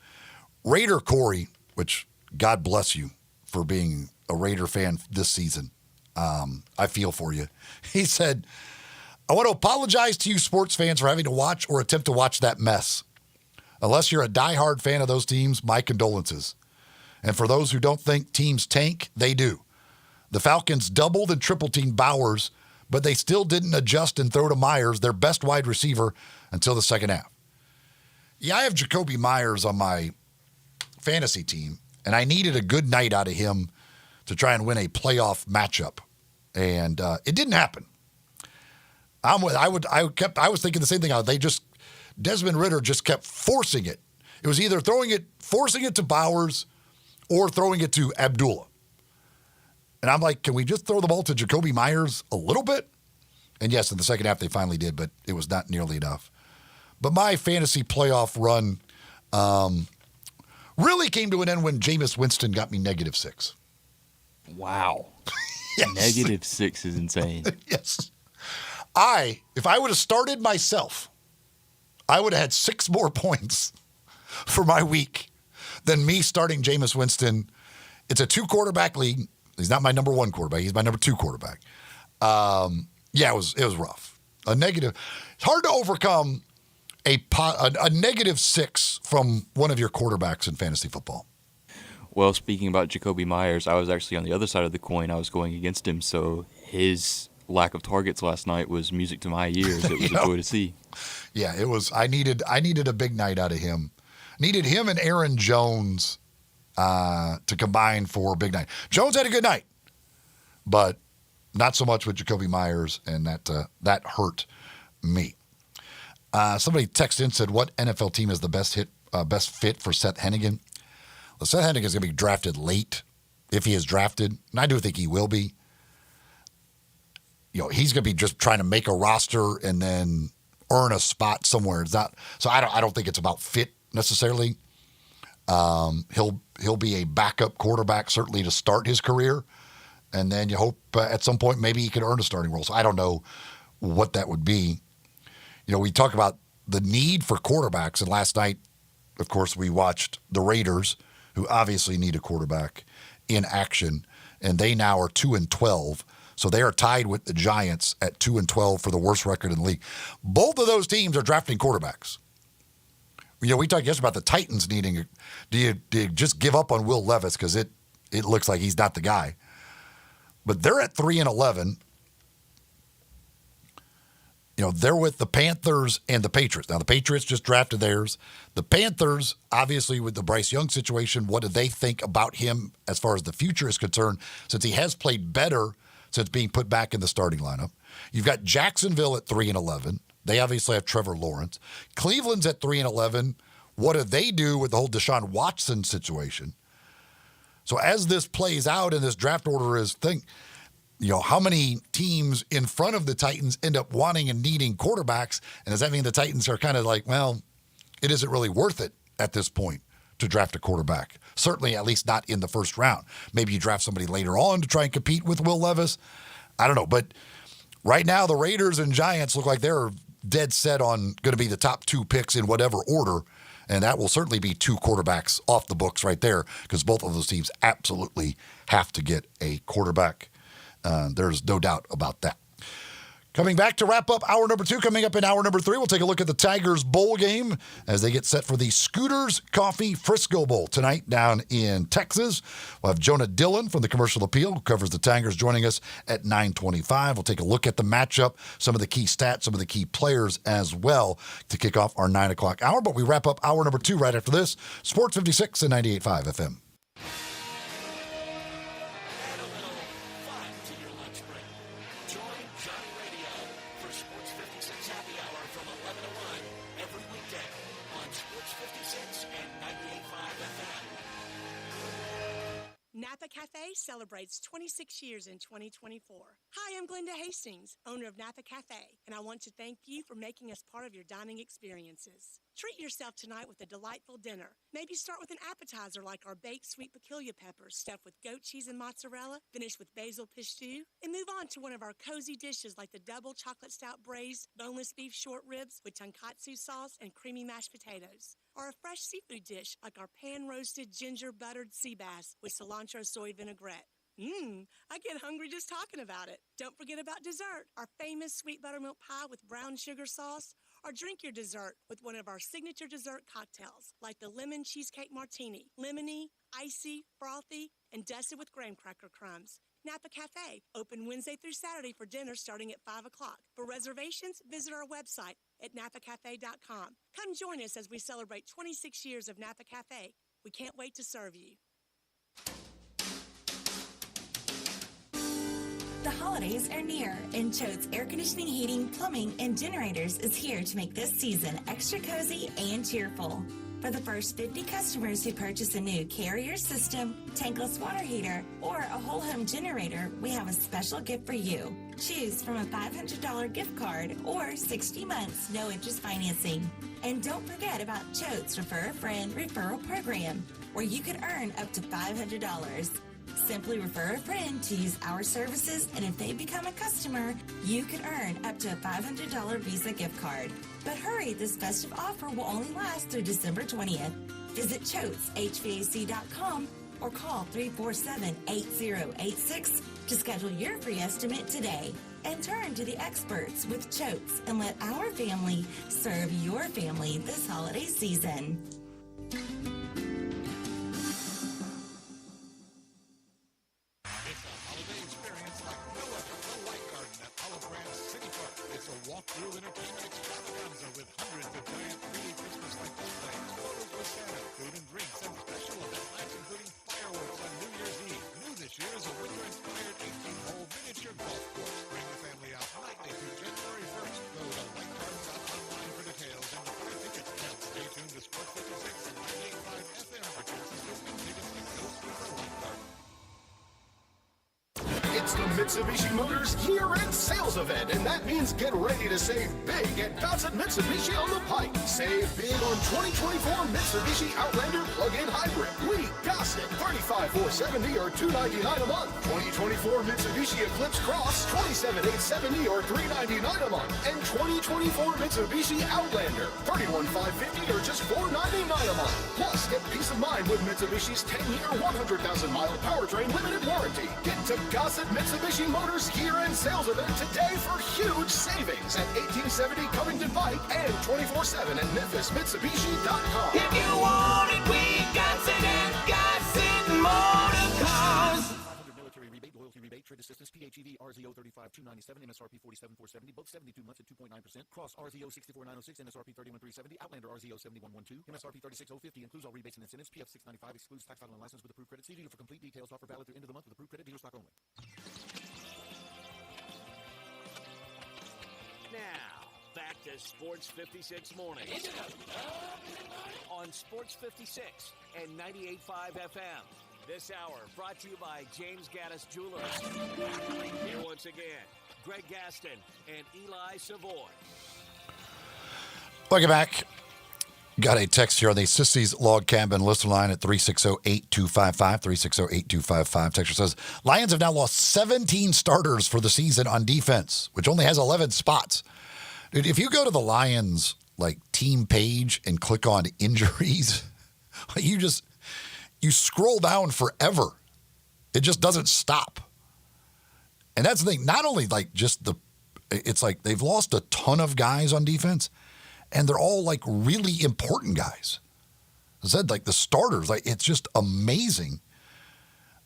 Raider Corey, which God bless you for being a Raider fan this season. I feel for you. He said, I want to apologize to you sports fans for having to watch or attempt to watch that mess. Unless you're a diehard fan of those teams, my condolences. And for those who don't think teams tank, they do. The Falcons doubled and triple-teamed Bowers, but they still didn't adjust and throw to Myers, their best wide receiver, until the second half. Yeah, I have Jakobi Meyers on my fantasy team, and I needed a good night out of him to try and win a playoff matchup. And it didn't happen. I was thinking the same thing. Desmond Ridder just kept forcing it. It was either forcing it to Bowers or throwing it to Abdullah. And I'm like, can we just throw the ball to Jakobi Meyers a little bit? And yes, in the second half they finally did, but it was not nearly enough. But my fantasy playoff run really came to an end when Jameis Winston got me -6. Wow. Yes. -6 is insane. Yes. If I would have started myself, I would have had 6 more points for my week than me starting Jameis Winston. It's a 2-quarterback league. He's not my number 1 quarterback. He's my number 2 quarterback. It was rough. It's hard to overcome a -6 from one of your quarterbacks in fantasy football. Well, speaking about Jakobi Meyers, I was actually on the other side of the coin. I was going against him, so his lack of targets last night was music to my ears. It was a joy to see. Yeah, it was. I needed a big night out of him. Needed him and Aaron Jones to combine for a big night. Jones had a good night, but not so much with Jakobi Meyers, and that hurt me. Somebody texted in, said, what NFL team is the best fit for Seth Hennigan? Well, Seth Hennigan is going to be drafted late, if he is drafted, and I do think he will be. He's going to be just trying to make a roster and then earn a spot somewhere. It's not, so I don't think it's about fit necessarily. He'll be a backup quarterback certainly to start his career, and then you hope at some point maybe he can earn a starting role. So I don't know what that would be. We talk about the need for quarterbacks, and last night, of course, we watched the Raiders, who obviously need a quarterback, in action, and they now are 2-12. So they are tied with the Giants at 2-12 for the worst record in the league. Both of those teams are drafting quarterbacks. We talked yesterday about the Titans needing. Do you just give up on Will Levis because it looks like he's not the guy? But they're at 3-11. They're with the Panthers and the Patriots. Now, the Patriots just drafted theirs. The Panthers, obviously, with the Bryce Young situation, what do they think about him as far as the future is concerned, since he has played better since being put back in the starting lineup? You've got Jacksonville at 3-11. They obviously have Trevor Lawrence. Cleveland's at 3-11. What do they do with the whole Deshaun Watson situation? So as this plays out and this draft order is how many teams in front of the Titans end up wanting and needing quarterbacks? And does that mean the Titans are kind of like, well, it isn't really worth it at this point to draft a quarterback? Certainly, at least not in the first round. Maybe you draft somebody later on to try and compete with Will Levis. I don't know. But right now, the Raiders and Giants look like they're dead set on going to be the top 2 picks in whatever order. And that will certainly be 2 quarterbacks off the books right there, because both of those teams absolutely have to get a quarterback. There's no doubt about that. Coming back to wrap up hour number 2, coming up in hour number 3, we'll take a look at the Tigers bowl game as they get set for the Scooters Coffee Frisco Bowl tonight down in Texas. We'll have Jonah Dillon from the Commercial Appeal, who covers the Tigers, joining us at 9:25. We'll take a look at the matchup, some of the key stats, some of the key players as well to kick off our 9 o'clock hour. But we wrap up hour number 2 right after this. Sports 56 and 98.5 FM. Napa Cafe celebrates 26 years in 2024. Hi, I'm Glenda Hastings, owner of Napa Cafe, and I want to thank you for making us part of your dining experiences. Treat yourself tonight with a delightful dinner. Maybe start with an appetizer like our baked sweet peculiar peppers stuffed with goat cheese and mozzarella, finished with basil pistou, and move on to one of our cozy dishes like the double chocolate stout braised boneless beef short ribs with tonkatsu sauce and creamy mashed potatoes. Or a fresh seafood dish like our pan-roasted ginger-buttered sea bass with cilantro soy vinaigrette. I get hungry just talking about it. Don't forget about dessert, our famous sweet buttermilk pie with brown sugar sauce, or drink your dessert with one of our signature dessert cocktails like the lemon cheesecake martini, lemony, icy, frothy, and dusted with graham cracker crumbs. Napa Cafe, open Wednesday through Saturday for dinner starting at 5 o'clock. For reservations, visit our website at napacafe.com. Come join us as we celebrate 26 years of Napa Cafe. We can't wait to serve you. The holidays are near, and Choate's Air Conditioning, Heating, Plumbing, and Generators is here to make this season extra cozy and cheerful. For the first 50 customers who purchase a new Carrier system, tankless water heater, or a whole home generator, we have a special gift for you. Choose from a $500 gift card or 60 months no interest financing. And don't forget about Choate's Refer a Friend referral program, where you could earn up to $500. Simply refer a friend to use our services, and if they become a customer, you could earn up to a $500 Visa gift card. But hurry, this festive offer will only last through December 20th. Visit ChoatesHVAC.com or call 347-8086 to schedule your free estimate today. And turn to the experts with Choates and let our family serve your family this holiday season. Walk-through entertainment extravaganza with hundreds of giant 3D Christmas-like displays, photos with Santa, food and drinks, and special event nights including fireworks on New Year's Eve. New this year is a winter-inspired 18-hole miniature golf course. Bring the family out nightly through January 1st. Go to lightcard.online for details and to buy tickets. And stay tuned to Sports 56 and 98.5 FM for chances to win tickets to go through the Light Card. It's the Mitsubishi Motors year-end sales event, and that means get ready to save big at Gossett Mitsubishi on the Pike. Save big on 2024 Mitsubishi Outlander plug-in hybrid. We Gossett, $35,470 or $299 a month. 2024 Mitsubishi Eclipse Cross, $27,870 or $399 a month. And 2024 Mitsubishi Outlander, $31,550 or just $499 a month. Plus, get peace of mind with Mitsubishi's 10-year, 100,000-mile powertrain limited warranty. Get to Gossett Mitsubishi Motors year-end sales event today for huge savings at 1870 Covington Pike and 24/7 at MemphisMitsubishi.com. If you want it, we got it at Gossett Motor Cars. Military rebate, loyalty rebate, trade assistance, PHEV, RZO 35,297, MSRP 47,470, both 72 months at 2.9%. Cross RZO 64,906, MSRP 31,370, Outlander RZO 71,112, MSRP 36,050, includes all rebates and incentives, PF 695, excludes tax title and license with approved credit. See dealer for complete details. Offer valid through end of the month with approved credit, dealer stock only. Now, back to Sports 56 Mornings on Sports 56 and 98.5 FM. This hour brought to you by James Gaddis Jewelers. Here once again, Greg Gaston and Eli Savoy. Welcome back. Got a text here on the Sissy's Log Cabin listener line at 360-8255, 360-8255. Texter says, Lions have now lost 17 starters for the season on defense, which only has 11 spots. Dude, if you go to the Lions team page and click on injuries, you scroll down forever. It just doesn't stop. And that's the thing. Not only it's like they've lost a ton of guys on defense, and they're all really important guys. I said the starters, it's just amazing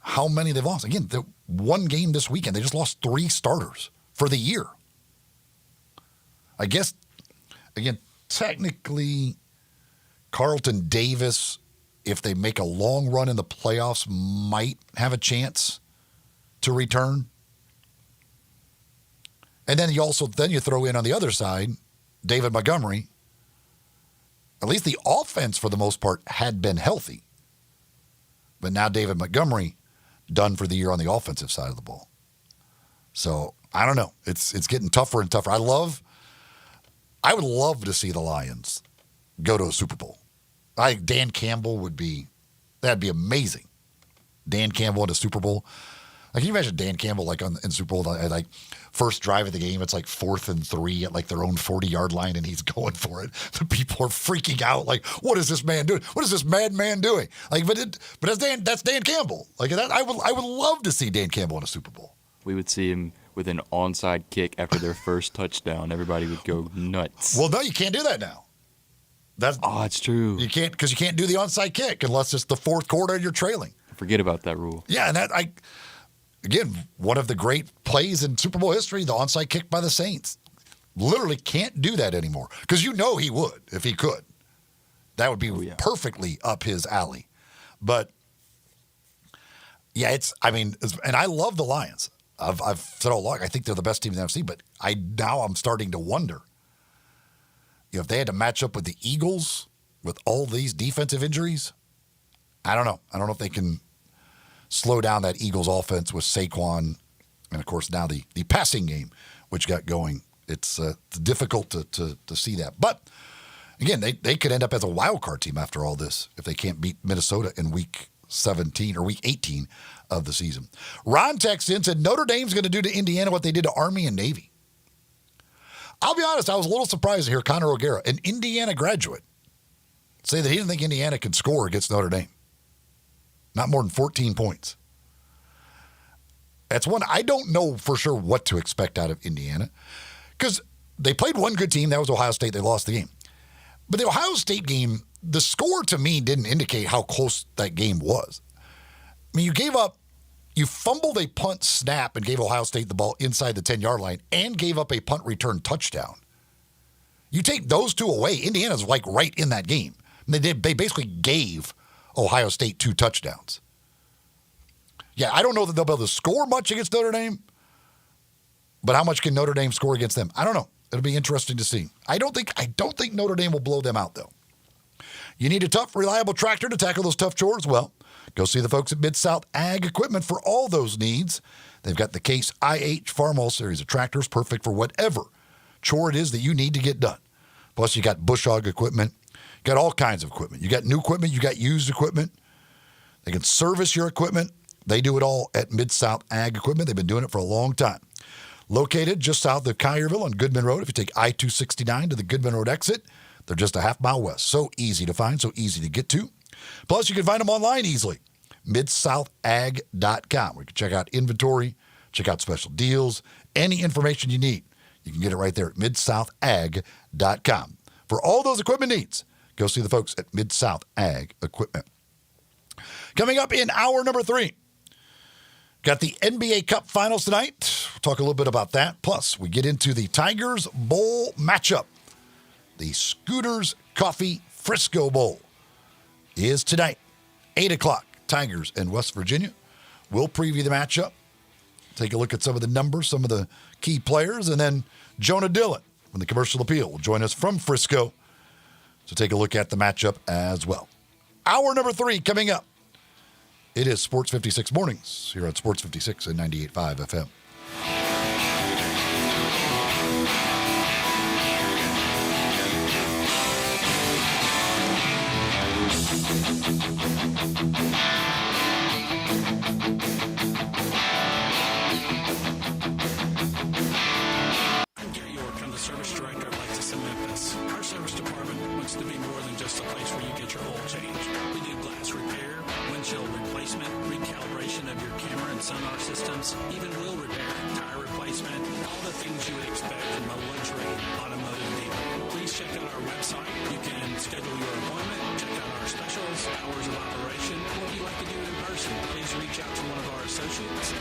how many they've lost. Again, the one game this weekend, they just lost 3 starters for the year. I guess, again, technically, Carlton Davis, if they make a long run in the playoffs, might have a chance to return. And then you throw in on the other side, David Montgomery. At least the offense, for the most part, had been healthy. But now David Montgomery done for the year on the offensive side of the ball. So, I don't know. It's getting tougher and tougher. I would love to see the Lions go to a Super Bowl. I think Dan Campbell that'd be amazing. Dan Campbell in a Super Bowl. Can you imagine Dan Campbell in Super Bowl at first drive of the game? It's 4th and 3 at their own 40-yard line, and he's going for it. The people are freaking out. What is this man doing? What is this madman doing? But that's Dan Campbell. I would love to see Dan Campbell in a Super Bowl. We would see him with an onside kick after their first touchdown. Everybody would go nuts. Well, no, you can't do that now. It's true. You can't, because you can't do the onside kick unless it's the fourth quarter and you're trailing. Forget about that rule. Yeah, and again, one of the great plays in Super Bowl history, the onside kick by the Saints. Literally can't do that anymore because he would if he could. That would be perfectly up his alley. But yeah, and I love the Lions. I've said all along, I think they're the best team in the NFC, but I'm starting to wonder, if they had to match up with the Eagles with all these defensive injuries, I don't know. I don't know if they can slow down that Eagles offense with Saquon, and of course now the passing game, which got going. It's difficult to see that. But again, they could end up as a wild card team after all this if they can't beat Minnesota in week 17 or week 18 of the season. Ron texts in, said Notre Dame's going to do to Indiana what they did to Army and Navy. I'll be honest, I was a little surprised to hear Connor O'Gara, an Indiana graduate, say that he didn't think Indiana could score against Notre Dame. Not more than 14 points. That's one I don't know for sure what to expect out of Indiana because they played one good team. That was Ohio State. They lost the game. But the Ohio State game, the score to me didn't indicate how close that game was. I mean, you fumbled a punt snap and gave Ohio State the ball inside the 10-yard line and gave up a punt return touchdown. You take those two away, Indiana's right in that game. They basically gave Ohio State 2 touchdowns. Yeah, I don't know that they'll be able to score much against Notre Dame, but how much can Notre Dame score against them? I don't know. It'll be interesting to see. I don't think Notre Dame will blow them out, though. You need a tough, reliable tractor to tackle those tough chores? Well, go see the folks at Mid-South Ag Equipment for all those needs. They've got the Case IH Farmall series of tractors, perfect for whatever chore it is that you need to get done. Plus, you got bush hog equipment. You got all kinds of equipment. You got new equipment. You got used equipment. They can service your equipment. They do it all at Mid-South Ag Equipment. They've been doing it for a long time. Located just south of Collierville on Goodman Road. If you take I-269 to the Goodman Road exit, they're just a half mile west. So easy to find, so easy to get to. Plus, you can find them online easily. MidSouthAg.com, where you can check out inventory, check out special deals, any information you need. You can get it right there at MidSouthAg.com. For all those equipment needs, go see the folks at Mid-South Ag Equipment. Coming up in hour number 3, got the NBA Cup Finals tonight. We'll talk a little bit about that. Plus, we get into the Tigers Bowl matchup. The Scooters Coffee Frisco Bowl is tonight, 8 o'clock. Tigers and West Virginia. We'll preview the matchup, take a look at some of the numbers, some of the key players, and then Jonah Dillon from the Commercial Appeal will join us from Frisco to take a look at the matchup as well. Hour number 3 coming up. It is Sports 56 Mornings here on Sports 56 and 98.5 FM. I'm Gary York. I'm the service director of Lexus in Memphis. Our service department wants to be more than just a place where you get your oil changed. We do glass repair, windshield replacement, recalibration of your camera and sonar systems, even wheel repair, tire replacement, all the things you would expect from a luxury automotive dealer. Please check out our website. You can schedule your appointment, check out our specials, hours of operation, or if you'd like to do it in person, please reach out to one of our associates at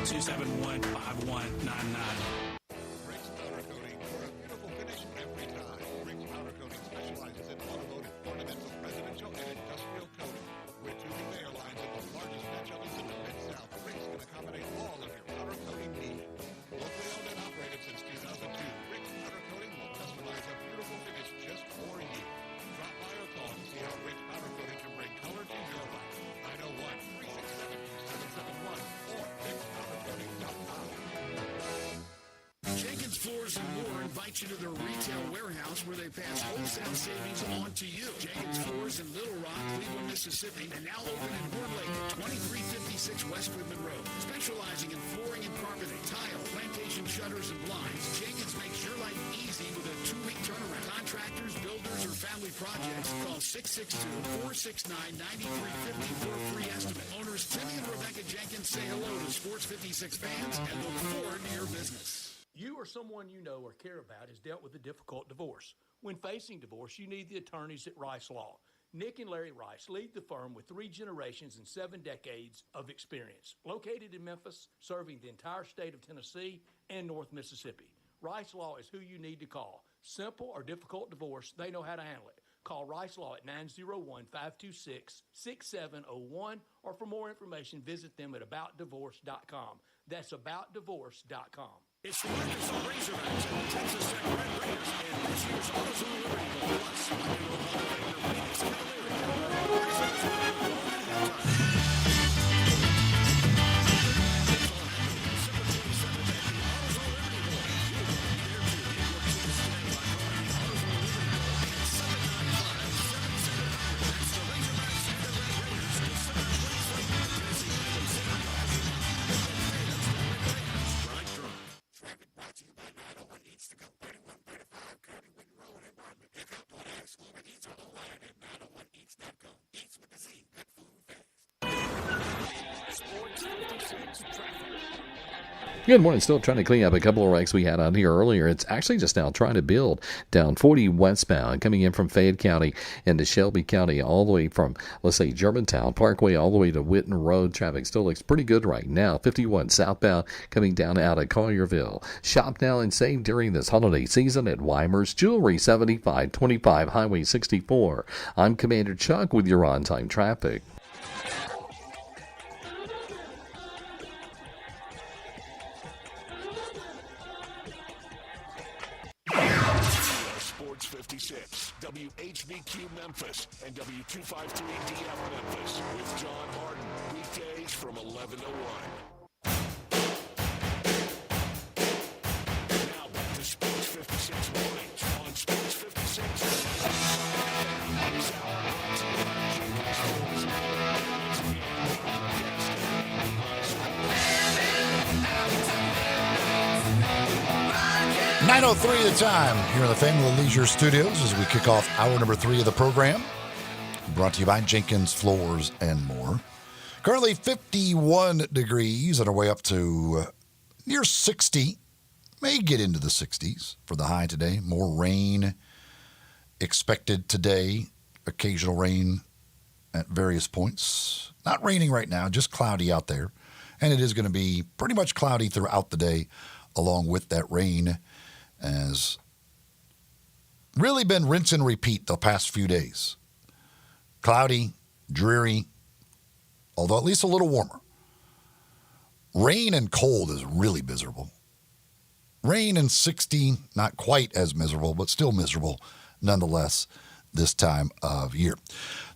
901-271-5199. Rick's Powder Coating for a beautiful finish every time. Rick's Powder Coating specializes in automotive, ornamental, residential, and industrial coating. With two conveyor lines and the largest match ovens in the Mid-South, Rick's can accommodate all of your powder coating needs. Locally owned and operated since 2002, Rick's Powder Coating will customize a beautiful finish just for you. Drop by or call to see how Rick's Powder Coating can bring color to your life. 901-367-771 or rickspowdercoating.com. Jenkins Floors and More invite you to their retail warehouse where they pass wholesale savings on to you. Jenkins Floors in Little Rock, Cleveland, Mississippi, and now open in Horn Lake at 2356 West Goodman Road. Specializing in flooring and carpeting, tile, plantation shutters, and blinds, Jenkins makes your life easy with a 2-week turnaround. Contractors, builders, or family projects, call 662-469-9350 for a free estimate. Owners Timmy and Rebecca Jenkins say hello to Sports 56 fans and look forward to your business. You or someone you know or care about has dealt with a difficult divorce. When facing divorce, you need the attorneys at Rice Law. Nick and Larry Rice lead the firm with 3 generations and 7 decades of experience. Located in Memphis, serving the entire state of Tennessee and North Mississippi. Rice Law is who you need to call. Simple or difficult divorce, they know how to handle it. Call Rice Law at 901-526-6701, or for more information, visit them at aboutdivorce.com. That's aboutdivorce.com. It's the Arkansas Razorbacks and the Texas Tech Red Raiders and this year's AutoZone Liberty Bowl. Plus, Michael O'Connor and Phoenix Good morning. Still trying to clean up a couple of wrecks we had on here earlier. It's actually just now trying to build down 40 westbound, coming in from Fayette County into Shelby County, all the way from, let's say, Germantown Parkway all the way to Witten Road. Traffic still looks pretty good right now. 51 southbound coming down out of Collierville. Shop now and save during this holiday season at Weimer's Jewelry, 7525 Highway 64. I'm Commander Chuck with your on-time traffic. Sports 56, WHBQ Memphis, and W253DF Memphis with John Harden. Weekdays from 11 to 1. Now back to Sports 56 mornings on Sports 56. This hour brought to you by Jenkins Floors. Once again, Broadcasting. 9:03 the time here in the Family Leisure Studios as we kick off hour number 3 of the program. Brought to you by Jenkins Floors and More. Currently 51 degrees on our way up to near 60. May get into the 60s for the high today. More rain expected today. Occasional rain at various points. Not raining right now, just cloudy out there. And it is going to be pretty much cloudy throughout the day along with that rain, as really been rinse and repeat the past few days. Cloudy, dreary, although at least a little warmer. Rain and cold is really miserable. Rain and 60, not quite as miserable, but still miserable nonetheless this time of year.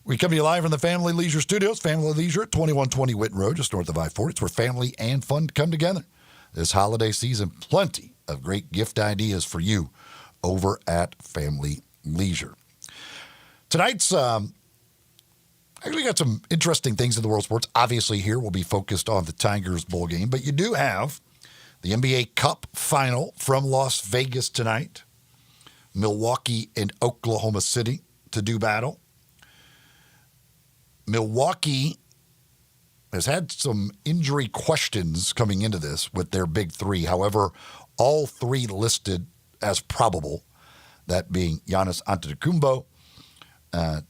We come to you live from the Family Leisure Studios. Family Leisure at 2120 Whitten Road, just north of I-40. It's where family and fun come together. This holiday season, plenty of great gift ideas for you over at Family Leisure. Tonight's actually got some interesting things in the world of sports. Obviously, here we'll be focused on the Tigers bowl game, but you do have the NBA Cup final from Las Vegas tonight. Milwaukee and Oklahoma City to do battle. Milwaukee has had some injury questions coming into this with their big three. However, all three listed as probable, that being Giannis Antetokounmpo,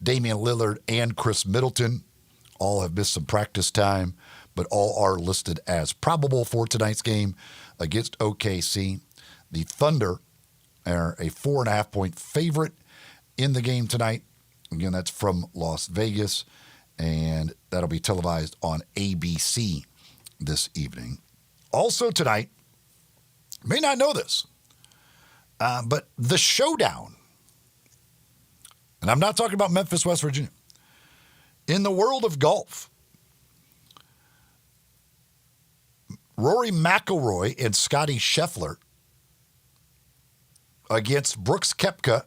Damian Lillard, and Chris Middleton. All have missed some practice time, but all are listed as probable for tonight's game against OKC. The Thunder are a 4.5-point favorite in the game tonight. Again, that's from Las Vegas, and that'll be televised on ABC this evening. Also tonight, you may not know this, but the Showdown, and I'm not talking about Memphis, West Virginia, in the world of golf, Rory McIlroy and Scottie Scheffler against Brooks Koepka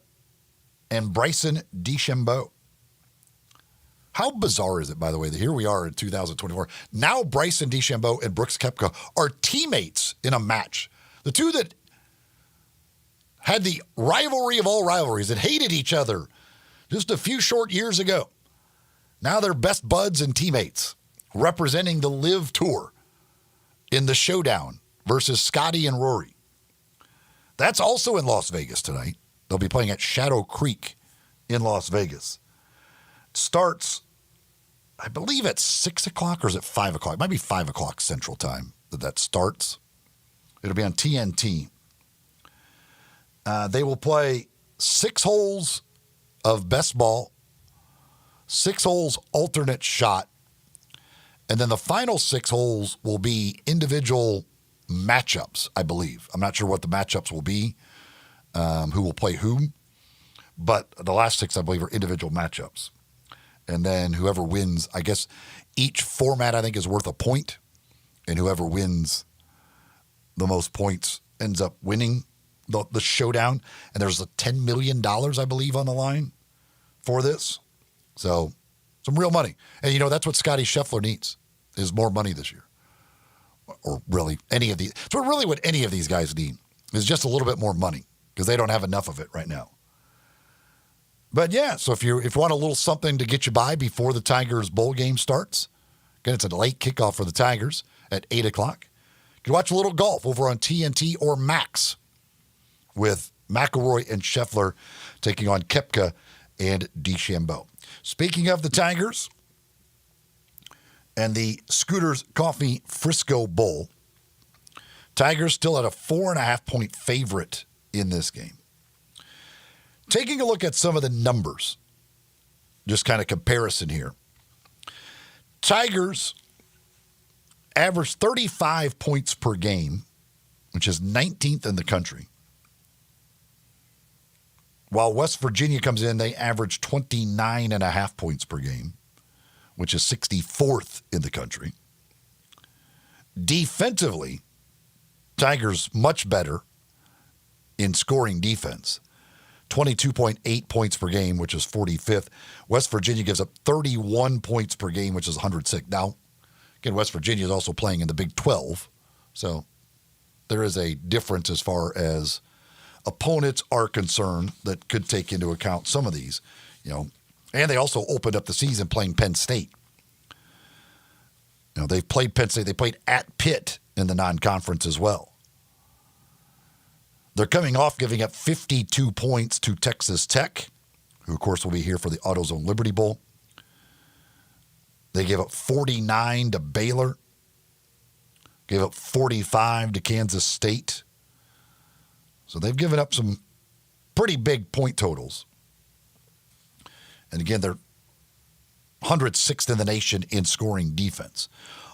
and Bryson DeChambeau. How bizarre is it, by the way, that here we are in 2024. Now Bryson DeChambeau and Brooks Koepka are teammates in a match. The two that had the rivalry of all rivalries, that hated each other just a few short years ago. Now they're best buds and teammates representing the LIV Tour in the Showdown versus Scottie and Rory. That's also in Las Vegas tonight. They'll be playing at Shadow Creek in Las Vegas. It starts, I believe, at 6 o'clock or is it 5 o'clock? It might be 5 o'clock Central Time that starts. It'll be on TNT. They will play 6 holes of best ball, 6 holes alternate shot, and then the final 6 holes will be individual matchups, I believe. I'm not sure what the matchups will be, who will play whom, but the last 6, I believe, are individual matchups. And then whoever wins, I guess each format, I think, is worth a point, and whoever wins the most points ends up winning the Showdown. And there's a $10 million, I believe, on the line for this. So some real money. And, you know, that's what Scottie Scheffler needs, is more money this year. Or really any of these. So really what any of these guys need is just a little bit more money because they don't have enough of it right now. But yeah, so if you want a little something to get you by before the Tigers bowl game starts, again, it's a late kickoff for the Tigers at 8 o'clock. You can watch a little golf over on TNT or Max with McIlroy and Scheffler taking on Koepka and DeChambeau. Speaking of the Tigers and the Scooters Coffee Frisco Bowl, Tigers still at a 4.5-point favorite in this game. Taking a look at some of the numbers, just kind of comparison here. Tigers average 35 points per game, which is 19th in the country. While West Virginia comes in, they average 29.5 points per game, which is 64th in the country. Defensively, Tigers much better in scoring defense. 22.8 points per game, which is 45th. West Virginia gives up 31 points per game, which is 106th. Now, again, West Virginia is also playing in the Big 12, so there is a difference as far as opponents are concerned that could take into account some of these, you know. And they also opened up the season playing Penn State. You know, they've played Penn State. They played at Pitt in the non-conference as well. They're coming off giving up 52 points to Texas Tech, who, of course, will be here for the AutoZone Liberty Bowl. They gave up 49 to Baylor, gave up 45 to Kansas State. So they've given up some pretty big point totals. And again, they're 106th in the nation in scoring defense.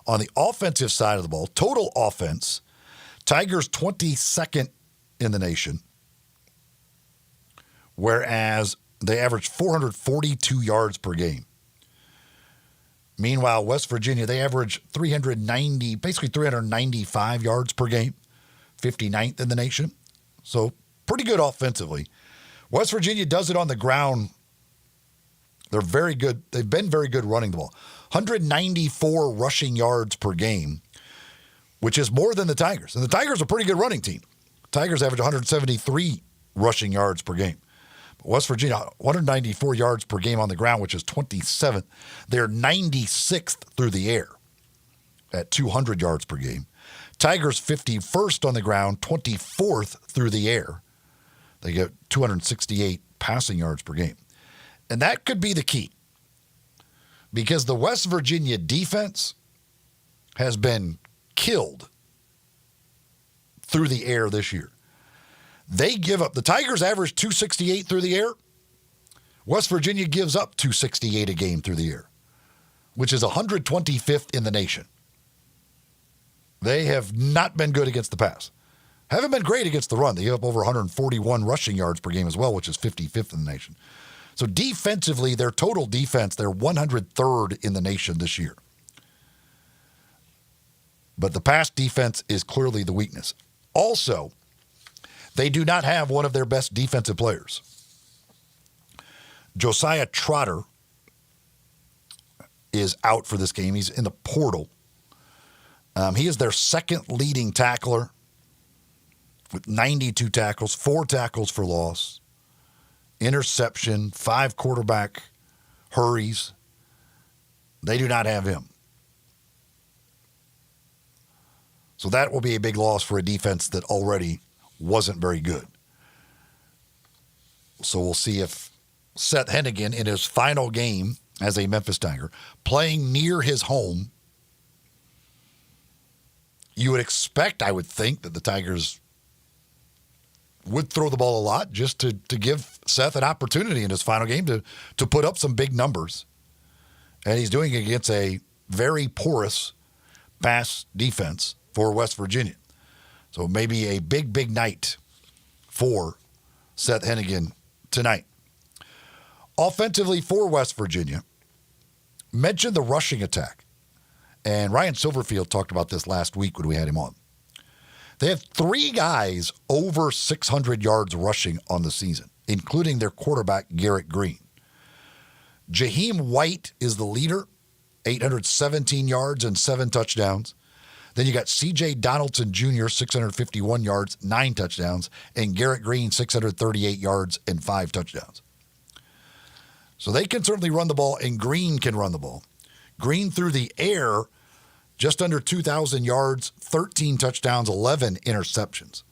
On the offensive side of the ball, total offense, Tigers 22nd in the nation, whereas they average 442 yards per game. Meanwhile, West Virginia, they average 395 yards per game, 59th in the nation. So pretty good offensively. West Virginia does it on the ground. They're very good. They've been very good running the ball. 194 rushing yards per game, which is more than the Tigers. And the Tigers are a pretty good running team. Tigers average 173 rushing yards per game. But West Virginia, 194 yards per game on the ground, which is 27th. They're 96th through the air at 200 yards per game. Tigers 51st on the ground, 24th through the air. They get 268 passing yards per game. And that could be the key, because the West Virginia defense has been killed through the air this year. They give up. The Tigers average 268 through the air. West Virginia gives up 268 a game through the air, which is 125th in the nation. They have not been good against the pass. Haven't been great against the run. They give up over 141 rushing yards per game as well, which is 55th in the nation. So defensively, their total defense, they're 103rd in the nation this year. But the pass defense is clearly the weakness. Also, they do not have one of their best defensive players. Josiah Trotter is out for this game. He's in the portal. He is their second leading tackler with 92 tackles, 4 tackles for loss, interception, 5 quarterback hurries. They do not have him. So that will be a big loss for a defense that already wasn't very good. So we'll see if Seth Hennigan, in his final game as a Memphis Tiger, playing near his home, you would expect, I would think, that the Tigers would throw the ball a lot just to give Seth an opportunity in his final game to put up some big numbers. And he's doing it against a very porous pass defense for West Virginia. So maybe a big, big night for Seth Hennigan tonight. Offensively for West Virginia, mention the rushing attack. And Ryan Silverfield talked about this last week when we had him on. They have 3 guys over 600 yards rushing on the season, including their quarterback, Garrett Green. Jaheim White is the leader, 817 yards and 7 touchdowns. Then you got C.J. Donaldson Jr., 651 yards, 9 touchdowns, and Garrett Green, 638 yards and 5 touchdowns. So they can certainly run the ball, and Green can run the ball. Green through the air, just under 2,000 yards, 13 touchdowns, 11 interceptions.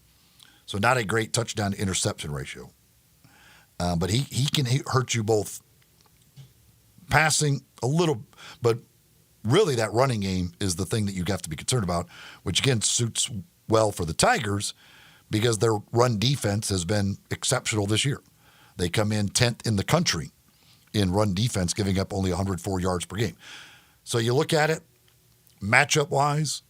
So not a great touchdown-interception ratio. But he can hurt you both passing a little, but really that running game is the thing that you have to be concerned about, which again suits well for the Tigers because their run defense has been exceptional this year. They come in 10th in the country in run defense, giving up only 104 yards per game. So you look at it, matchup-wise,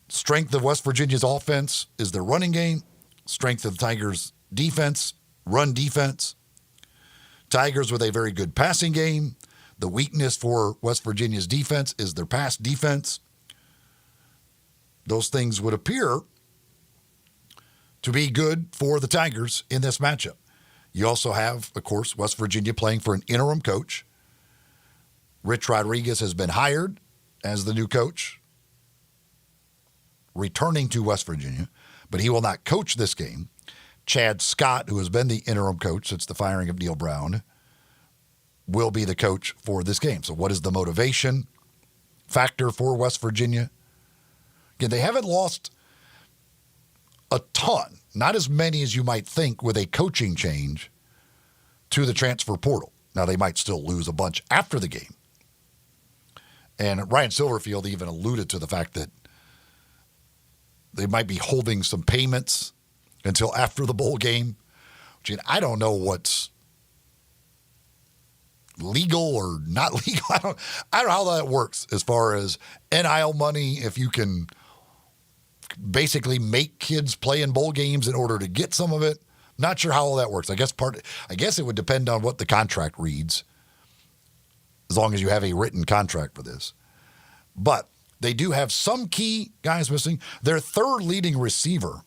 strength of West Virginia's offense is their running game, strength of the Tigers' defense, run defense. Tigers with a very good passing game. The weakness for West Virginia's defense is their pass defense. Those things would appear to be good for the Tigers in this matchup. You also have, of course, West Virginia playing for an interim coach. Rich Rodriguez has been hired as the new coach, returning to West Virginia, but he will not coach this game. Chad Scott, who has been the interim coach since the firing of Neil Brown, will be the coach for this game. So what is the motivation factor for West Virginia? Again, they haven't lost a ton, not as many as you might think with a coaching change to the transfer portal. Now, they might still lose a bunch after the game. And Ryan Silverfield even alluded to the fact that they might be holding some payments until after the bowl game. Which I don't know what's legal or not legal. I don't know how that works as far as NIL money, if you can basically make kids play in bowl games in order to get some of it. Not sure how all that works. I guess it would depend on what the contract reads. as long as you have a written contract for this. But they do have some key guys missing. Their third leading receiver,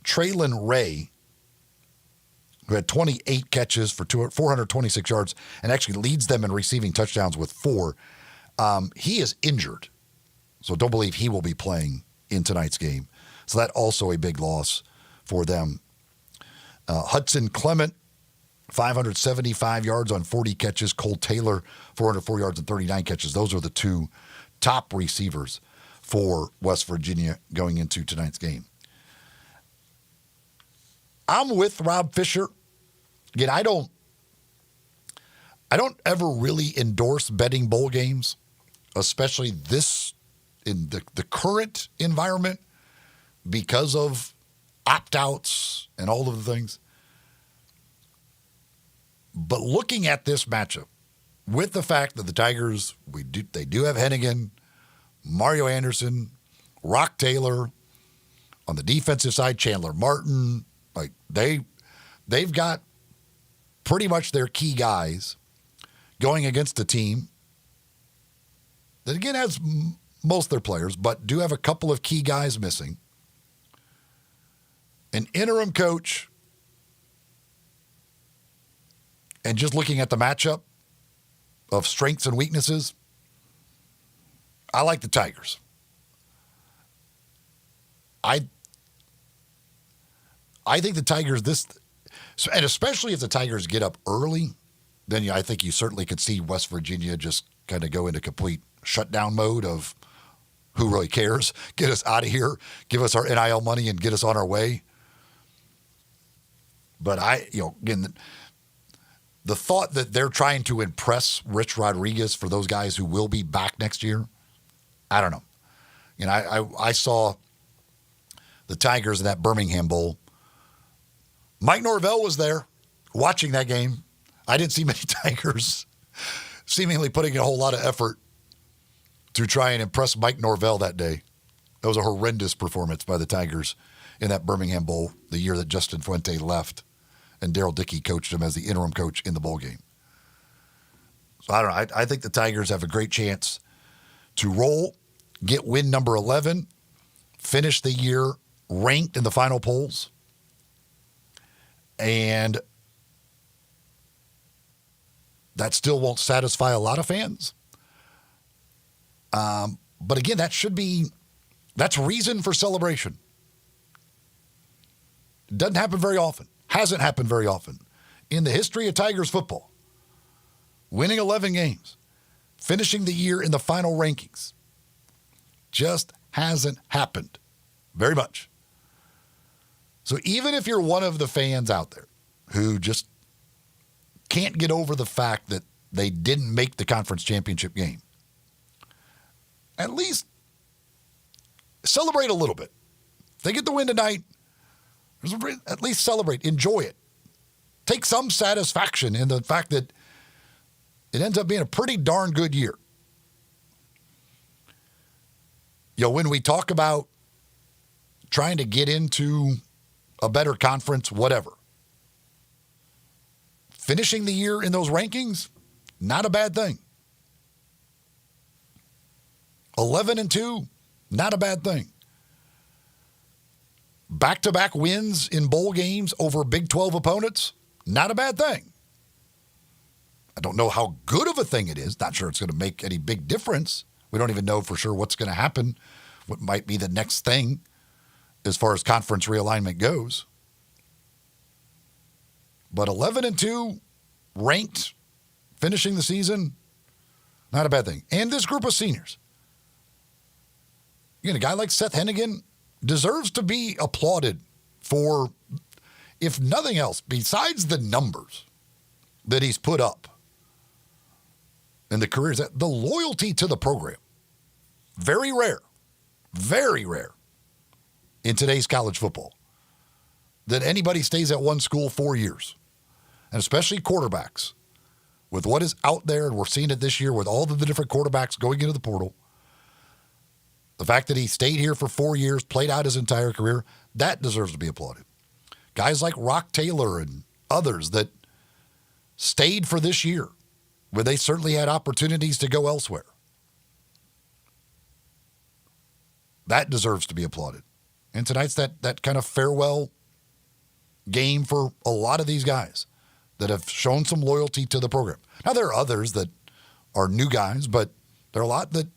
Traylon Ray, who had 28 catches for 426 yards and actually leads them in receiving touchdowns with 4. He is injured, so don't believe he will be playing in tonight's game. So that also a big loss for them. Hudson Clement, 575 yards on 40 catches. Cole Taylor, 404 yards and 39 catches. Those are the two top receivers for West Virginia going into tonight's game. I'm with Rob Fisher. Again, I don't ever really endorse betting bowl games, especially this in the current environment because of opt-outs and all of the things. But looking at this matchup, with the fact that the Tigers, they do have Hennigan, Mario Anderson, Rock Taylor, on the defensive side, Chandler Martin, like they've got pretty much their key guys going against a team that again has most of their players, but do have a couple of key guys missing. An interim coach, and just looking at the matchup of strengths and weaknesses, I like the Tigers. I think the Tigers and especially if the Tigers get up early, then I think you certainly could see West Virginia just kind of go into complete shutdown mode of who really cares? Get us out of here, give us our NIL money, and get us on our way. But again, the thought that they're trying to impress Rich Rodriguez for those guys who will be back next year, I don't know. I saw the Tigers in that Birmingham Bowl. Mike Norvell was there watching that game. I didn't see many Tigers seemingly putting a whole lot of effort to try and impress Mike Norvell that day. That was a horrendous performance by the Tigers in that Birmingham Bowl the year that Justin Fuente left and Daryl Dickey coached him as the interim coach in the bowl game. So I don't know. I think the Tigers have a great chance to roll, get win number 11, finish the year ranked in the final polls, and that still won't satisfy a lot of fans. But again, that's reason for celebration. It doesn't happen very often. Hasn't happened very often in the history of Tigers football. Winning 11 games, finishing the year in the final rankings, just hasn't happened very much. So even if you're one of the fans out there who just can't get over the fact that they didn't make the conference championship game, at least celebrate a little bit. If they get the win tonight, at least celebrate, enjoy it. Take some satisfaction in the fact that it ends up being a pretty darn good year. When we talk about trying to get into a better conference, whatever, finishing the year in those rankings, not a bad thing. 11-2, not a bad thing. Back-to-back wins in bowl games over Big 12 opponents, not a bad thing. I don't know how good of a thing it is. Not sure it's going to make any big difference. We don't even know for sure what's going to happen, what might be the next thing as far as conference realignment goes. But 11-2, ranked, finishing the season, not a bad thing. And this group of seniors. Again, a guy like Seth Hennigan deserves to be applauded for, if nothing else, besides the numbers that he's put up in the careers, the loyalty to the program. Very rare in today's college football that anybody stays at one school 4 years, and especially quarterbacks. With what is out there, and we're seeing it this year with all of the different quarterbacks going into the portal, the fact that he stayed here for 4 years, played out his entire career, that deserves to be applauded. Guys like Rock Taylor and others that stayed for this year, where they certainly had opportunities to go elsewhere. That deserves to be applauded. And tonight's that kind of farewell game for a lot of these guys that have shown some loyalty to the program. Now, there are others that are new guys, but there are a lot that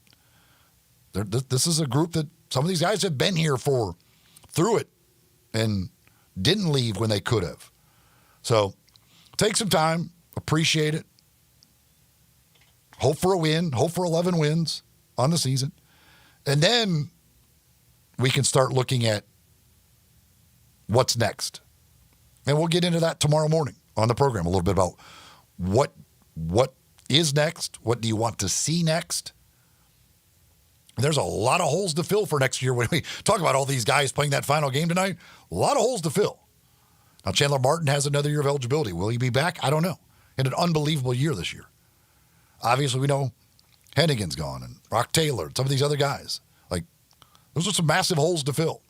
this is a group that some of these guys have been here through it and didn't leave when they could have. So take some time, appreciate it, hope for a win, hope for 11 wins on the season, and then we can start looking at what's next. And we'll get into that tomorrow morning on the program, a little bit about what is next, what do you want to see next. There's a lot of holes to fill for next year when we talk about all these guys playing that final game tonight. A lot of holes to fill. Now, Chandler Martin has another year of eligibility. Will he be back? I don't know. He had an unbelievable year this year. Obviously, we know Hennigan's gone and Brock Taylor, some of these other guys. Like, those are some massive holes to fill.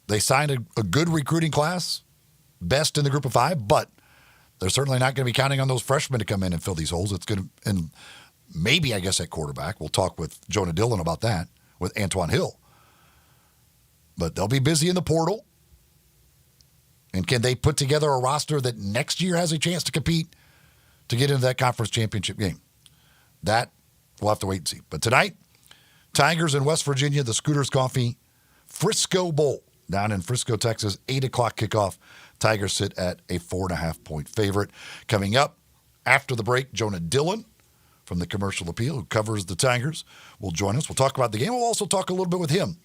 They signed a good recruiting class, best in the group of five, but they're certainly not going to be counting on those freshmen to come in and fill these holes. It's going to, and maybe, I guess, at quarterback. We'll talk with Jonah Dillon about that, with Antoine Hill. But they'll be busy in the portal. And can they put together a roster that next year has a chance to compete to get into that conference championship game? That we'll have to wait and see. But tonight, Tigers in West Virginia, the Scooters Coffee Frisco Bowl down in Frisco, Texas, 8 o'clock kickoff. Tigers sit at a 4.5-point favorite. Coming up after the break, Jonah Dillon from the Commercial Appeal, who covers the Tigers, will join us. We'll talk about the game. We'll also talk a little bit with him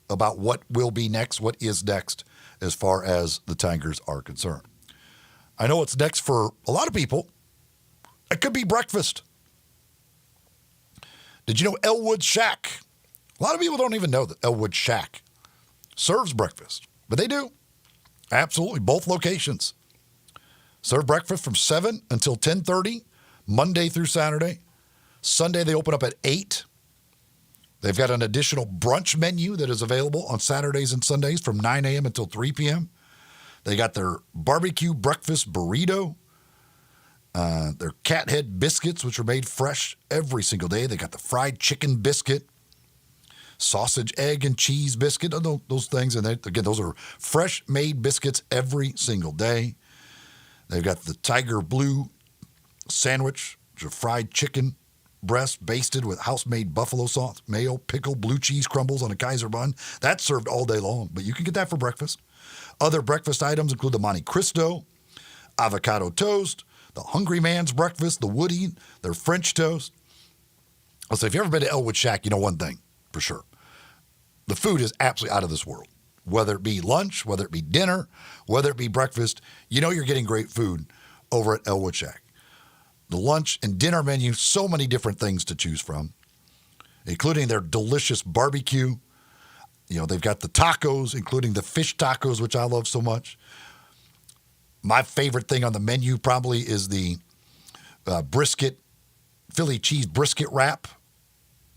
about what will be next, what is next as far as the Tigers are concerned. I know what's next for a lot of people. It could be breakfast. Did you know Elwood Shack? A lot of people don't even know that Elwood Shack serves breakfast, but they do. Absolutely, both locations. Serve breakfast from 7 until 10:30, Monday through Saturday. Sunday, they open up at 8. They've got an additional brunch menu that is available on Saturdays and Sundays from 9 a.m. until 3 p.m. They got their barbecue breakfast burrito, their cat head biscuits, which are made fresh every single day. They got the fried chicken biscuit, sausage, egg, and cheese biscuit, those things. And again, those are fresh made biscuits every single day. They've got the Tiger Blue sandwich, which are fried chicken breast basted with house-made buffalo sauce, mayo, pickle, blue cheese crumbles on a Kaiser bun. That's served all day long, but you can get that for breakfast. Other breakfast items include the Monte Cristo, avocado toast, the Hungry Man's breakfast, the Woody, their French toast. I'll say, if you've ever been to Elwood Shack, you know one thing for sure. The food is absolutely out of this world. Whether it be lunch, whether it be dinner, whether it be breakfast, you know you're getting great food over at Elwood Shack. The lunch and dinner menu, so many different things to choose from, including their delicious barbecue. You know, they've got the tacos, including the fish tacos, which I love so much. My favorite thing on the menu probably is the brisket, Philly cheese brisket wrap.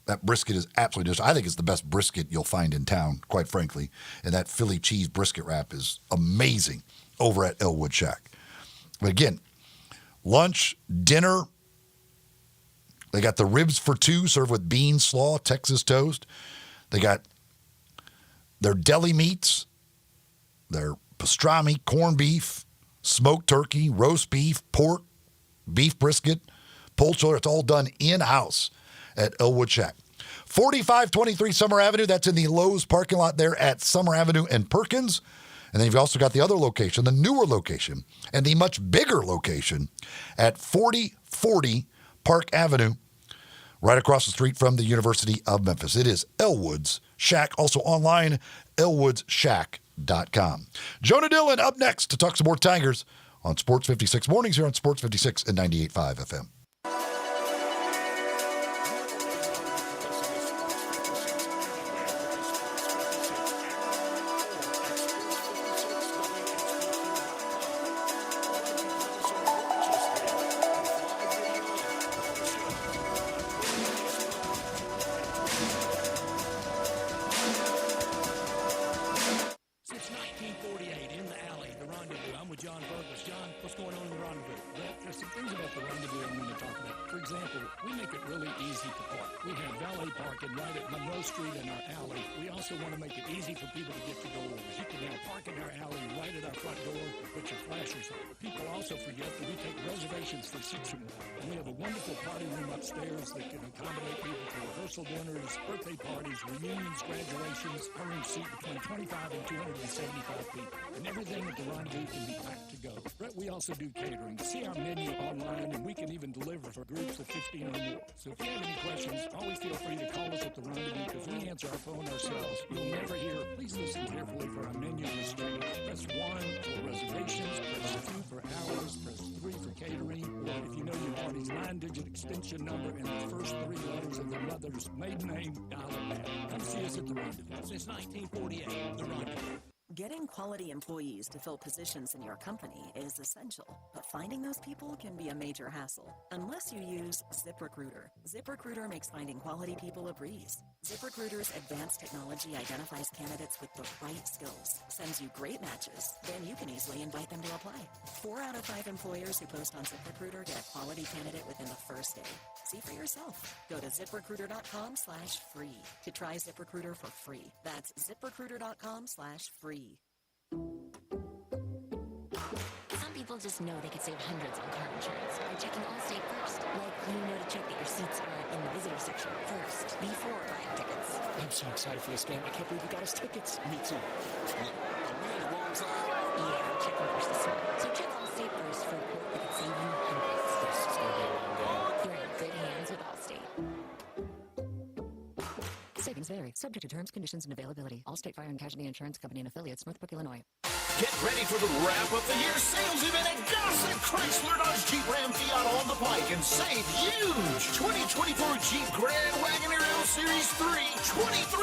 That brisket is absolutely delicious. I think it's the best brisket you'll find in town, quite frankly. And that Philly cheese brisket wrap is amazing over at Elwood Shack. But again, lunch, dinner, they got the ribs for two served with bean slaw, Texas toast. They got their deli meats, their pastrami, corned beef, smoked turkey, roast beef, pork, beef brisket, pulled shoulder. It's all done in-house at Elwood Shack. 4523 Summer Avenue. That's in the Lowe's parking lot there at Summer Avenue and Perkins. And then you've also got the other location, the newer location, and the much bigger location at 4040 Park Avenue, right across the street from the University of Memphis. It is Elwood's Shack, also online, elwoodshack.com. Jonah Dillon up next to talk some more Tigers on Sports 56 Mornings here on Sports 56 and 98.5 FM. valet parking right at Monroe Street in our alley. We also want to make it easy for people to get to doors. You can now park in our alley right at our front door and put your flashers on. People also forget that we take reservations for 6 or more. And we have a wonderful party room upstairs that can accommodate people for rehearsal dinners, birthday parties, reunions, graduations. Our rooms seat between 25 and 275 people. And everything at the Rendezvous can be packed to go. But we also do catering. See our menu online, and we can even deliver for groups of 15 or more. So if you have any questions, always feel free to call us at the Rendezvous because we answer our phone ourselves. You'll never hear, please listen carefully for our menu has changed. Press 1 for reservations, press 2 for hours, press 3 for catering, or if you know your party's 9-digit extension number and the first 3 letters of their mother's maiden name, dial it now. Come see us at the Rendezvous. Since 1948, the Rendezvous. Getting quality employees to fill positions in your company is essential, but finding those people can be a major hassle unless you use ZipRecruiter. ZipRecruiter makes finding quality people a breeze. ZipRecruiter's advanced technology identifies candidates with the right skills, sends you great matches, then you can easily invite them to apply. 4 out of 5 employers who post on ZipRecruiter get a quality candidate within the first day. See for yourself. Go to ZipRecruiter.com/free to try ZipRecruiter for free. That's ZipRecruiter.com/free. Some people just know they could save hundreds on car insurance by checking Allstate first. Like you know to check that your seats aren't in the visitor section first before buying tickets. I'm so excited for this game. I can't believe we got us tickets. Me too. Yeah, check them first this morning. So check Allstate first for a quote that could save you hundreds. This is going to be a long day. You're in good hands with Allstate. Savings vary. Subject to terms, conditions, and availability. Allstate Fire and Casualty Insurance Company and Affiliates, Northbrook, Illinois. Get ready for the wrap-up-the-year sales event at Gossett Chrysler Dodge Jeep Ram Fiat on the Pike and save huge 2024 Jeep Grand Wagoneer L Series 3,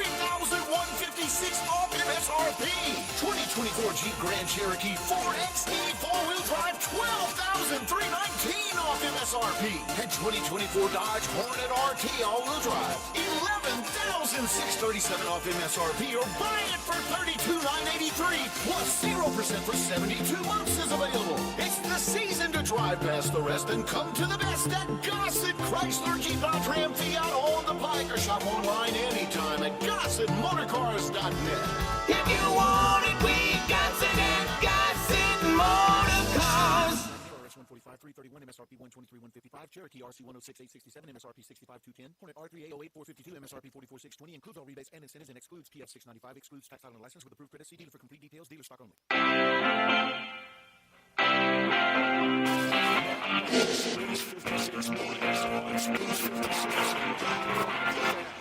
$23,156 off MSRP. 2024 Jeep Grand Cherokee 4XE 4-wheel drive, $12,319 off MSRP. And 2024 Dodge Hornet RT all-wheel drive, $11,637 off MSRP, or buy it for $32,983 plus 0% for 72 months is available. It's the season to drive past the rest and come to the best at Gossett Chrysler Jeep Dodge Ram Fiat on the Pike, or shop online anytime at GossettMotorCars.net. If you want it, we got it at Gossett Motorcars. 145, 331, MSRP 123,155, Cherokee RC 106,867, MSRP 65,210, Hornet R3A 08452, MSRP 44,620, includes all rebates and incentives and excludes PF 695, excludes tax title and license with approved credit. See dealer for complete details, dealer stock only.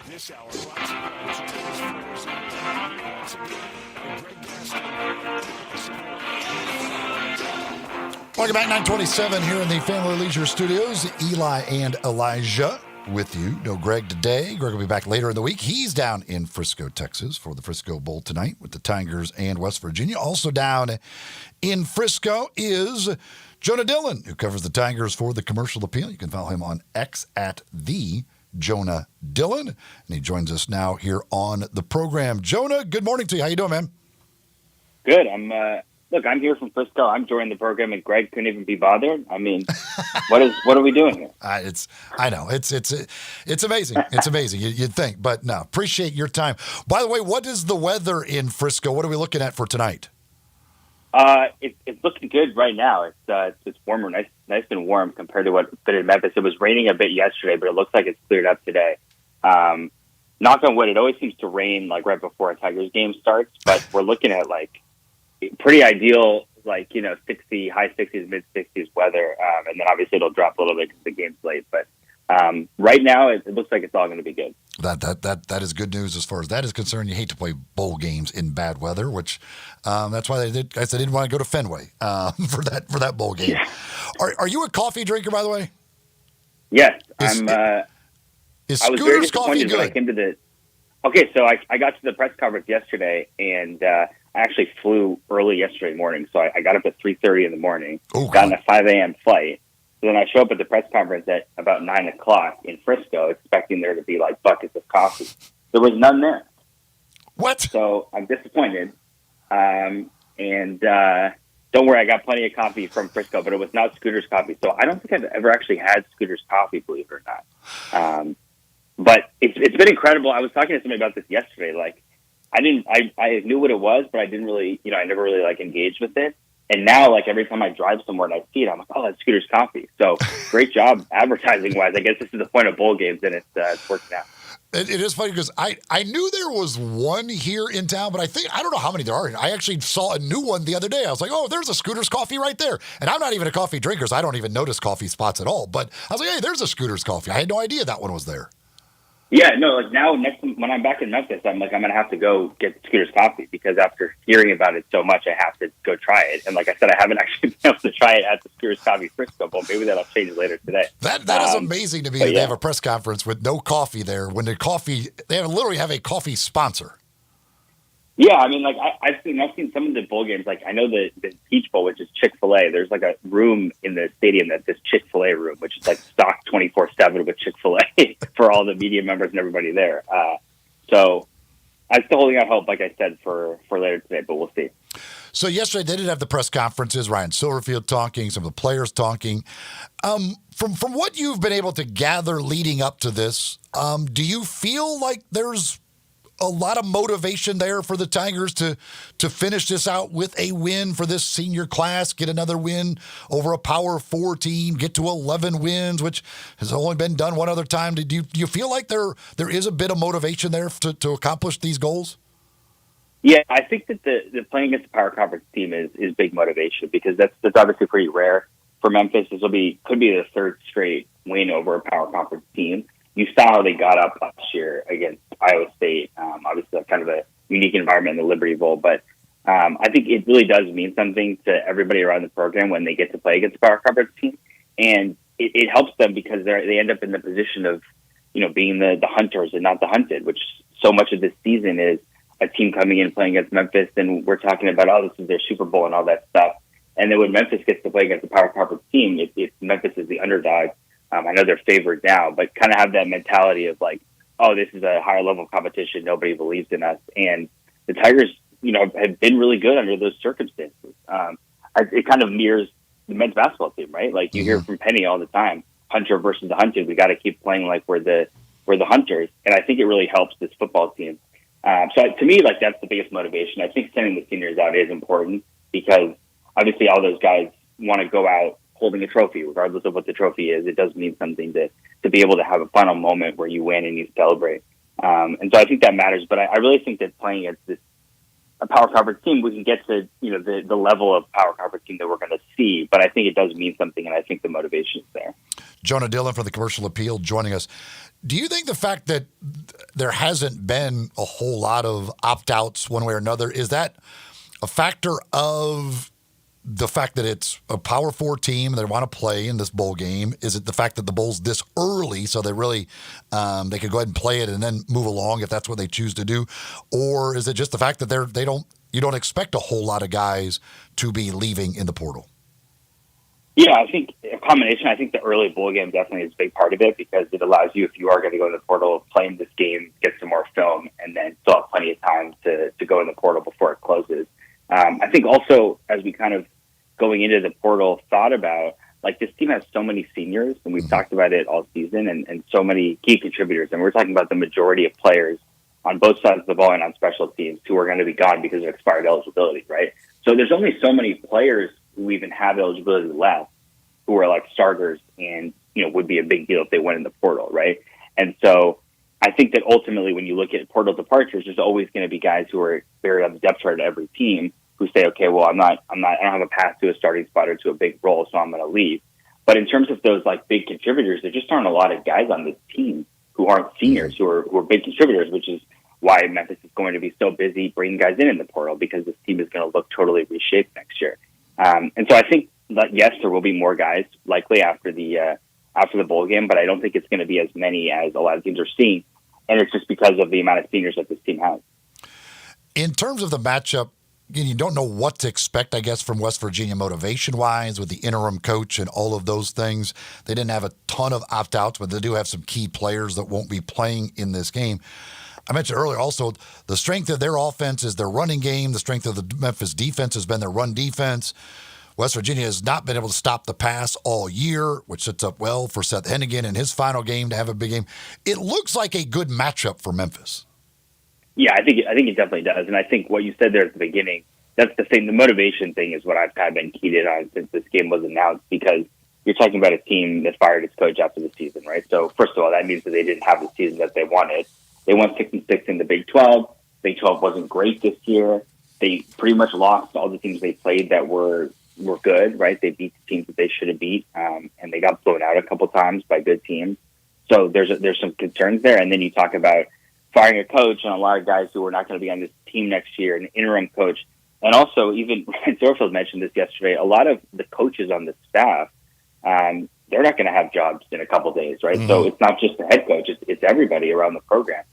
This hour brought to you by James Floors and once again, Greg Gaston. Welcome back, 927 here in the Family Leisure Studios. Eli and Elijah with you. No Greg today. Greg will be back later in the week. He's down in Frisco, Texas for the Frisco Bowl tonight with the Tigers and West Virginia. Also down in Frisco is Jonah Dillon, who covers the Tigers for the Commercial Appeal. You can follow him on X at the Jonah Dillon. And he joins us now here on the program. Jonah, good morning to you. How you doing, man? Good. Look, I'm here from Frisco. I'm joining the program, and Greg couldn't even be bothered. I mean, what are we doing here? I know it's amazing. It's amazing. You'd think, but no. Appreciate your time. By the way, what is the weather in Frisco? What are we looking at for tonight? It's looking good right now. It's warmer, nice and warm compared to what it's been in Memphis. It was raining a bit yesterday, but it looks like it's cleared up today. Knock on wood, it always seems to rain like right before a Tigers game starts, but we're looking at like pretty ideal, like, 60, high 60s, mid 60s weather. And then obviously it'll drop a little bit because the game's late. But right now it looks like it's all going to be good. That is good news as far as that is concerned. You hate to play bowl games in bad weather, which that's why they didn't want to go to Fenway for that bowl game. Yeah. Are you a coffee drinker, by the way? Yes, is Scooter's coffee good? I came to the. Okay, so I got to the press conference yesterday, and I actually flew early yesterday morning. So I got up at 3:30 in the morning, got on a 5 a.m. flight. So then I show up at the press conference at about 9 o'clock in Frisco, expecting there to be like buckets of coffee. There was none there. What? So I'm disappointed. And don't worry, I got plenty of coffee from Frisco, but it was not Scooter's coffee. So I don't think I've ever actually had Scooter's coffee, believe it or not. But it's been incredible. I was talking to somebody about this yesterday. Like, I knew what it was, but I didn't really, I never really like engaged with it. And now, like, every time I drive somewhere and I see it, I'm like, oh, that's Scooter's Coffee. So great job advertising wise. I guess this is the point of bowl games, and it's working out. It is funny because I knew there was one here in town, but I don't know how many there are. I actually saw a new one the other day. I was like, oh, there's a Scooter's Coffee right there. And I'm not even a coffee drinker, so I don't even notice coffee spots at all. But I was like, hey, there's a Scooter's Coffee. I had no idea that one was there. Yeah, no, like now, when I'm back in Memphis, I'm like, I'm going to have to go get Scooter's Coffee because after hearing about it so much, I have to go try it. And like I said, I haven't actually been able to try it at the Scooter's Coffee Frisco, but maybe that'll change later today. That is amazing to me that they have a press conference with no coffee there when they literally have a coffee sponsor. Yeah, I mean, like I've seen some of the bowl games. Like I know the Peach Bowl, which is Chick-fil-A. There's like a room in the stadium that's this Chick-fil-A room, which is like stocked 24/7 with Chick-fil-A for all the media members and everybody there. So I'm still holding out hope, like I said, for later today, but we'll see. So yesterday they did have the press conferences. Ryan Silverfield talking, some of the players talking. From what you've been able to gather leading up to this, do you feel like there's a lot of motivation there for the Tigers to finish this out with a win for this senior class, get another win over a Power 4 team, get to 11 wins, which has only been done one other time? Do you feel like there is a bit of motivation there to accomplish these goals? Yeah, I think that the playing against the Power Conference team is big motivation because that's obviously pretty rare for Memphis. This could be the third straight win over a Power Conference team. You saw how they got up last year against Iowa State. Obviously, that's kind of a unique environment in the Liberty Bowl, but I think it really does mean something to everybody around the program when they get to play against the Power Conference team, and it helps them because they end up in the position of being the hunters and not the hunted, which so much of this season is a team coming in and playing against Memphis, and we're talking about, oh, this is their Super Bowl and all that stuff. And then when Memphis gets to play against the Power Conference team, if Memphis is the underdog, I know they're favored now, but kind of have that mentality of like, oh, this is a higher level of competition. Nobody believes in us. And the Tigers, have been really good under those circumstances. It kind of mirrors the men's basketball team, right? Like you hear from Penny all the time, hunter versus the hunted. We got to keep playing like we're the hunters. And I think it really helps this football team. So to me, like that's the biggest motivation. I think sending the seniors out is important because obviously all those guys want to go out holding a trophy, regardless of what the trophy is. It does mean something to be able to have a final moment where you win and you celebrate. And so I think that matters. But I really think that playing against a Power Conference team, we can get to the level of Power Conference team that we're going to see. But I think it does mean something, and I think the motivation is there. Jonah Dillon from the Commercial Appeal joining us. Do you think the fact that there hasn't been a whole lot of opt-outs one way or another, is that a factor of the fact that it's a Power 4 team and they want to play in this bowl game? Is it the fact that the bowl's this early so they really they could go ahead and play it and then move along if that's what they choose to do? Or is it just the fact that you don't expect a whole lot of guys to be leaving in the portal? Yeah, I think a combination. I think the early bowl game definitely is a big part of it because it allows you, if you are going to go in the portal, playing this game, get some more film, and then still have plenty of time to go in the portal before it closes. I think also, as we kind of going into the portal thought about, like this team has so many seniors, and we've talked about it all season, and so many key contributors. And we're talking about the majority of players on both sides of the ball and on special teams who are going to be gone because of expired eligibility, right? So there's only so many players who even have eligibility left who are like starters and, would be a big deal if they went in the portal, right? And so I think that ultimately when you look at portal departures, there's always going to be guys who are buried on the depth chart of every team who say, okay, well, I don't have a path to a starting spot or to a big role, so I'm going to leave. But in terms of those like big contributors, there just aren't a lot of guys on this team who aren't seniors, who are big contributors, which is why Memphis is going to be so busy bringing guys in the portal because this team is going to look totally reshaped next year. And so I think that, yes, there will be more guys likely after the bowl game, but I don't think it's going to be as many as a lot of teams are seeing. And it's just because of the amount of seniors that this team has. In terms of the matchup, you don't know what to expect, I guess, from West Virginia motivation-wise with the interim coach and all of those things. They didn't have a ton of opt-outs, but they do have some key players that won't be playing in this game. I mentioned earlier also the strength of their offense is their running game. The strength of the Memphis defense has been their run defense. West Virginia has not been able to stop the pass all year, which sets up well for Seth Hennigan in his final game to have a big game. It looks like a good matchup for Memphis. Yeah, I think it definitely does. And I think what you said there at the beginning, that's the thing. The motivation thing is what I've kind of been keyed in on since this game was announced, because you're talking about a team that fired its coach after the season, right? So first of all, that means that they didn't have the season that they wanted. They went 6-6 in the Big 12. Big 12 wasn't great this year. They pretty much lost all the teams they played that were good, right? They beat the teams that they should have beat, and they got blown out a couple times by good teams. So there's some concerns there. And then you talk about firing a coach and a lot of guys who are not going to be on this team next year, an interim coach. And also, even Ryan Zorfield mentioned this yesterday, a lot of the coaches on the staff, they're not going to have jobs in a couple of days, right? Mm-hmm. So it's not just the head coach, it's everybody around the program.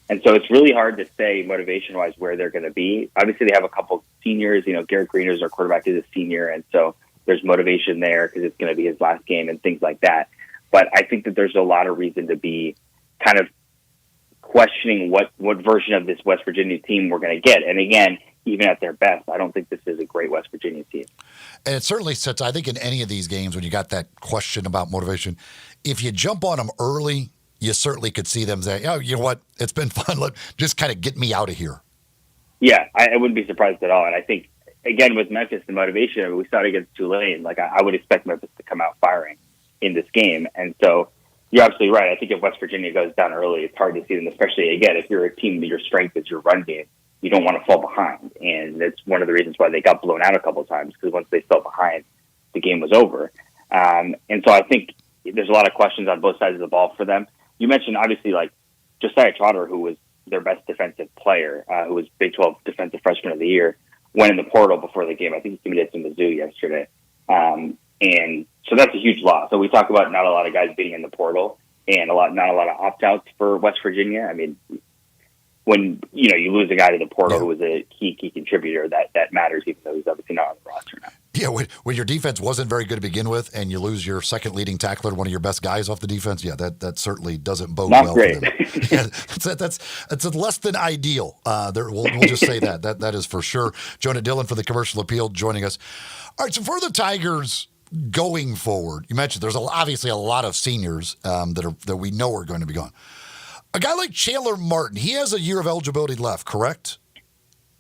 And so it's really hard to say motivation-wise where they're going to be. Obviously, they have a couple seniors. You know, Garrett Greener is their quarterback, is a senior, and so there's motivation there because it's going to be his last game and things like that. But I think that there's a lot of reason to be kind of questioning what version of this West Virginia team we're going to get. And again, even at their best, I don't think this is a great West Virginia team. And it certainly sets, I think, in any of these games when you got that question about motivation, if you jump on them early, you certainly could see them say, oh, you know what, it's been fun. Just kind of get me out of here. Yeah, I wouldn't be surprised at all. And I think, again, with Memphis, the motivation, we saw it against Tulane. Like, I would expect Memphis to come out firing in this game. And so you're absolutely right. I think if West Virginia goes down early, it's hard to see them, especially, again, if you're a team that your strength is your run game. You don't want to fall behind. And that's one of the reasons why they got blown out a couple of times, because once they fell behind, the game was over. And so I think there's a lot of questions on both sides of the ball for them. You mentioned, obviously, like Josiah Trotter, who was their best defensive player, who was Big 12 Defensive Freshman of the Year, went in the portal before the game. I think he committed to Mizzou yesterday. And so that's a huge loss. So we talk about not a lot of guys being in the portal and not a lot of opt-outs for West Virginia. I mean, when you lose a guy to the portal who was a key contributor, that matters, even though he's obviously not on the roster now. Yeah, when your defense wasn't very good to begin with, and you lose your second leading tackler, one of your best guys off the defense, yeah, that certainly doesn't bode well great. for them. Yeah, that's less than ideal. We'll just say that is for sure. Jonah Dillon for the Commercial Appeal joining us. All right, so for the Tigers going forward, you mentioned there's obviously a lot of seniors that we know are going to be gone. A guy like Chandler Martin, he has a year of eligibility left, correct?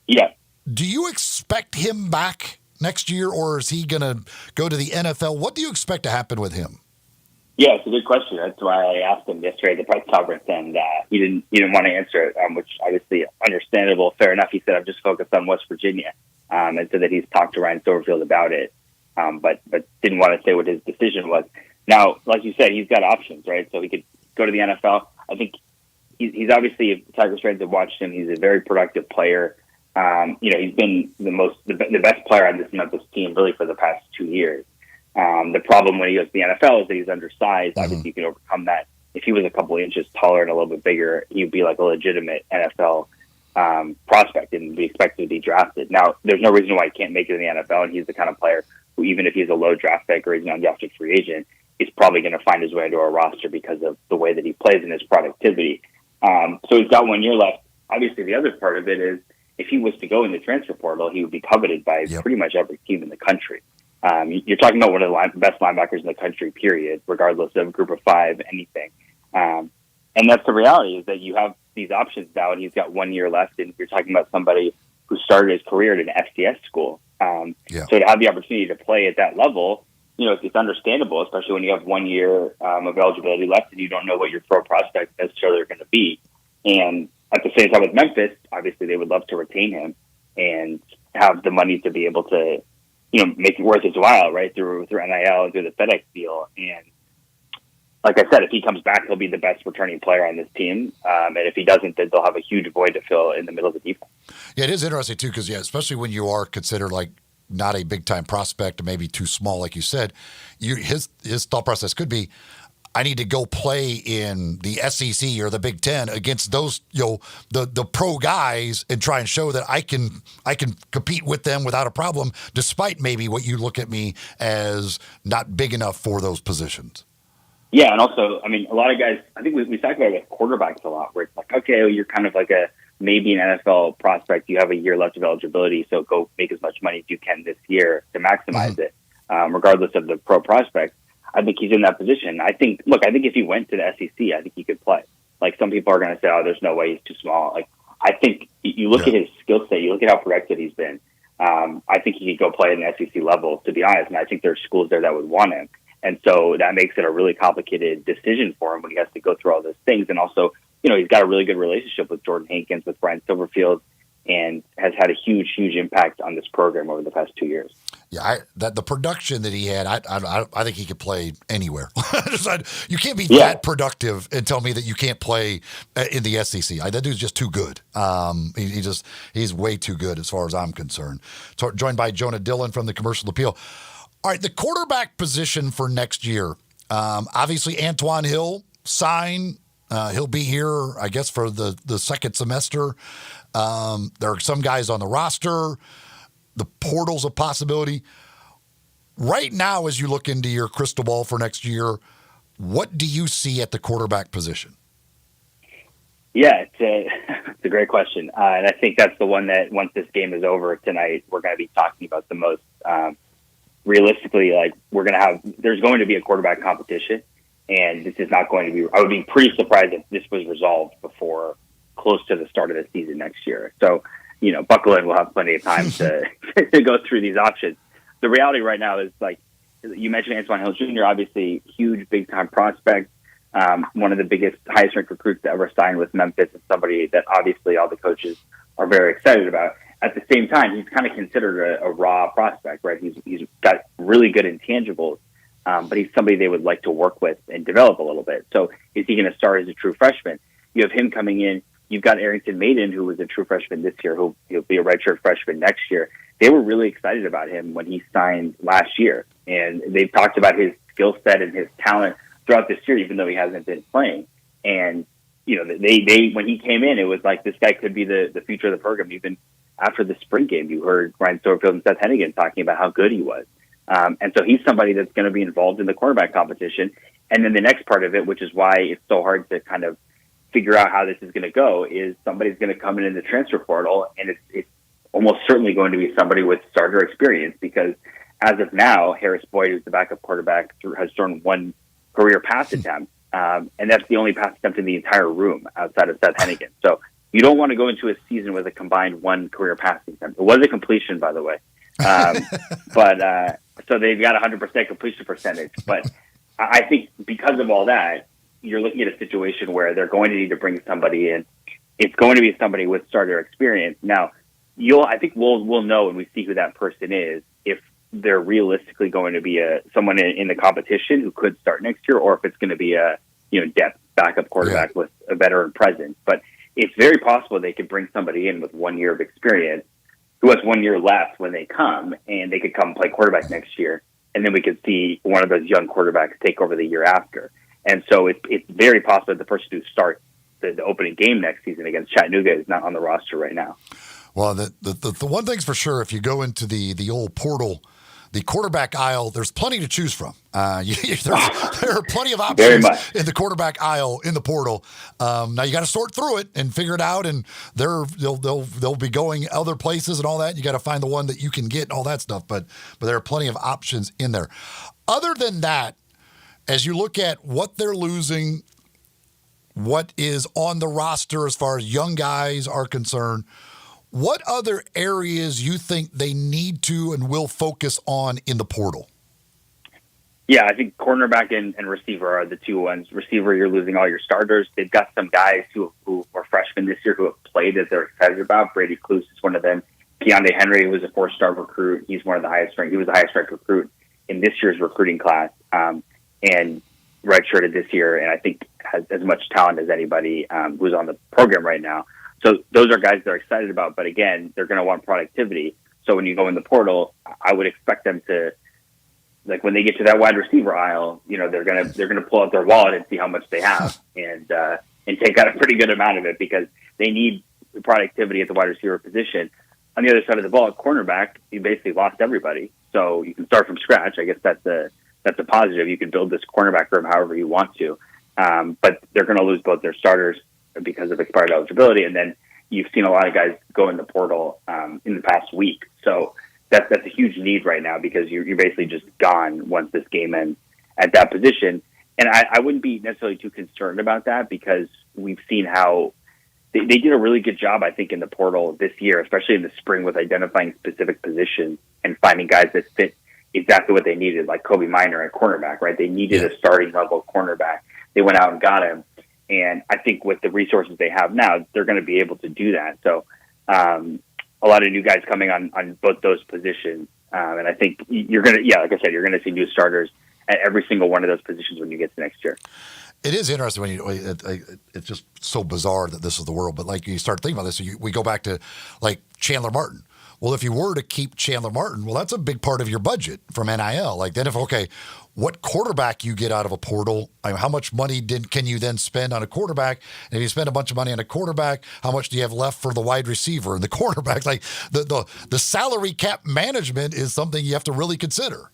Yeah. Do you expect him back next year, or is he going to go to the NFL? What do you expect to happen with him? Yeah, it's a good question. That's why I asked him yesterday at the press conference, and he didn't want to answer it, which obviously understandable, fair enough. He said, "I'm just focused on West Virginia," and said that he's talked to Ryan Silverfield about it, but didn't want to say what his decision was. Now, like you said, he's got options, right? So he could go to the NFL. I think he's obviously, if the Tigers fans have watched him, he's a very productive player. He's been the best player on this Memphis team really for the past 2 years. The problem when he goes to the NFL is that he's undersized. Mm-hmm. Obviously, you can overcome that. If he was a couple of inches taller and a little bit bigger, he'd be like a legitimate NFL prospect and be expected to be drafted. Now, there's no reason why he can't make it in the NFL, and he's the kind of player who, even if he's a low draft pick or he's an undrafted free agent, he's probably going to find his way into a roster because of the way that he plays and his productivity. So he's got 1 year left. Obviously, the other part of it is if he was to go in the transfer portal, he would be coveted by pretty much every team in the country. You're talking about one of the best linebackers in the country, period, regardless of Group of Five, anything. And that's the reality, is that you have these options now, and he's got 1 year left, and you're talking about somebody who started his career at an FCS school. So to have the opportunity to play at that level, it's understandable, especially when you have 1 year of eligibility left and you don't know what your pro prospects necessarily are going to be. And at the same time with Memphis, obviously they would love to retain him and have the money to be able to, make it worth his while, right, through NIL and through the FedEx deal. And like I said, if he comes back, he'll be the best returning player on this team. And if he doesn't, then they'll have a huge void to fill in the middle of the defense. Yeah, it is interesting, too, because, especially when you are considered like not a big-time prospect, maybe too small, like you said, his thought process could be, I need to go play in the SEC or the Big Ten against those, the pro guys and try and show that I can compete with them without a problem, despite maybe what you look at me as not big enough for those positions. Yeah, and also, I mean, a lot of guys, I think we talk about it with quarterbacks a lot, where it's like, okay, you're kind of like a maybe an NFL prospect, you have a year left of eligibility, so go make as much money as you can this year to maximize it, regardless of the pro prospect. I think he's in that position. I think if he went to the SEC, I think he could play. Like, some people are going to say, oh, there's no way, he's too small. Like, I think you look at his skill set, you look at how productive he's been. I think he could go play at an SEC level, to be honest, and I think there's schools there that would want him. And so that makes it a really complicated decision for him when he has to go through all those things. And also, he's got a really good relationship with Jordan Hankins, with Brian Silverfield, and has had a huge, huge impact on this program over the past 2 years. Yeah, the production that he had, I think he could play anywhere. You can't be that productive and tell me that you can't play in the SEC. That dude's just too good. He's way too good as far as I'm concerned. So, joined by Jonah Dillon from the Commercial Appeal. All right, the quarterback position for next year. Obviously, Antoine Hill signed. He'll be here, I guess, for the second semester. There are some guys on the roster. The portal's a possibility. Right now, as you look into your crystal ball for next year, what do you see at the quarterback position? Yeah, it's a great question. And I think that's the one that, once this game is over tonight, we're going to be talking about the most. Realistically, like, there's going to be a quarterback competition, and this is not going to be, I would be pretty surprised if this was resolved before close to the start of the season next year. So, buckle in, we'll have plenty of time to go through these options. The reality right now is, like, you mentioned Antoine Hill Jr., obviously huge, big-time prospect, one of the biggest, highest-ranked recruits to ever sign with Memphis, and somebody that obviously all the coaches are very excited about. At the same time, he's kind of considered a raw prospect, right? He's got really good intangibles, but he's somebody they would like to work with and develop a little bit. So is he going to start as a true freshman? You have him coming in. You've got Arrington Maiden, who was a true freshman this year, who'll be a redshirt freshman next year. They were really excited about him when he signed last year, and they've talked about his skill set and his talent throughout this year, even though he hasn't been playing. And they when he came in, it was like, this guy could be the future of the program. Even after the spring game, you heard Ryan Silverfield and Seth Hennigan talking about how good he was. And so he's somebody that's going to be involved in the quarterback competition. And then the next part of it, which is why it's so hard to kind of figure out how this is going to go, is somebody's going to come in the transfer portal, and it's almost certainly going to be somebody with starter experience, because as of now, Harris Boyd, who's the backup quarterback, has thrown one career pass attempt, and that's the only pass attempt in the entire room outside of Seth Hennigan. So you don't want to go into a season with a combined one career passing attempt. It was a completion, by the way. But so they've got 100% completion percentage. But I think because of all that, you're looking at a situation where they're going to need to bring somebody in. It's going to be somebody with starter experience. Now, I think we'll know when we see who that person is, if they're realistically going to be someone in the competition who could start next year, or if it's going to be a depth backup quarterback with a veteran presence. But it's very possible they could bring somebody in with 1 year of experience who has 1 year left when they come, and they could come play quarterback next year. And then we could see one of those young quarterbacks take over the year after. And so it's very possible that the person who starts the opening game next season against Chattanooga is not on the roster right now. Well, the one thing's for sure, if you go into the old portal, the quarterback aisle, there's plenty to choose from. There are plenty of options in the quarterback aisle in the portal. Now you got to sort through it and figure it out, and they'll be going other places and all that. You got to find the one that you can get and all that stuff. But there are plenty of options in there. Other than that, as you look at what they're losing, what is on the roster as far as young guys are concerned, what other areas you think they need to and will focus on in the portal? Yeah, I think cornerback and receiver are the two ones. Receiver, you're losing all your starters. They've got some guys who are freshmen this year who have played that they're excited about. Brady Cluse is one of them. Keondae Henry, who was a 4-star recruit, he's one of the highest ranked. He was the highest ranked recruit in this year's recruiting class, and redshirted this year, and I think has as much talent as anybody who's on the program right now. So those are guys they're excited about, but again, they're going to want productivity. So when you go in the portal, I would expect them to, like, when they get to that wide receiver aisle, they're gonna pull out their wallet and see how much they have, and take out a pretty good amount of it, because they need productivity at the wide receiver position. On the other side of the ball, at cornerback, you basically lost everybody, so you can start from scratch. I guess that's a positive. You can build this cornerback room however you want to, but they're going to lose both their starters because of expired eligibility, and then you've seen a lot of guys go in the portal in the past week. So that's a huge need right now because you're basically just gone once this game ends at that position. And I wouldn't be necessarily too concerned about that because we've seen how they did a really good job, I think, in the portal this year, especially in the spring with identifying specific positions and finding guys that fit exactly what they needed, like Kobe Minor at cornerback, right? They needed a starting level cornerback. They went out and got him. And I think with the resources they have now, they're going to be able to do that. So a lot of new guys coming on both those positions. And I think you're going to, like I said, you're going to see new starters at every single one of those positions when you get to next year. It is interesting when it's just so bizarre that this is the world. But like you start thinking about this, we go back to like Chandler Martin. Well, if you were to keep Chandler Martin, well, that's a big part of your budget from NIL. Like then what quarterback you get out of a portal, how much money can you then spend on a quarterback? And if you spend a bunch of money on a quarterback, how much do you have left for the wide receiver and the quarterback? Like the salary cap management is something you have to really consider.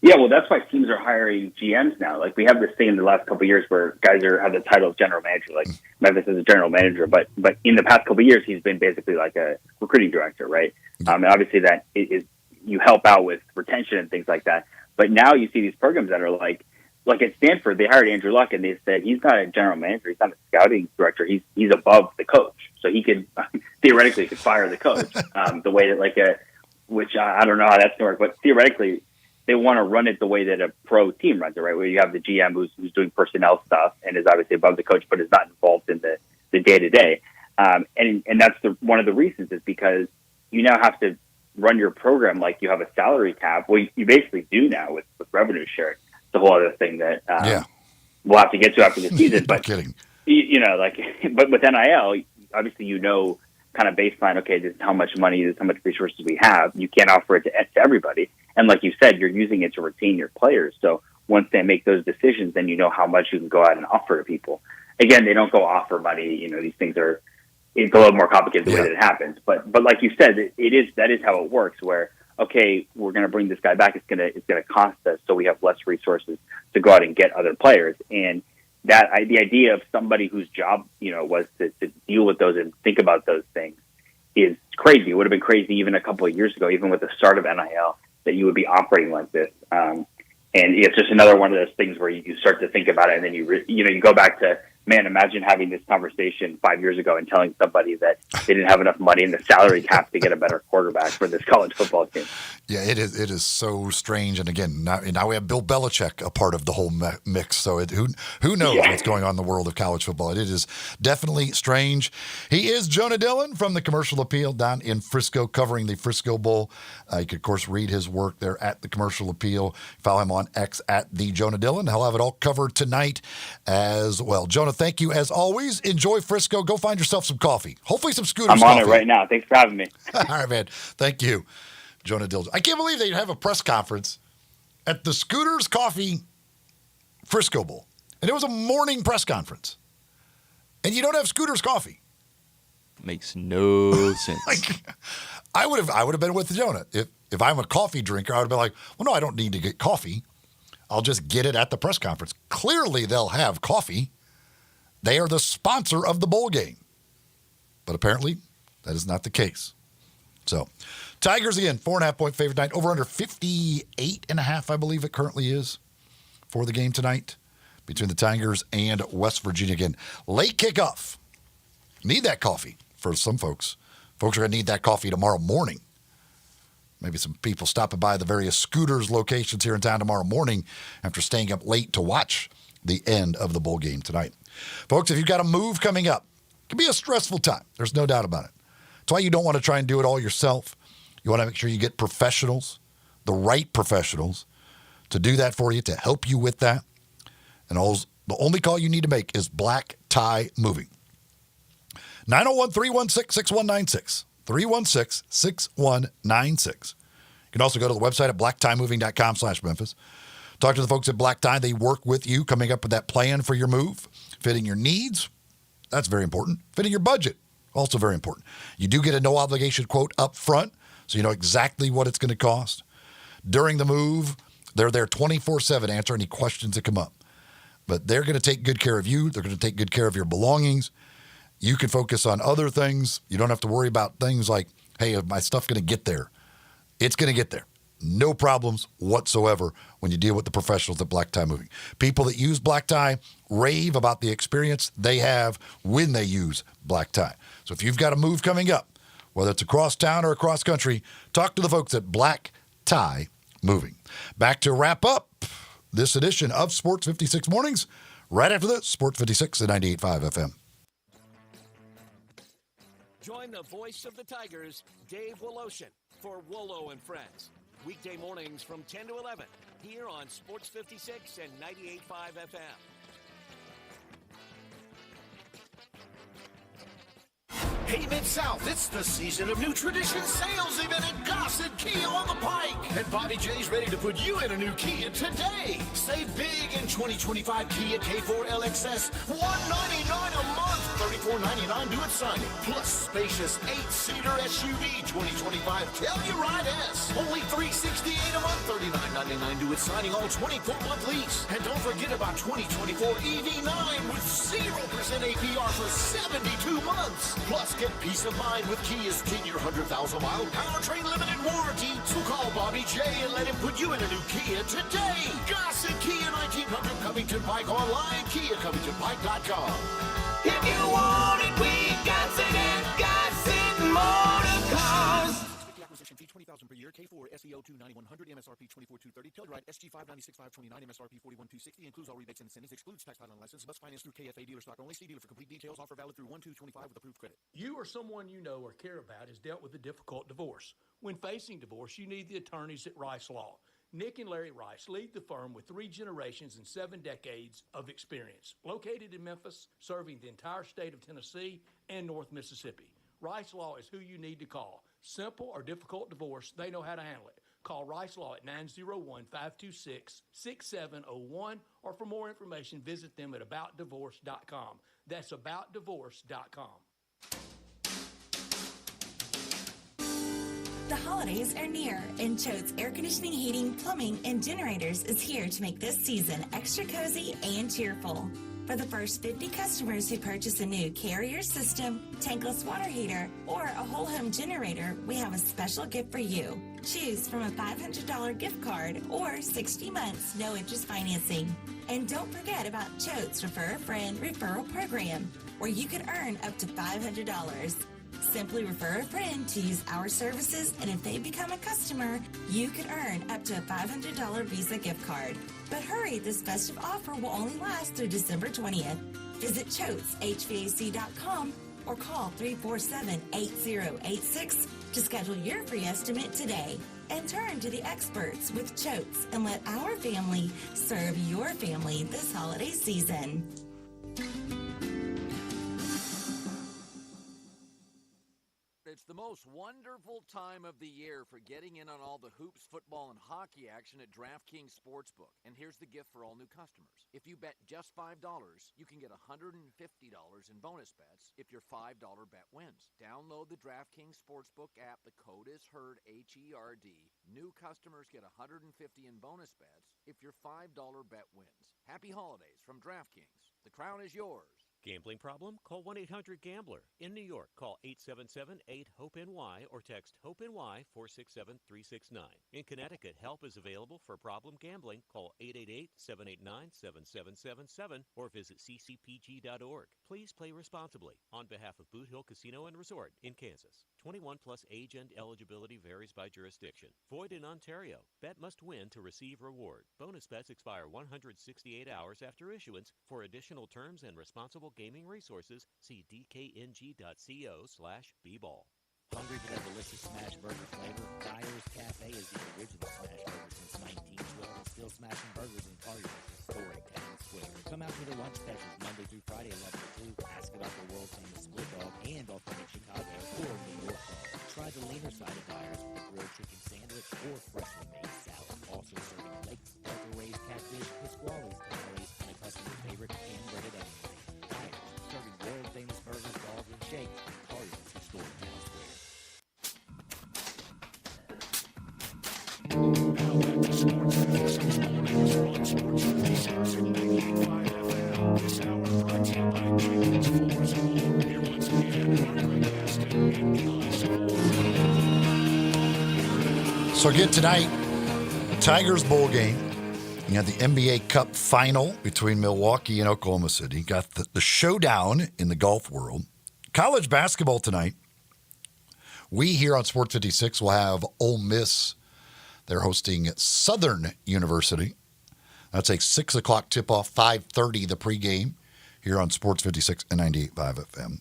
Yeah, well, that's why teams are hiring GMs now. Like we have this thing in the last couple of years where guys have the title of general manager. Like Memphis is a general manager, but in the past couple of years, he's been basically like a recruiting director, right? And obviously that is you help out with retention and things like that. But now you see these programs that are like at Stanford, they hired Andrew Luck and they said he's not a general manager, he's not a scouting director, he's above the coach, so he could theoretically could fire the coach. The way that which I don't know how that's going to work, but theoretically. They want to run it the way that a pro team runs it, right? Where you have the GM who's doing personnel stuff and is obviously above the coach, but is not involved in the day-to-day. And that's one of the reasons is because you now have to run your program like you have a salary cap. Well, you basically do now with revenue share. It's a whole other thing that we'll have to get to after the season. But kidding. But with NIL, obviously kind of baseline, okay, this is how much money, this is how much resources we have. You can't offer it to everybody. And like you said, you're using it to retain your players. So once they make those decisions, then you know how much you can go out and offer to people. Again, they don't go offer money. These things it's a little more complicated the way that it happens. But like you said, that is how it works where, okay, we're going to bring this guy back. It's going to cost us. So we have less resources to go out and get other players. And the idea of somebody whose job, was to deal with those and think about those things is crazy. It would have been crazy even a couple of years ago, even with the start of NIL, that you would be operating like this. And it's just another one of those things where you start to think about it and then you go back to, man, imagine having this conversation 5 years ago and telling somebody that they didn't have enough money in the salary cap to get a better quarterback for this college football team. Yeah, it is so strange. And again, now we have Bill Belichick a part of the whole mix. So who knows what's going on in the world of college football? It is definitely strange. He is Jonah Dillon from the Commercial Appeal down in Frisco, covering the Frisco Bowl. You can, of course, read his work there at the Commercial Appeal. Follow him on X at the Jonah Dillon. He'll have it all covered tonight as well. Jonah, thank you as always. Enjoy Frisco. Go find yourself some coffee. Hopefully some Scooters coffee. I'm on coffee. it right now. Thanks for having me. All right, man. Thank you. Jonah Dillon. I can't believe they'd have a press conference at the Scooters Coffee Frisco Bowl. And it was a morning press conference. And you don't have Scooters Coffee. Makes no sense. I would have been with Jonah. If I'm a coffee drinker, I would have been like, well, no, I don't need to get coffee. I'll just get it at the press conference. Clearly, they'll have coffee. They are the sponsor of the bowl game. But apparently, that is not the case. So, Tigers again, 4.5-point favorite tonight. Over under 58.5, I believe it currently is for the game tonight between the Tigers and West Virginia. Again, late kickoff. Need that coffee for some folks. Folks are going to need that coffee tomorrow morning. Maybe some people stopping by the various Scooters locations here in town tomorrow morning after staying up late to watch the end of the bowl game tonight. Folks, if you've got a move coming up, it can be a stressful time. There's no doubt about it. That's why you don't want to try and do it all yourself. You want to make sure you get professionals, the right professionals, to do that for you, to help you with that. And the only call you need to make is Black Tie Moving. 901-316-6196. 316-6196. You can also go to the website at blacktiemoving.com/Memphis. Talk to the folks at Black Tie. They work with you coming up with that plan for your move, fitting your needs. That's very important. Fitting your budget, also very important. You do get a no-obligation quote up front, so you know exactly what it's going to cost. During the move, they're there 24/7 to answer any questions that come up. But they're going to take good care of you. They're going to take good care of your belongings. You can focus on other things. You don't have to worry about things like, hey, is my stuff going to get there? It's going to get there. No problems whatsoever when you deal with the professionals at Black Tie Moving. People that use Black Tie rave about the experience they have when they use Black Tie. So if you've got a move coming up, whether it's across town or across country, talk to the folks at Black Tie Moving. Back to wrap up this edition of Sports 56 Mornings right after this. Sports 56 at 98.5 FM. Join the voice of the Tigers, Dave Woloshin, for Wolo and Friends. Weekday mornings from 10 to 11 here on Sports 56 and 98.5 FM. Hey, Mid-South, it's the season of New Tradition sales event at Gossett Kia on the Pike. And Bobby J's ready to put you in a new Kia today. Save big in 2025 Kia K4 LXS. $199 a month, $34.99 due at signing. Plus spacious 8-seater SUV 2025 Telluride S. Only $368 a month, $39.99 due at signing, all 24-month lease. And don't forget about 2024 EV9 with 0% APR for 72 months. Plus, get peace of mind with Kia's 10-year, 100,000-mile powertrain limited warranty. So call Bobby J and let him put you in a new Kia today. Gossett Kia 1900 Covington Pike online, KiaCovingtonPike.com. If you want it, we got it at Gossett Motor Cars. Acquisition fee $20,000 per year. K4 SEO 29100 MSRP 24230. Telluride SG 596,529 MSRP 41260. Includes all rebates and incentives. Excludes tax title and license. Must finance through KFA dealer stock only. See dealer for complete details. Offer valid through 1/2/25 with approved credit. You or someone you know or care about has dealt with a difficult divorce. When facing divorce, you need the attorneys at Rice Law. Nick and Larry Rice lead the firm with 3 generations and 7 decades of experience. Located in Memphis, serving the entire state of Tennessee and North Mississippi. Rice Law is who you need to call. Simple or difficult divorce, they know how to handle it. Call Rice Law at 901-526-6701, or for more information, visit them at aboutdivorce.com. That's aboutdivorce.com. The holidays are near, and Choate's Air Conditioning, Heating, Plumbing, and Generators is here to make this season extra cozy and cheerful. For the first 50 customers who purchase a new Carrier system, tankless water heater, or a whole home generator, we have a special gift for you. Choose from a $500 gift card or 60 months no interest financing. And don't forget about Choate's Refer a Friend referral program, where you could earn up to $500. Simply refer a friend to use our services, and if they become a customer, you could earn up to a $500 Visa gift card. But hurry, this festive offer will only last through December 20th. Visit ChoatesHVAC.com or call 347-8086 to schedule your free estimate today. And turn to the experts with Choates and let our family serve your family this holiday season. It's the most wonderful time of the year for getting in on all the hoops, football, and hockey action at DraftKings Sportsbook. And here's the gift for all new customers. If you bet just $5, you can get $150 in bonus bets if your $5 bet wins. Download the DraftKings Sportsbook app. The code is HERD, H-E-R-D. New customers get $150 in bonus bets if your $5 bet wins. Happy holidays from DraftKings. The crown is yours. Gambling problem? Call 1-800-GAMBLER. In New York, call 877-8-HOPE-NY or text HOPE-NY 467-369. In Connecticut, help is available for problem gambling. Call 888-789-7777 or visit ccpg.org. Please play responsibly. On behalf of Boot Hill Casino and Resort in Kansas. 21 plus age and eligibility varies by jurisdiction. Void in Ontario. Bet must win to receive reward. Bonus bets expire 168 hours after issuance. For additional terms and responsible gaming resources, see dkng.co/bball. Hungry for that delicious smash burger flavor? Dyer's Cafe is the original smash burger since 1912 and still smashing burgers in Collier's historic town square. Come out for the lunch specials Monday through Friday 11 to 2. Ask about the world-famous split dog and authentic Chicago or New York dog. Try the leaner side of Dyer's with a grilled chicken sandwich or freshly made salad. Also serving lakes, Delta-raised catfish, Pasquale's tamales, and a customer favorite hand-breaded onion ring. Dyer's, serving world-famous burgers, dogs, and shakes in Collier's historic town square. Now back to Sports 56 mornings on Sports 56 and 98.5 FM. This hour brought to you by Jacobs Force. Here with So again tonight, Tigers bowl game. You got the NBA Cup final between Milwaukee and Oklahoma City. You got the showdown in the golf world. College basketball tonight. We here on Sports 56 will have Ole Miss. They're hosting Southern University. That's a 6 o'clock tip-off, 5:30 the pregame here on Sports 56 and 98.5 FM.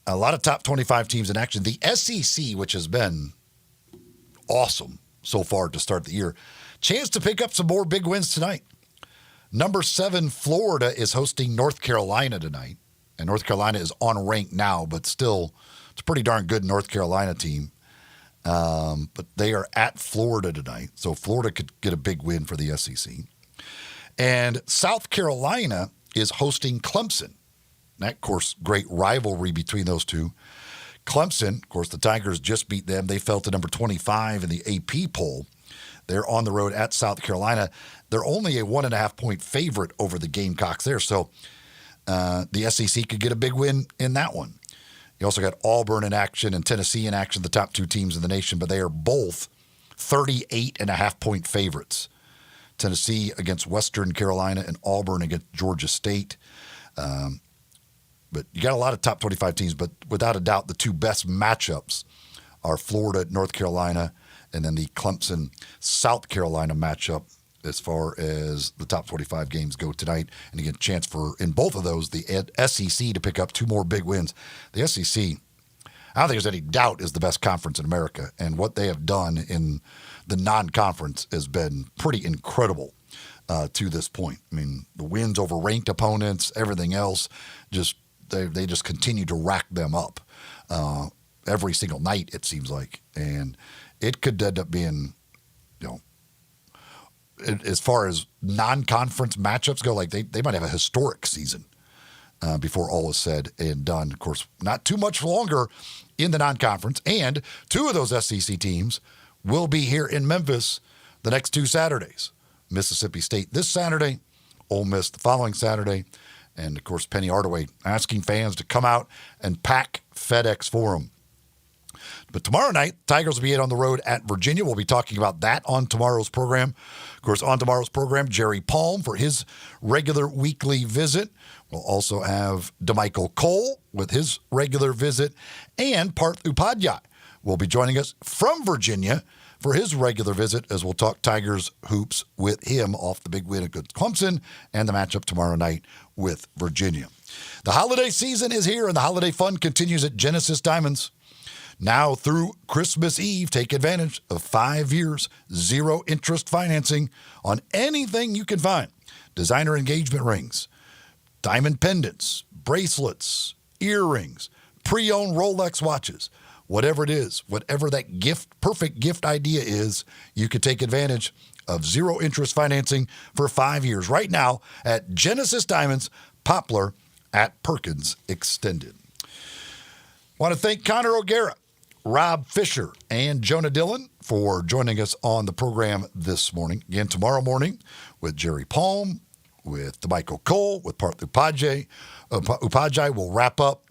A lot of top 25 teams in action. The SEC, which has been awesome so far to start the year, chance to pick up some more big wins tonight. Number 7, Florida is hosting North Carolina tonight. And North Carolina is on rank now, but still, it's a pretty darn good North Carolina team. But they are at Florida tonight. So Florida could get a big win for the SEC. And South Carolina is hosting Clemson. That, of course, great rivalry between those two. Clemson, of course, the Tigers just beat them. They fell to number 25 in the AP poll. They're on the road at South Carolina. They're only a 1.5-point favorite over the Gamecocks there. So the SEC could get a big win in that one. You also got Auburn in action and Tennessee in action, the top 2 teams in the nation, but they are both 38.5-point favorites. Tennessee against Western Carolina and Auburn against Georgia State. But you got a lot of top 25 teams, but without a doubt, the 2 best matchups are Florida, North Carolina, and then the Clemson, South Carolina matchup as far as the top 25 games go tonight. And again, chance for, in both of those, the SEC to pick up 2 more big wins. The SEC, I don't think there's any doubt, is the best conference in America. And what they have done in the non-conference has been pretty incredible to this point. I mean, the wins over ranked opponents, everything else, just they just continue to rack them up every single night, it seems like. And it could end up being, as far as non-conference matchups go, like they might have a historic season before all is said and done. Of course, not too much longer in the non-conference. And 2 of those SEC teams will be here in Memphis the next 2 Saturdays. Mississippi State this Saturday, Ole Miss the following Saturday. And, of course, Penny Hardaway asking fans to come out and pack FedEx Forum. But tomorrow night, Tigers will be on the road at Virginia. We'll be talking about that on tomorrow's program. Of course, on tomorrow's program, Jerry Palm for his regular weekly visit. We'll also have DeMichael Cole with his regular visit. And Parth Upadhyay will be joining us from Virginia for his regular visit as we'll talk Tigers hoops with him off the big win against Clemson and the matchup tomorrow night with Virginia. The holiday season is here and the holiday fun continues at Genesis Diamonds. Now through Christmas Eve, take advantage of 5 years, 0 interest financing on anything you can find. Designer engagement rings, diamond pendants, bracelets, earrings, pre-owned Rolex watches. Whatever it is, whatever that perfect gift idea is, you can take advantage of 0 interest financing for 5 years right now at Genesis Diamonds, Poplar at Perkins Extended. Want to thank Connor O'Gara, Rob Fisher, and Jonah Dillon for joining us on the program this morning. Again, tomorrow morning with Jerry Palm, with DeMichael Cole, with Parth Upadhyay. Upadhyay will wrap up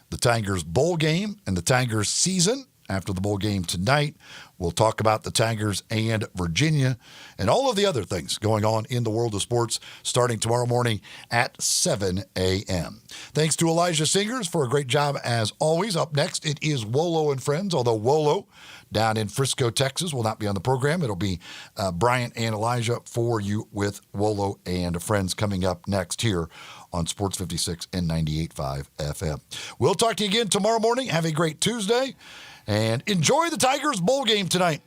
the Tigers bowl game and the Tigers season. After the bowl game tonight, we'll talk about the Tigers and Virginia and all of the other things going on in the world of sports starting tomorrow morning at 7 a.m. Thanks to Elijah Singers for a great job as always. Up next, it is Wolo and Friends, although Wolo down in Frisco, Texas will not be on the program. It'll be Bryant and Elijah for you with Wolo and Friends coming up next here on Sports 56 and 98.5 FM. We'll talk to you again tomorrow morning. Have a great Tuesday. And enjoy the Tigers bowl game tonight.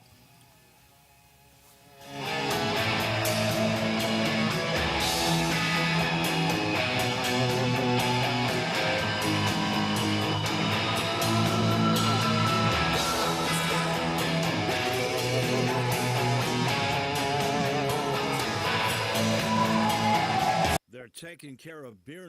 They're taking care of beer